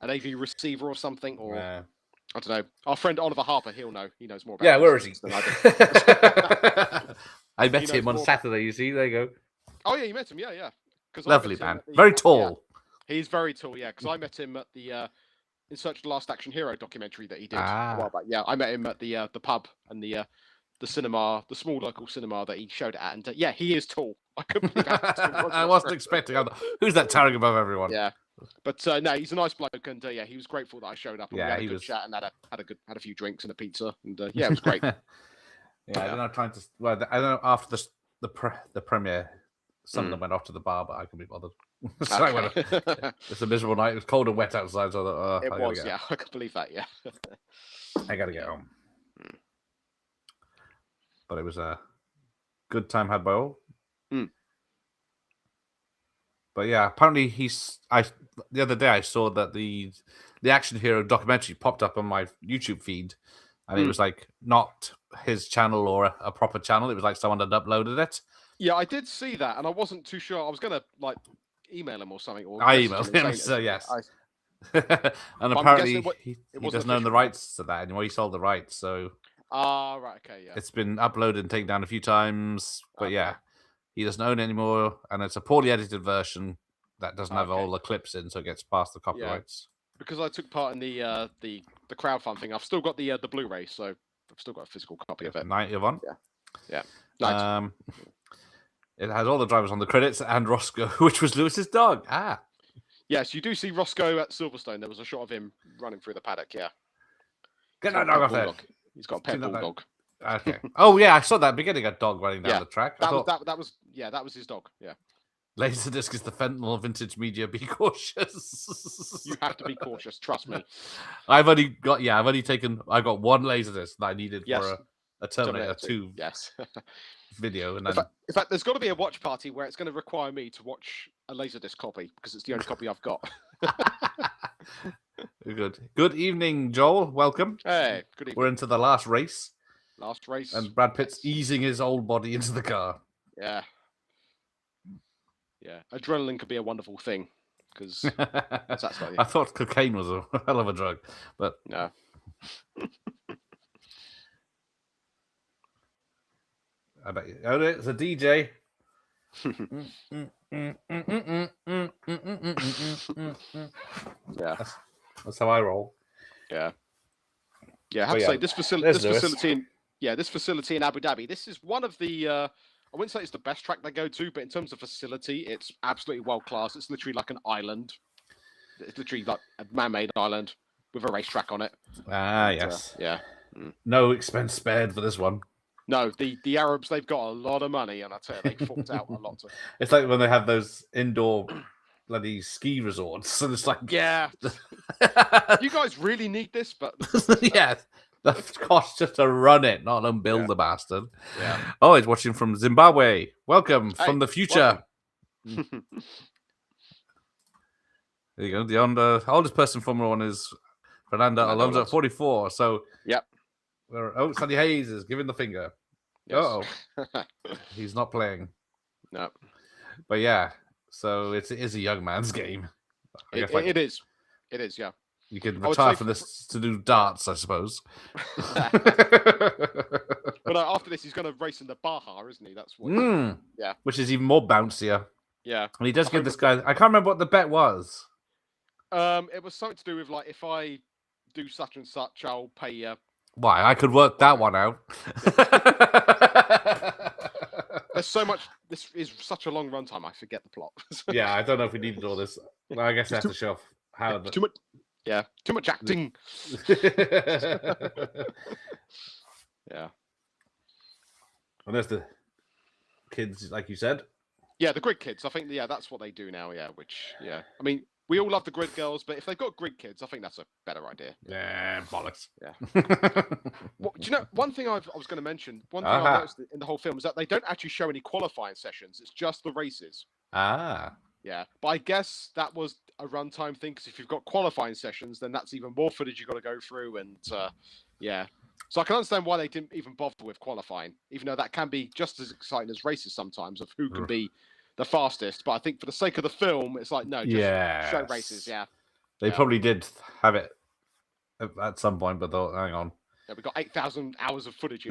an AV receiver or something, or I don't know. Our friend Oliver Harper, he'll know. He knows more about. Yeah, where is he? Than I do. I met him on Saturday. You see, there you go. Oh yeah, you met him. Yeah. Lovely man, very tall. Yeah. He's very tall. Yeah, because I met him at the In Search of the Last Action Hero documentary that he did a while back. Yeah, I met him at the pub and the cinema, the small local cinema that he showed it at, and yeah, he is tall. I couldn't believe I wasn't expecting. Who's that towering above everyone? Yeah. But no, he's a nice bloke, and yeah, he was grateful that I showed up. And we had a good chat and had a few drinks and a pizza, and yeah, it was great. I don't know. I don't know. After the premiere, some of them went off to the bar, but I couldn't be bothered. So it's a miserable night. It was cold and wet outside, so I thought, it was. Yeah, I could believe that. Yeah, I gotta get home. But it was a good time had by all. But yeah, apparently the other day I saw that the Action Hero documentary popped up on my YouTube feed, and it was like not his channel or a proper channel. It was like someone had uploaded it. Yeah, I did see that, and I wasn't too sure. I was gonna email him or something. Or I emailed him, so yes. And apparently he doesn't own the rights to that anymore. He sold the rights, so. Right, okay, yeah. It's been uploaded and taken down a few times, but yeah. He doesn't own it anymore, and it's a poorly edited version that doesn't have all the clips in, so it gets past the copyrights. Yeah. Because I took part in the crowdfund thing, I've still got the Blu-ray, so I've still got a physical copy of it. 91. Yeah. Nice. It has all the drivers on the credits and Roscoe, which was Lewis's dog. Yes, you do see Roscoe at Silverstone. There was a shot of him running through the paddock. Yeah. Get that dog off there. He's got a pet bulldog. Okay. Oh yeah, I saw that beginning. A dog running down the track. That was his dog. Yeah. Laserdisc is the fentanyl of vintage media. Be cautious. You have to be cautious. Trust me. I've got one Laserdisc that I needed for a Terminator 2 video. And then... in fact, there's got to be a watch party where it's going to require me to watch a Laserdisc copy because it's the only copy I've got. Good. Good evening, Joel. Welcome. Hey, good evening. We're into the last race. Last race. And Brad Pitt's easing his old body into the car. Yeah. Yeah. Adrenaline could be a wonderful thing. Because I thought cocaine was a hell of a drug, but no. I bet you. Oh, it's a DJ. Yeah, that's how I roll. Yeah, I have to say this facility in Abu Dhabi. This is one of the. I wouldn't say it's the best track they go to, but in terms of facility, it's absolutely world class. It's literally like an island. It's literally like a man-made island with a racetrack on it. Yes. Yeah. No expense spared for this one. No, the Arabs, they've got a lot of money, and I tell you, they forked out a lot. It's like when they have those indoor bloody ski resorts, and it's like, yeah, you guys really need this, but yeah, the cost just to run it, not to build the bastard. Yeah. Oh, he's watching from Zimbabwe. Welcome from the future. There you go. The oldest person Formula One is Fernando Alonso at 44. So, yep. Sandy Hayes is giving the finger. Yes. Uh-oh. He's not playing. No. But yeah, so it is a young man's game. It is. It is, yeah. You can retire from this to do darts, I suppose. But after this, he's going to race in the Baja, isn't he? That's what. Yeah. Which is even more bouncier. Yeah. And he does give this guy. I can't remember what the bet was. It was something to do with like, if I do such and such, I'll pay you. Why? I could work that one out. There's so much. This is such a long runtime. I forget the plot. Yeah, I don't know if we needed all this. Well, I guess I have to show off how. Too much. Yeah, too much acting. Yeah. And there's the kids, like you said. Yeah, the grid kids. I think that's what they do now. Yeah, I mean, we all love the grid girls, but if they've got grid kids, I think that's a better idea. Yeah, bollocks. Yeah. Well, do you know one thing I was going to mention? One thing I noticed in the whole film is that they don't actually show any qualifying sessions. It's just the races. Yeah, but I guess that was a runtime thing, because if you've got qualifying sessions, then that's even more footage you've got to go through, and yeah. So I can understand why they didn't even bother with qualifying, even though that can be just as exciting as races sometimes, of who can be the fastest. But I think for the sake of the film, it's like, no, just show races. Yeah. They probably did have it at some point, but thought, hang on. Yeah, we got 8,000 hours of footage.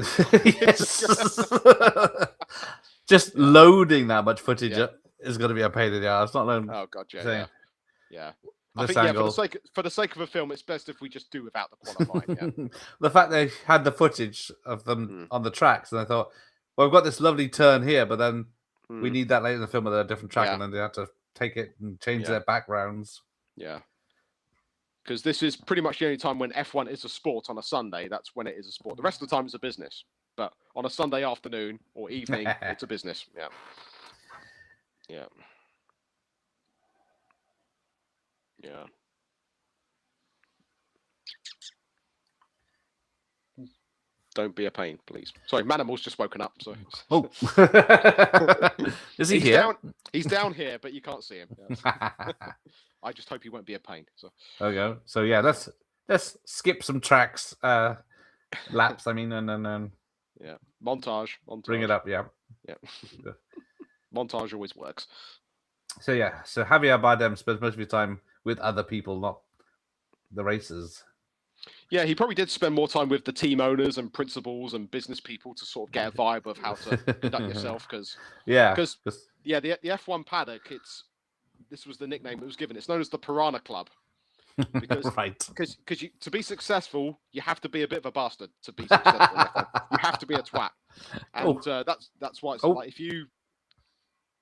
Just loading that much footage is going to be a pain in the ass. Not alone. Oh god, yeah. I This think angle. for the sake of a film, it's best if we just do without the qualifying. Yeah. The fact they had the footage of them on the tracks, and I thought, well, we've got this lovely turn here, but then we need that later in the film with a different track, and then they had to take it and change their backgrounds. Yeah. Because this is pretty much the only time when F1 is a sport on a Sunday. That's when it is a sport. The rest of the time it's a business. But on a Sunday afternoon or evening, it's a business. Yeah. Yeah. Yeah. Don't be a pain, please. Sorry, Manimal's just woken up. So. Oh. Is he here? He's down here, but you can't see him. Yeah. I just hope he won't be a pain. So. There we go. So yeah, let's skip some tracks, laps. I mean, and then yeah, montage. Bring it up. Yeah. Montage always works. So yeah, so Javier Bardem spends most of his time with other people, not the racers. Yeah, he probably did spend more time with the team owners and principals and business people to sort of get a vibe of how to conduct yourself. Because the F1 paddock, this was the nickname it was given. It's known as the Piranha Club. Because, because to be successful, you have to be a bit of a bastard to be successful. You have to be a twat, and that's why it's like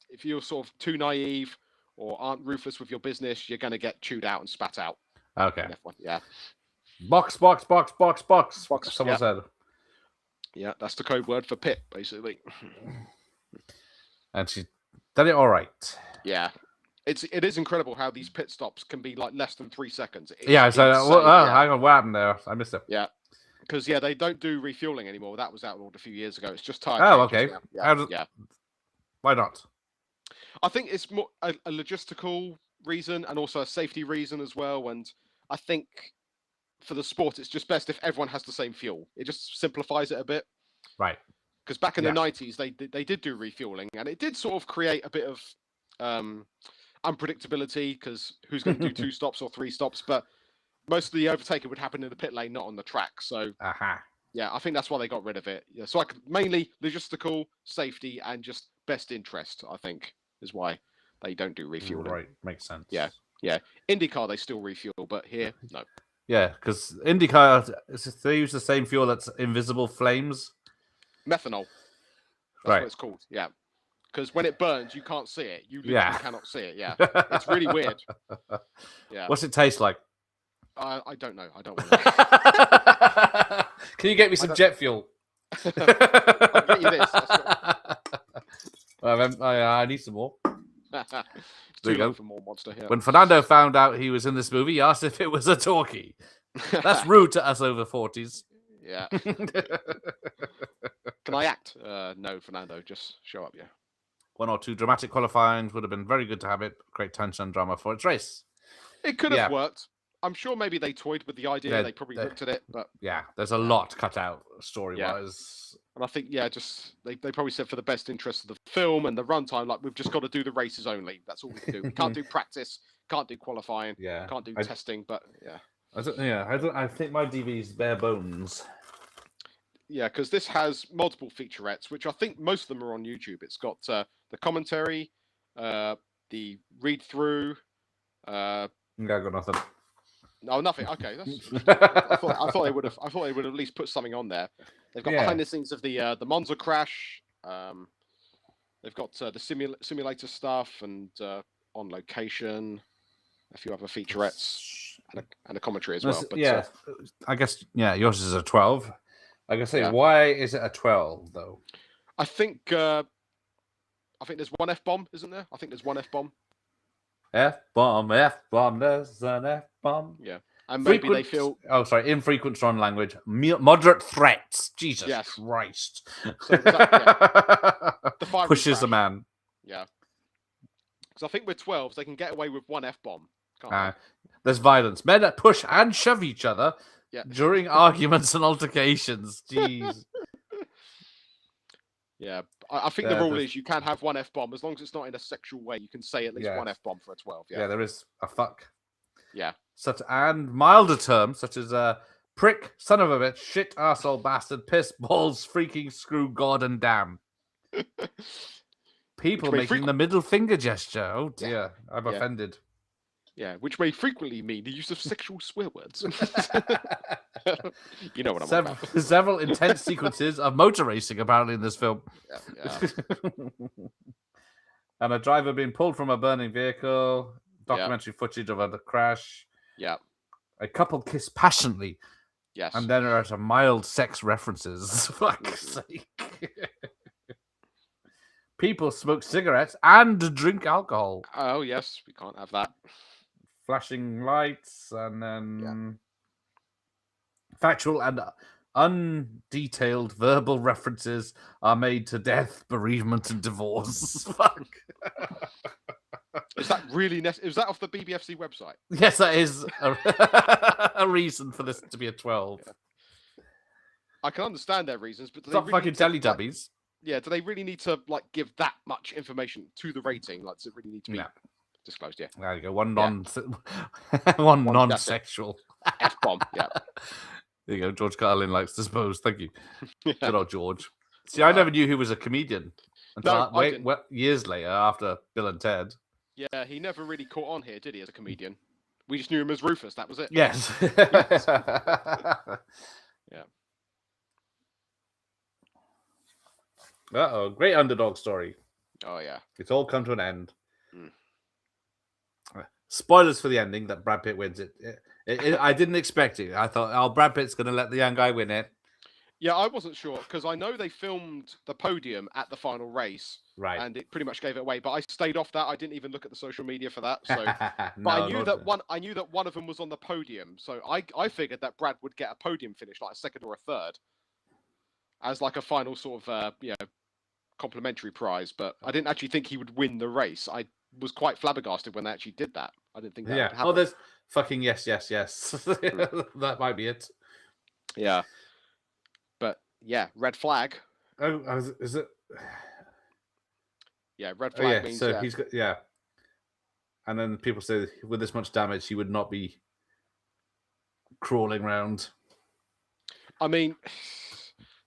if you're sort of too naive or aren't ruthless with your business, you're going to get chewed out and spat out. Okay. Yeah. Box. Someone said. Yeah, that's the code word for Pitt, basically. And she did it all right. Yeah. It is incredible how these pit stops can be like less than 3 seconds. Hang on, what happened there? I missed it. Yeah. Because they don't do refueling anymore. That was outlawed a few years ago. It's just tire. Oh, okay. Yeah. Why not? I think it's more a logistical reason and also a safety reason as well. And I think for the sport, it's just best if everyone has the same fuel. It just simplifies it a bit. Right. Because back in the 90s, they did do refueling, and it did sort of create a bit of unpredictability, because who's going to do 2 stops or 3 stops? But most of the overtaking would happen in the pit lane, not on the track. So, yeah, I think that's why they got rid of it. Yeah, so mainly logistical, safety, and just best interest, I think, is why they don't do refueling. Right, makes sense. Yeah. IndyCar, they still refuel, but here, no. Yeah, because IndyCar, they use the same fuel that's invisible flames. Methanol. That's what it's called. Yeah. Because when it burns, you can't see it. You literally cannot see it. Yeah. It's really weird. Yeah. What's it taste like? I don't know. I don't want to. Can you get me some jet fuel? I'll get you this. I need some more. There you go. For more Monster here. When Fernando found out he was in this movie, he asked if it was a talkie. That's rude to us over 40s. Yeah. Can I act? No, Fernando. Just show up, yeah. 1 or 2 dramatic qualifying would have been very good to have it. Great tension and drama for its race. It could have worked. I'm sure maybe they toyed with the idea. They probably looked at it, but there's a lot cut out story-wise. And I think just they probably said for the best interest of the film and the runtime, like, we've just got to do the races only. That's all we can do. We can't do practice, can't do qualifying, can't do testing. But I think my DV's bare bones. Yeah, because this has multiple featurettes, which I think most of them are on YouTube. It's got the commentary, the read through. I got nothing. No, nothing. Okay, I thought they would have. I thought they would at least put something on there. They've got behind the scenes of the Monza crash. They've got the simulator stuff and on location. A few other featurettes and a commentary as well. But, I guess yours is a 12. Like I say, why is it a 12 though? I think there's one F-bomb, isn't there? I think there's one F-bomb. F-bomb, there's an F-bomb. Yeah. And maybe they feel... Oh, sorry, infrequent strong language. Moderate threats. Jesus Christ. So the pushes a man. Yeah. Because I think with 12s, they can get away with one F-bomb. There's violence. Men that push and shove each other during arguments and altercations. Jeez. Yeah, I think the rule is you can have one F-bomb as long as it's not in a sexual way. You can say at least one F-bomb for a 12. Yeah, there is a fuck. Yeah. And milder terms such as prick, son of a bitch, shit, arsehole, bastard, piss, balls, freaking screw, god, and damn. People making the middle finger gesture. Oh dear, I'm offended. Yeah, which may frequently mean the use of sexual swear words. You know what I'm about. Several intense sequences of motor racing apparently in this film. Yeah. And a driver being pulled from a burning vehicle. Documentary footage of a crash. Yeah. A couple kiss passionately. Yes. And then there are some mild sex references. Fuck's sake. People smoke cigarettes and drink alcohol. Oh, yes. We can't have that. Flashing lights and then factual and undetailed verbal references are made to death, bereavement, and divorce. Fuck. Is that really necessary? Is that off the BBFC website? Yes, that is a reason for this to be a 12. Yeah. I can understand their reasons, but it's not fucking Teletubbies. Do they really need to give that much information to the rating? Like, does it really need to be disclosed? Yeah. There you go. One non-sexual F-bomb. Yeah. There you go. George Carlin likes to suppose. Thank you. Good old George. See, I never knew he was a comedian until years later after Bill and Ted. Yeah, he never really caught on here, did he, as a comedian? We just knew him as Rufus. That was it. Yes. Yeah. Uh-oh. Great underdog story. Oh, yeah. It's all come to an end. Spoilers for the ending that Brad Pitt wins it. I didn't expect it. I thought, Brad Pitt's going to let the young guy win it. Yeah, I wasn't sure because I know they filmed the podium at the final race, right? And it pretty much gave it away. But I stayed off that. I didn't even look at the social media for that. So, but I knew that one. I knew that one of them was on the podium. So I figured that Brad would get a podium finish, like a second or a third, as like a final sort of complimentary prize. But I didn't actually think he would win the race. I was quite flabbergasted when they actually did that. I didn't think that would happen. Oh, there's fucking yes. That might be it. Yeah. But yeah, red flag. Oh, is it? Yeah, red flag means so he's got And then people say with this much damage, he would not be crawling around. I mean,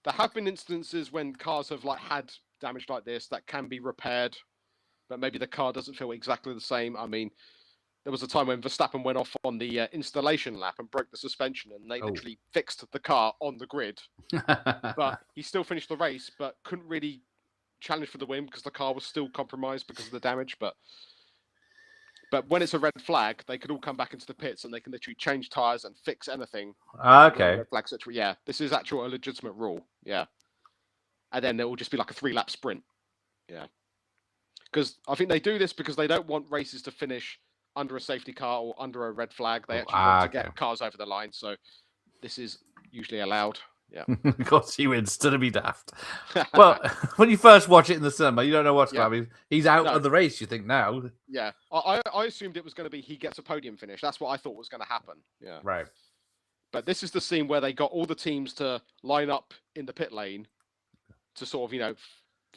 there have been instances when cars have had damage like this that can be repaired, but maybe the car doesn't feel exactly the same. I mean, there was a time when Verstappen went off on the installation lap and broke the suspension, and they literally fixed the car on the grid. But he still finished the race, but couldn't really challenge for the win because the car was still compromised because of the damage. But when it's a red flag, they could all come back into the pits and they can literally change tires and fix anything. Okay. Red flags, yeah, this is actual a legitimate rule. Yeah, and then it will just be like a 3-lap sprint. Yeah, because I think they do this because they don't want races to finish under a safety car or under a red flag. They actually want to get cars over the line. So this is usually allowed. Yeah. Of course he wins to be daft. Well, when you first watch it in the cinema, you don't know what's going to happen. He's out of the race, you think now. Yeah. I assumed it was going to be he gets a podium finish. That's what I thought was going to happen. Yeah. Right. But this is the scene where they got all the teams to line up in the pit lane to sort of,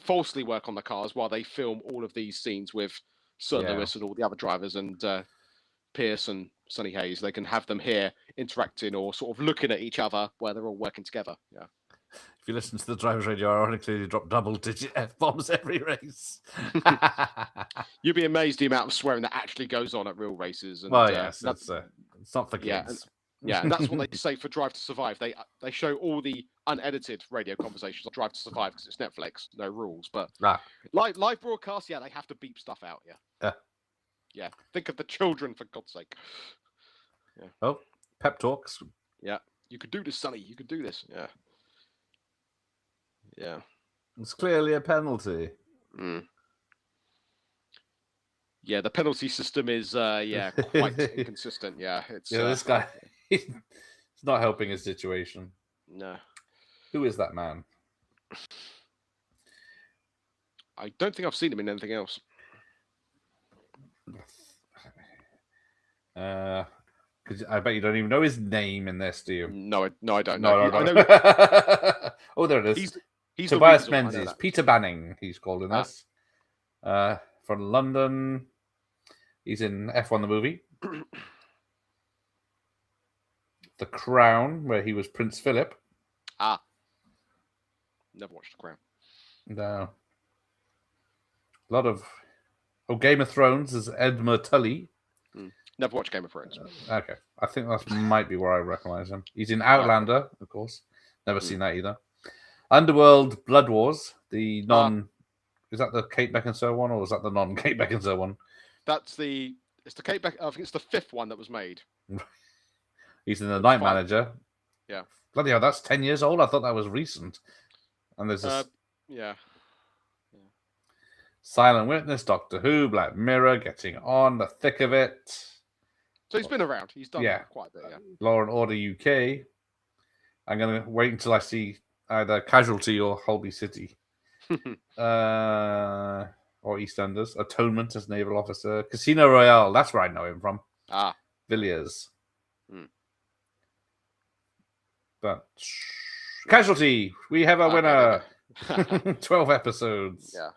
falsely work on the cars while they film all of these scenes with Sir Lewis and all the other drivers and Pierce and Sonny Hayes. They can have them here interacting or sort of looking at each other where they're all working together. Yeah. If you listen to the driver's radio, ironically, they drop double-digit F-bombs every race. You'd be amazed the amount of swearing that actually goes on at real races. And, yes, it's not for kids. And that's what they say for Drive to Survive. They show all the unedited radio conversations on Drive to Survive because it's Netflix, no rules. But live broadcasts, they have to beep stuff out. Yeah. Think of the children, for God's sake. Yeah. Oh, pep talks. Yeah. You could do this, Sonny. You could do this. Yeah. Yeah. It's clearly a penalty. Yeah, the penalty system is quite inconsistent. Yeah, this guy, he's not helping his situation. No. Who is that man? I don't think I've seen him in anything else. I bet you don't even know his name in this, do you? No, I don't know. I know. Oh, there it is. He's Tobias Menzies, Peter Banning. He's called in this. From London. He's in F1 the movie. The Crown, where he was Prince Philip. Never watched The Crown. No. A lot of... Game of Thrones is Edmure Tully. Never watched Game of Thrones. Okay. I think that might be where I recognize him. He's in Outlander, of course. Never seen that either. Underworld Blood Wars, the non... Is that the Kate Beckinsale one, or is that the non-Kate Beckinsale one? It's the Kate Beck. I think it's the 5th one that was made. He's in The Night Manager. Yeah. Bloody hell, that's 10 years old. I thought that was recent. And there's this... Yeah. Silent Witness, Doctor Who, Black Mirror, getting on the thick of it. So he's been around. He's done quite a bit, yeah. Law and Order UK. I'm going to wait until I see either Casualty or Holby City. Or EastEnders. Atonement as naval officer. Casino Royale, that's where I know him from. Villiers. But Casualty, we have a winner. 12 episodes. Yeah.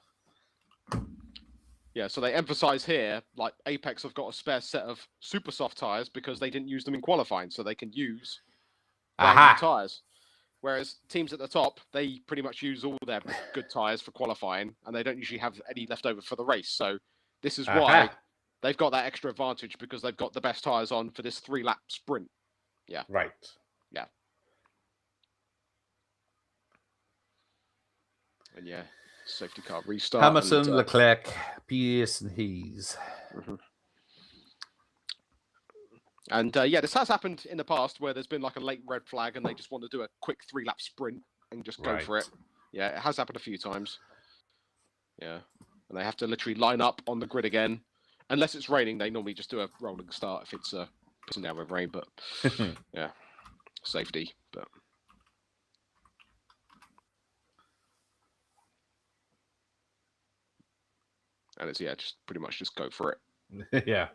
Yeah, so they emphasize here, like Apex have got a spare set of super soft tires because they didn't use them in qualifying, so they can use tires. Whereas teams at the top, they pretty much use all their good tires for qualifying, and they don't usually have any left over for the race. So this is why they've got that extra advantage, because they've got the best tires on for this 3-lap sprint. Yeah. Right. Yeah. And safety car restart. Hamilton, Leclerc, Pierce, and Hayes. And this has happened in the past where there's been like a late red flag and they just want to do a quick 3-lap sprint and just go for it. Yeah, it has happened a few times. Yeah. And they have to literally line up on the grid again. Unless it's raining, they normally just do a rolling start if it's pissing down with rain. But yeah, safety. But and it's just pretty much just go for it. Yeah.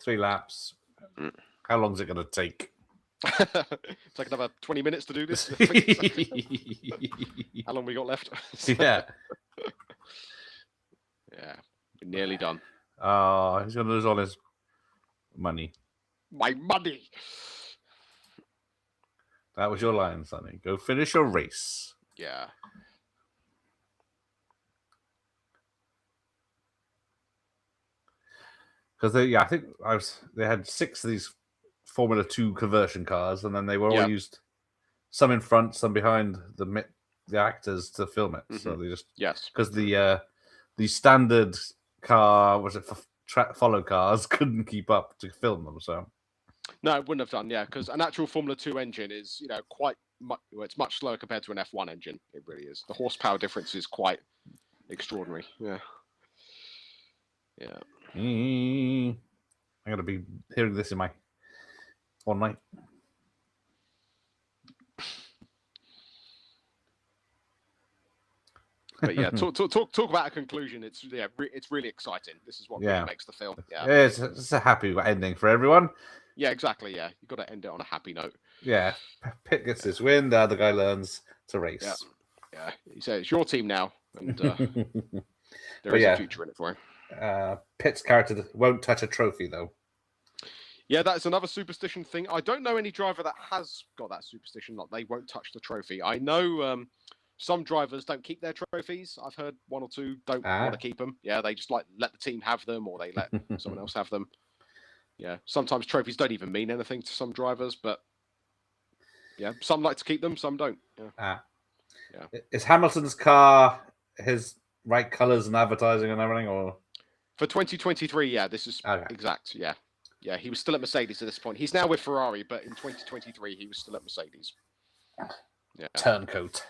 3 laps. Mm. How long is it going to take? It's like another 20 minutes to do this. How long we got left? Yeah. Yeah, we're nearly done. Oh, he's going to lose all his money. My money. That was your line, Sonny. Go finish your race. Yeah. Because I think they had 6 of these Formula 2 conversion cars, and then they were all used, some in front, some behind the actors to film it. So they just because the standard car follow cars couldn't keep up to film them. So no, it wouldn't have done. Yeah, because an actual Formula 2 engine is quite much. It's much slower compared to an F1 engine. It really is. The horsepower difference is quite extraordinary. Yeah. Yeah. I'm going to be hearing this in my one night. But yeah, talk about a conclusion. It's really exciting. This is what really makes the film. Yeah, it's a happy ending for everyone. Yeah, exactly. Yeah, you've got to end it on a happy note. Yeah, Pitt gets his win. The other guy learns to race. Yeah. He says it's your team now, and there is a future in it for him. Pitt's character won't touch a trophy though. Yeah, that's another superstition thing. I don't know any driver that has got that superstition that they won't touch the trophy. I know some drivers don't keep their trophies. I've heard 1 or 2 don't want to keep them. Yeah, they just let the team have them, or they let someone else have them. Yeah, sometimes trophies don't even mean anything to some drivers, but yeah, some like to keep them, some don't. Yeah. Is Hamilton's car his right colours and advertising and everything, or for 2023? Yeah, this is exact. Yeah, he was still at Mercedes at this point. He's now with Ferrari, but in 2023 he was still at Mercedes. Yeah, turncoat.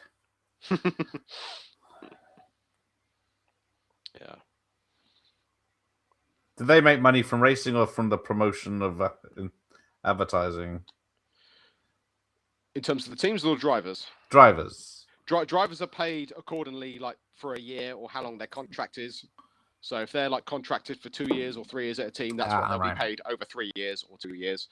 Yeah. Did they make money from racing or from the promotion of advertising? In terms of the teams or the drivers? Drivers. Drivers are paid accordingly, like for a year or how long their contract is. So if they're like contracted for 2 years or 3 years at a team, that's what they'll be paid over 3 years or 2 years.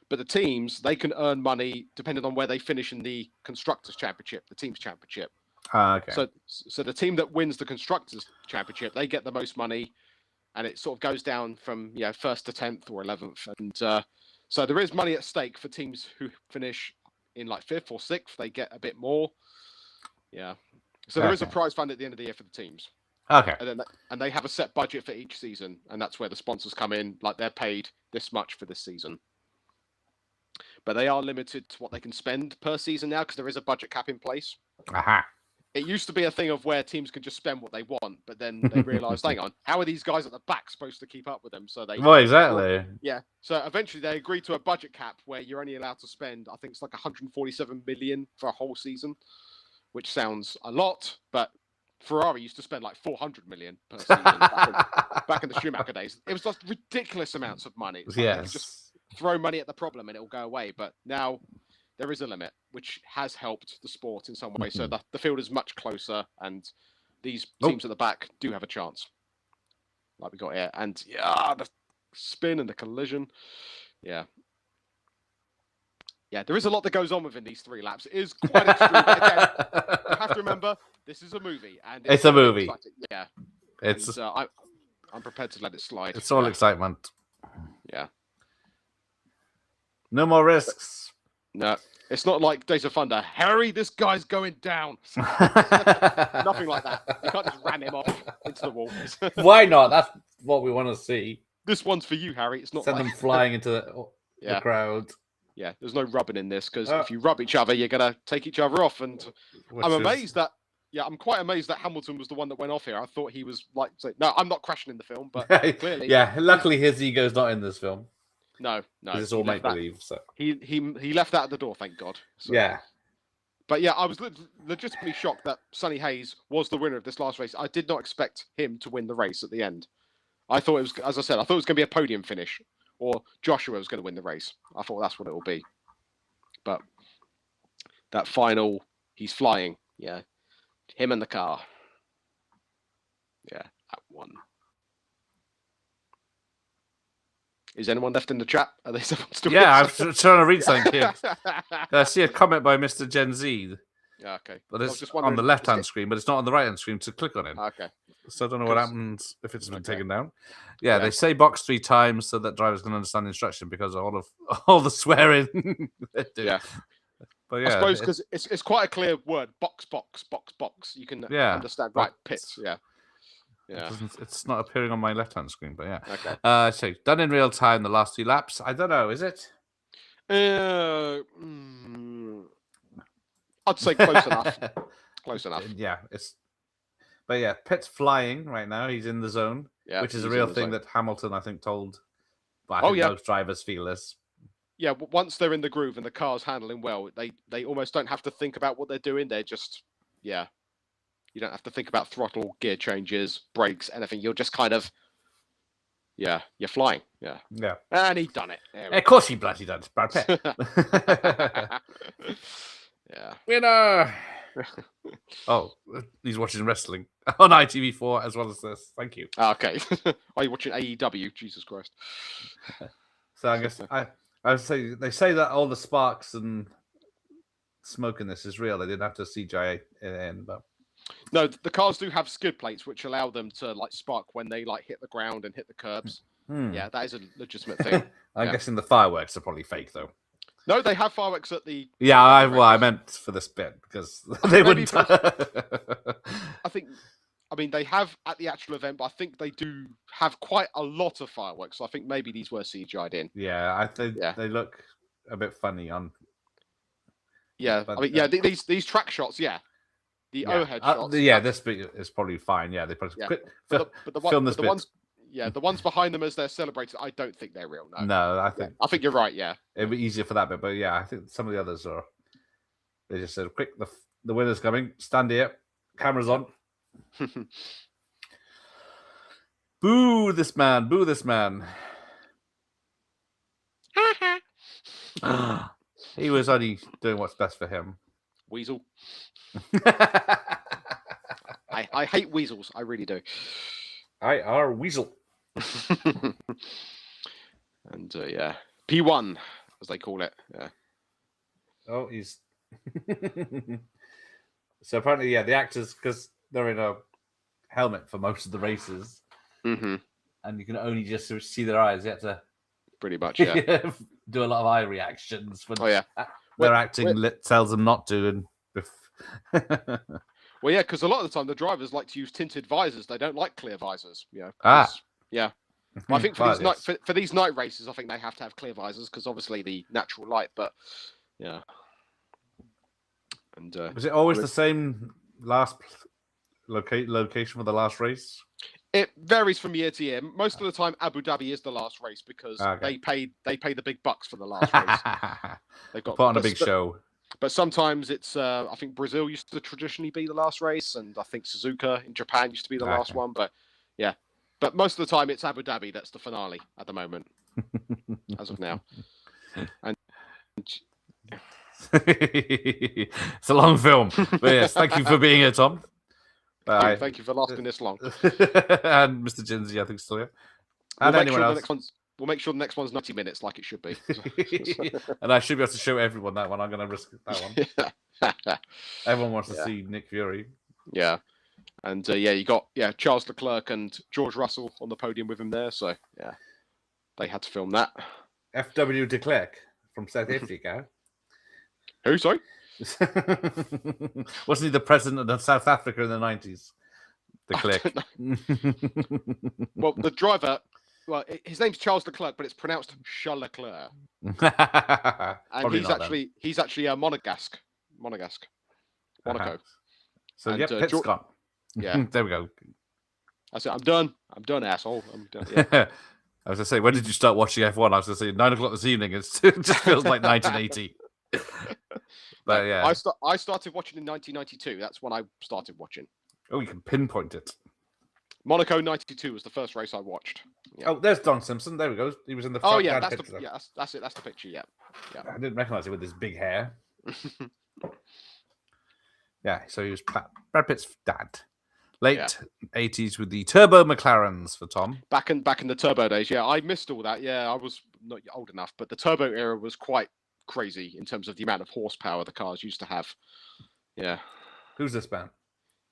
But the teams, they can earn money depending on where they finish in the Constructors' Championship, the Teams' Championship. Okay. So the team that wins the Constructors' Championship, they get the most money, and it sort of goes down from 1st to 10th or 11th. And so there is money at stake for teams who finish in like 5th or 6th. They get a bit more. Yeah. So there is a prize fund at the end of the year for the teams. Okay. And they have a set budget for each season, and that's where the sponsors come in. Like they're paid this much for this season. But they are limited to what they can spend per season now because there is a budget cap in place. It used to be a thing of where teams could just spend what they want, but then they realised, hang on, how are these guys at the back supposed to keep up with them? So they exactly. Yeah. So eventually they agreed to a budget cap where you're only allowed to spend, I think it's like 147 million for a whole season, which sounds a lot, but Ferrari used to spend like 400 million per season back in the Schumacher days. It was just ridiculous amounts of money. It's like just throw money at the problem and it'll go away. But now there is a limit, which has helped the sport in some way. So the field is much closer, and these teams at the back do have a chance, like we got here. And the spin and the collision. Yeah, there is a lot that goes on within these 3 laps. It is quite extreme. Again, you have to remember, this is a movie. And it's a movie. Exciting. Yeah. It's. I'm prepared to let it slide. It's all excitement. Yeah. No more risks. No, it's not like Days of Thunder. Harry, this guy's going down. Nothing like that. You can't just ram him off into the wall. Why not? That's what we want to see. This one's for you, Harry. It's not Send them flying into the crowd. Yeah, there's no rubbing in this because if you rub each other, you're gonna take each other off. And I'm quite amazed that Hamilton was the one that went off here. I thought he was like, no, I'm not crashing in the film, but clearly, luckily his ego's not in this film. No, it's all make believe. So he left that at the door, thank God. So, but I was legitimately shocked that Sonny Hayes was the winner of this last race. I did not expect him to win the race at the end. I thought it was, as I said, I thought it was going to be a podium finish, or Joshua was going to win the race. I thought that's what it will be. But that final, he's flying. Yeah, him and the car. Yeah, that one. Is anyone left in the chat? Are they still? Yeah, I'm trying to read something here. I see a comment by Mr. Gen Z. Yeah, okay. But it's on the left-hand screen, but it's not on the right-hand screen to click on it. Okay. So I don't know what happens if it's been taken down. Yeah, they say box 3 times so that drivers can understand the instruction because of all the swearing. Yeah. But yeah, I suppose because it's quite a clear word. Box. You can understand. Right, pits. Yeah. Yeah. It's not appearing on my left-hand screen, but yeah. Okay. So done in real time the last 2 laps. I don't know. Is it? I'd say close enough. Close enough. Yeah, But yeah, Pitt's flying right now. He's in the zone, which is a real thing that Hamilton, I think, told. But I think most drivers feel this. Yeah, once they're in the groove and the car's handling well, they almost don't have to think about what they're doing. They're just, you don't have to think about throttle, gear changes, brakes, anything. You're just kind of, you're flying. Yeah. Yeah. And he done it. Of course he bloody done. Brad Pitt. Yeah. Winner. Oh, he's watching wrestling on ITV4 as well as this. Thank you. Okay. Are you watching AEW? Jesus Christ. So I guess I would say they say that all the sparks and smoke in this is real. They didn't have to CGI it in, but no, the cars do have skid plates which allow them to spark when they hit the ground and hit the curbs. Yeah, that is a legitimate thing. I'm guessing the fireworks are probably fake though. No, they have fireworks at the. Yeah, I meant for this bit because they wouldn't. I mean, they have at the actual event, but I think they do have quite a lot of fireworks. So I think maybe these were CGI'd in. Yeah, I think they look a bit funny on. Yeah, but, I mean, these track shots, the overhead shots. This bit is probably fine. Yeah, they probably film this bit. The ones behind them as they're celebrating, I don't think they're real. No, I think you're right. Yeah, it'd be easier for that bit, but yeah, I think some of the others are. They just said, "Quick, the winner's coming. Stand here. Cameras on." Boo this man! Boo this man! He was only doing what's best for him. Weasel. I hate weasels. I really do. I are weasel. And P1 as they call it. Yeah. Oh, he's. So apparently, the actors, because they're in a helmet for most of the races, and you can only just see their eyes. You have to pretty much, do a lot of eye reactions when their acting tells them not to. Well, yeah, because a lot of the time the drivers like to use tinted visors. They don't like clear visors. Yeah. Well, I think for these night races, I think they have to have clear visors because obviously the natural light. But yeah. And was it always the same last location for the last race? It varies from year to year. Most of the time, Abu Dhabi is the last race because they pay the big bucks for the last race. They've got put on a big show. But sometimes it's I think Brazil used to traditionally be the last race, and I think Suzuka in Japan used to be the last one. But yeah, but most of the time it's Abu Dhabi that's the finale at the moment, as of now. And it's a long film, but yes, thank you for being here, Tom. Thank you for lasting this long. And Mr. Jinsey, I think, still here. And anyone else. We'll make sure the next one's 90 minutes, like it should be. And I should be able to show everyone that one. I'm going to risk that one. Everyone wants to see Nick Fury. Yeah. And you got Charles Leclerc and George Russell on the podium with him there. So yeah, they had to film that. F.W. de Klerk from South Africa. Who? Sorry. Wasn't he the president of South Africa in the 90s? De Klerk. Well, the driver. Well, his name's Charles Leclerc, but it's pronounced Charles Leclerc. And he's actually a Monegasque. Monaco. So Pitt's gone. Yeah. There we go. I said, I'm done, asshole. I'm done. Yeah. I was going to say, when did you start watching F1? I was going to say 9 o'clock this evening. It just feels like 1980. But yeah. I started watching in 1992. That's when I started watching. Oh, you can pinpoint it. Monaco 92 was the first race I watched. Yeah. Oh, there's Don Simpson. There we go. He was in the front. Oh yeah, that's it. That's the picture. Yeah. I didn't recognize him with his big hair. Yeah, so he was Brad Pitt's dad. Late 80s with the turbo McLarens for Tom. Back in the turbo days, yeah, I missed all that. Yeah, I was not old enough, but the turbo era was quite crazy in terms of the amount of horsepower the cars used to have. Yeah. Who's this man?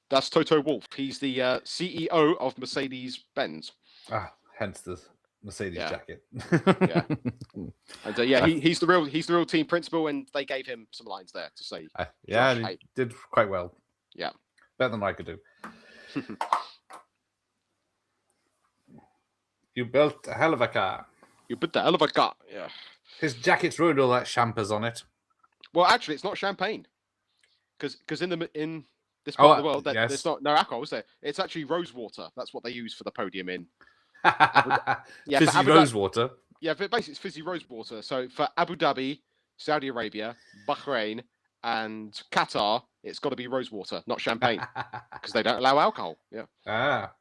That's Toto Wolff. He's the CEO of Mercedes-Benz. Ah, hence the Mercedes jacket. Yeah. And he's the real team principal, and they gave him some lines there to say. He did quite well. Yeah. Better than I could do. You built a hell of a car. Yeah. His jacket's ruined all that champers on it. Well, actually, it's not champagne, because in this part of the world, there's no alcohol, is there? It's actually rose water. That's what they use for the podium in. Fizzy rose water. Yeah, but basically it's fizzy rose water. So for Abu Dhabi, Saudi Arabia, Bahrain, and Qatar, it's got to be rose water, not champagne, because they don't allow alcohol. Yeah. Ah.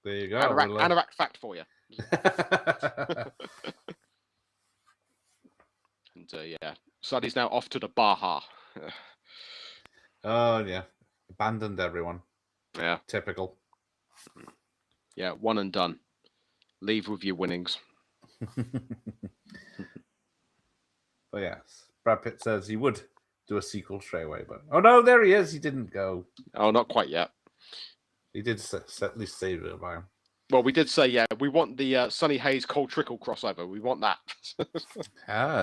There you go. Anorak fact for you. And Saudi's now off to the Baja. Oh yeah, abandoned everyone. Yeah, typical. Yeah, one and done. Leave with your winnings. But yes, Brad Pitt says he would do a sequel straight away, but oh no, there he is. He didn't go. Oh, not quite yet. He did at least save it by him. Well, we did say, we want the Sunny Hayes Cold Trickle crossover. We want that.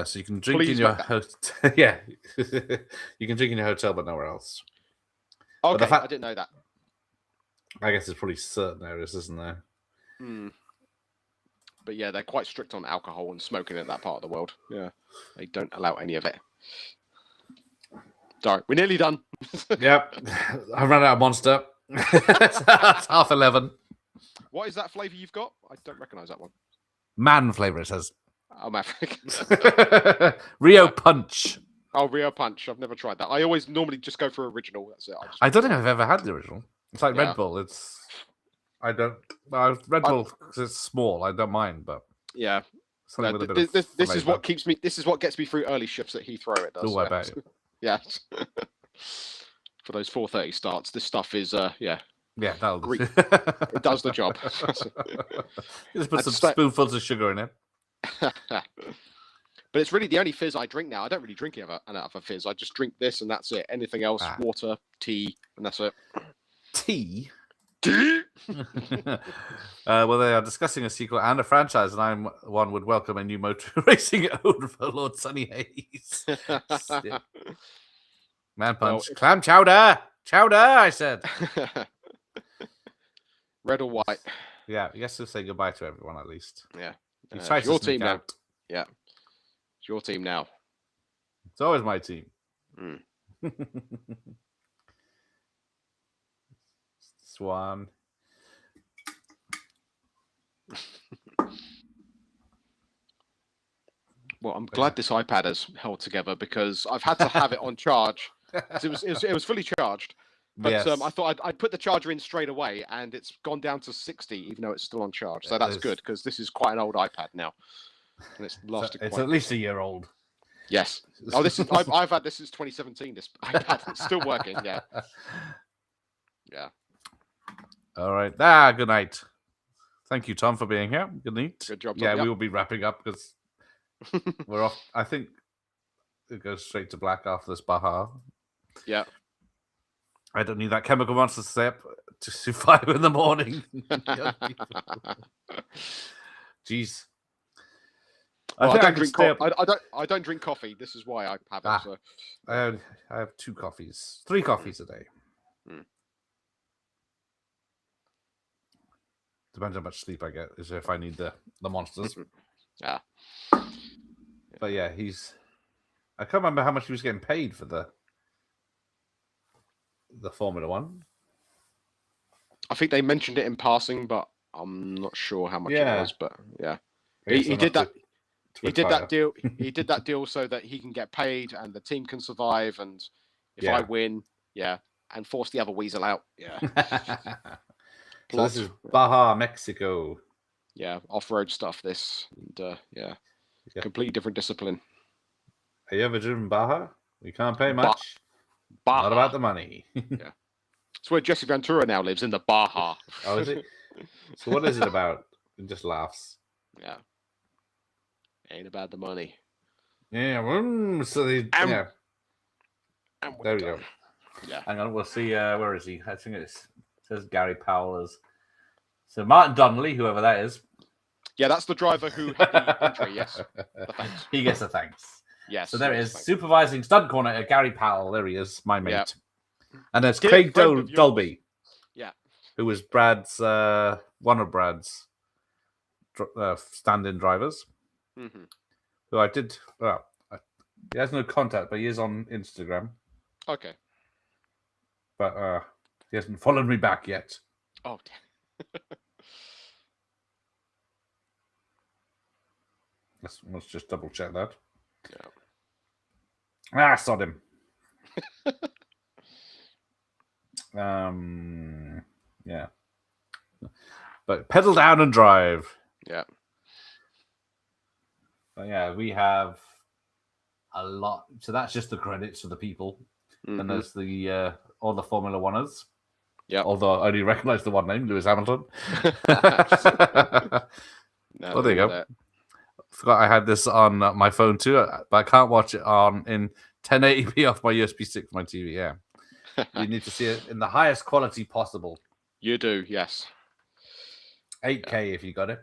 So you can drink in your hotel. Yeah, you can drink in your hotel, but nowhere else. Okay, I didn't know that. I guess there's probably certain areas, isn't there? But yeah, they're quite strict on alcohol and smoking in that part of the world. Yeah, they don't allow any of it. Sorry, we're nearly done. Yep, I ran out of Monster. It's 11:30. What is that flavour you've got? I don't recognise that one. Man flavour, it says. Oh, Maverick. Rio Punch. Oh, Rio Punch. I've never tried that. I always normally just go for original. That's it. I don't think I've ever had the original. It's like Red Bull. Red Bull, because it's small. I don't mind, but yeah. This is what keeps me. This is what gets me through early shifts at Heathrow. It does. Oh, I bet. Yeah. For those 4:30 starts, this stuff is Yeah, that'll do. It does the job. Just put some spoonfuls of sugar in it. But it's really the only fizz I drink now. I don't really drink another fizz. I just drink this and that's it. Anything else, water, tea, and that's it. Tea? Well, they are discussing a sequel and a franchise, and one would welcome a new motor racing owner for Lord Sunny Hayes. Man punch. Clam chowder! Chowder, I said. Red or white? Yeah, I guess we'll say goodbye to everyone at least. Yeah. It's your team now. Yeah. It's your team now. It's always my team. Swan. Well, I'm glad this iPad has held together because I've had to have it on charge. It was fully charged. But yes. I thought I'd put the charger in straight away, and it's gone down to 60, even though it's still on charge. So that's good because this is quite an old iPad now, and it's lasted. It's at least a year old. Yes. Oh, this is I've had this since 2017. This iPad, it's still working. Yeah. Yeah. All right. Good night. Thank you, Tom, for being here. Good night. Good job, Tom. Yeah, we will be wrapping up because we're off. I think it goes straight to black after this Baja. Yeah. I don't need that chemical monster to stay up to 5 in the morning. Jeez. Well, I don't drink coffee. This is why I have it. So. I have 3 coffees a day. Depends how much sleep I get. Is if I need the monsters. Yeah. But yeah, I can't remember how much he was getting paid for the Formula One. I think they mentioned it in passing, but I'm not sure how much it was. But yeah, he did that. He did that deal. He did that deal so that he can get paid and the team can survive. And if I win, and force the other weasel out, So this is Baja, Mexico. Yeah, off-road stuff. This and completely different discipline. Have you ever driven Baja? You can't pay much. Baja. Not about the money. Yeah. It's where Jesse Ventura now lives, in the Baja. Oh, is it? So what is it about? It just laughs. Yeah. Ain't about the money. Yeah. So they. Yeah. And There we go. Yeah. Hang on. We'll see. Where is he? I think it says Gary Powell is. So Martin Donnelly, whoever that is. Yeah, that's the driver who had the injury. Yes. The thanks. He gets a thanks. Yes. So there it is. Supervising stunt coordinator Gary Powell. There he is, my mate. Yep. And there's Craig Dolby. Yeah. Who was Brad's one of Brad's stand-in drivers. Mm-hmm. Who I did. Well, he has no contact, but he is on Instagram. Okay. But he hasn't followed me back yet. Oh. Let's just double check that. Yeah. I sod him. Yeah. But pedal down and drive. Yeah. But yeah, we have a lot. So that's just the credits for the people. Mm-hmm. And there's the all the Formula Oneers. Yeah. Although I only recognise the one name, Lewis Hamilton. No, there you go. Forgot I had this on my phone too, but I can't watch it in 1080p off my USB stick for my TV. Yeah. You need to see it in the highest quality possible. You do, yes. 8K if you got it.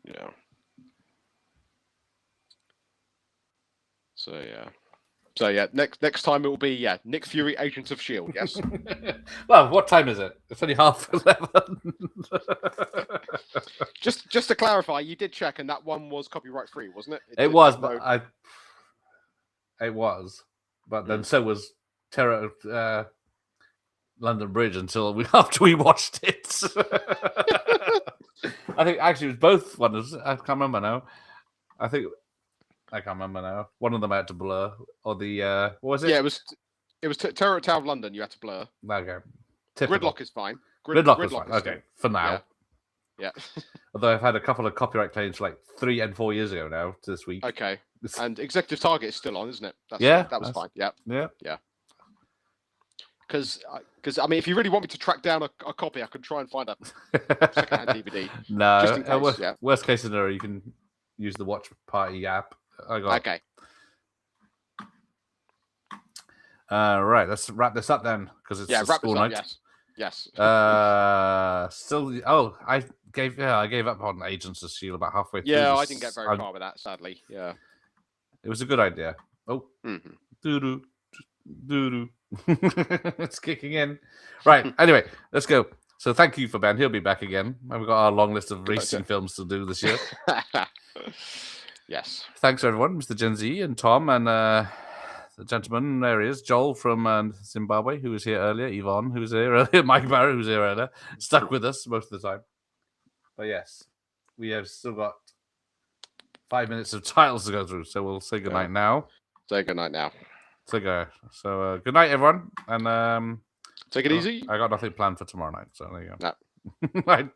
Yeah. So yeah, next time it will be Nick Fury, Agents of S.H.I.E.L.D., yes? Well, what time is it? It's only 11:30. Just to clarify, you did check, and that one was copyright free, wasn't it? It was, but it was, but then so was Terror London Bridge until after we watched it. I think actually it was both ones. I can't remember now. I can't remember now. One of them had to blur, or the what was it? Yeah, it was Terror at Tower of London. You had to blur. Okay. Typical. Gridlock is fine. Gridlock is fine. Okay, for now. Yeah. Although I've had a couple of copyright claims like 3 and 4 years ago now to this week. Okay. And Executive Target is still on, isn't it? That was fine. Yeah. Yeah. Yeah. Because I mean, if you really want me to track down a copy, I can try and find a secondhand DVD. No. Just in case, worst case scenario, you can use the Watch Party app. Okay. Right, let's wrap this up then, because it's wrap school this up, night. Yes. Still. Oh, I gave up on Agents of S.H.I.E.L.D. about halfway through. Yeah, I didn't get very far with that, sadly. Yeah. It was a good idea. Oh. Mm-hmm. Doo-doo. It's kicking in. Right. Anyway, let's go. So thank you for Ben. He'll be back again. We've got our long list of racing films to do this year. Yes. Thanks everyone, Mr. Gen Z and Tom and the gentleman. There he is, Joel from Zimbabwe, who was here earlier. Yvonne, who was here earlier. Mike Barrett, who was here earlier. Stuck with us most of the time. But yes, we have still got 5 minutes of titles to go through. So we'll say goodnight now. Say goodnight now. So good night, everyone, and take it easy. I got nothing planned for tomorrow night, so there you go. No. Right.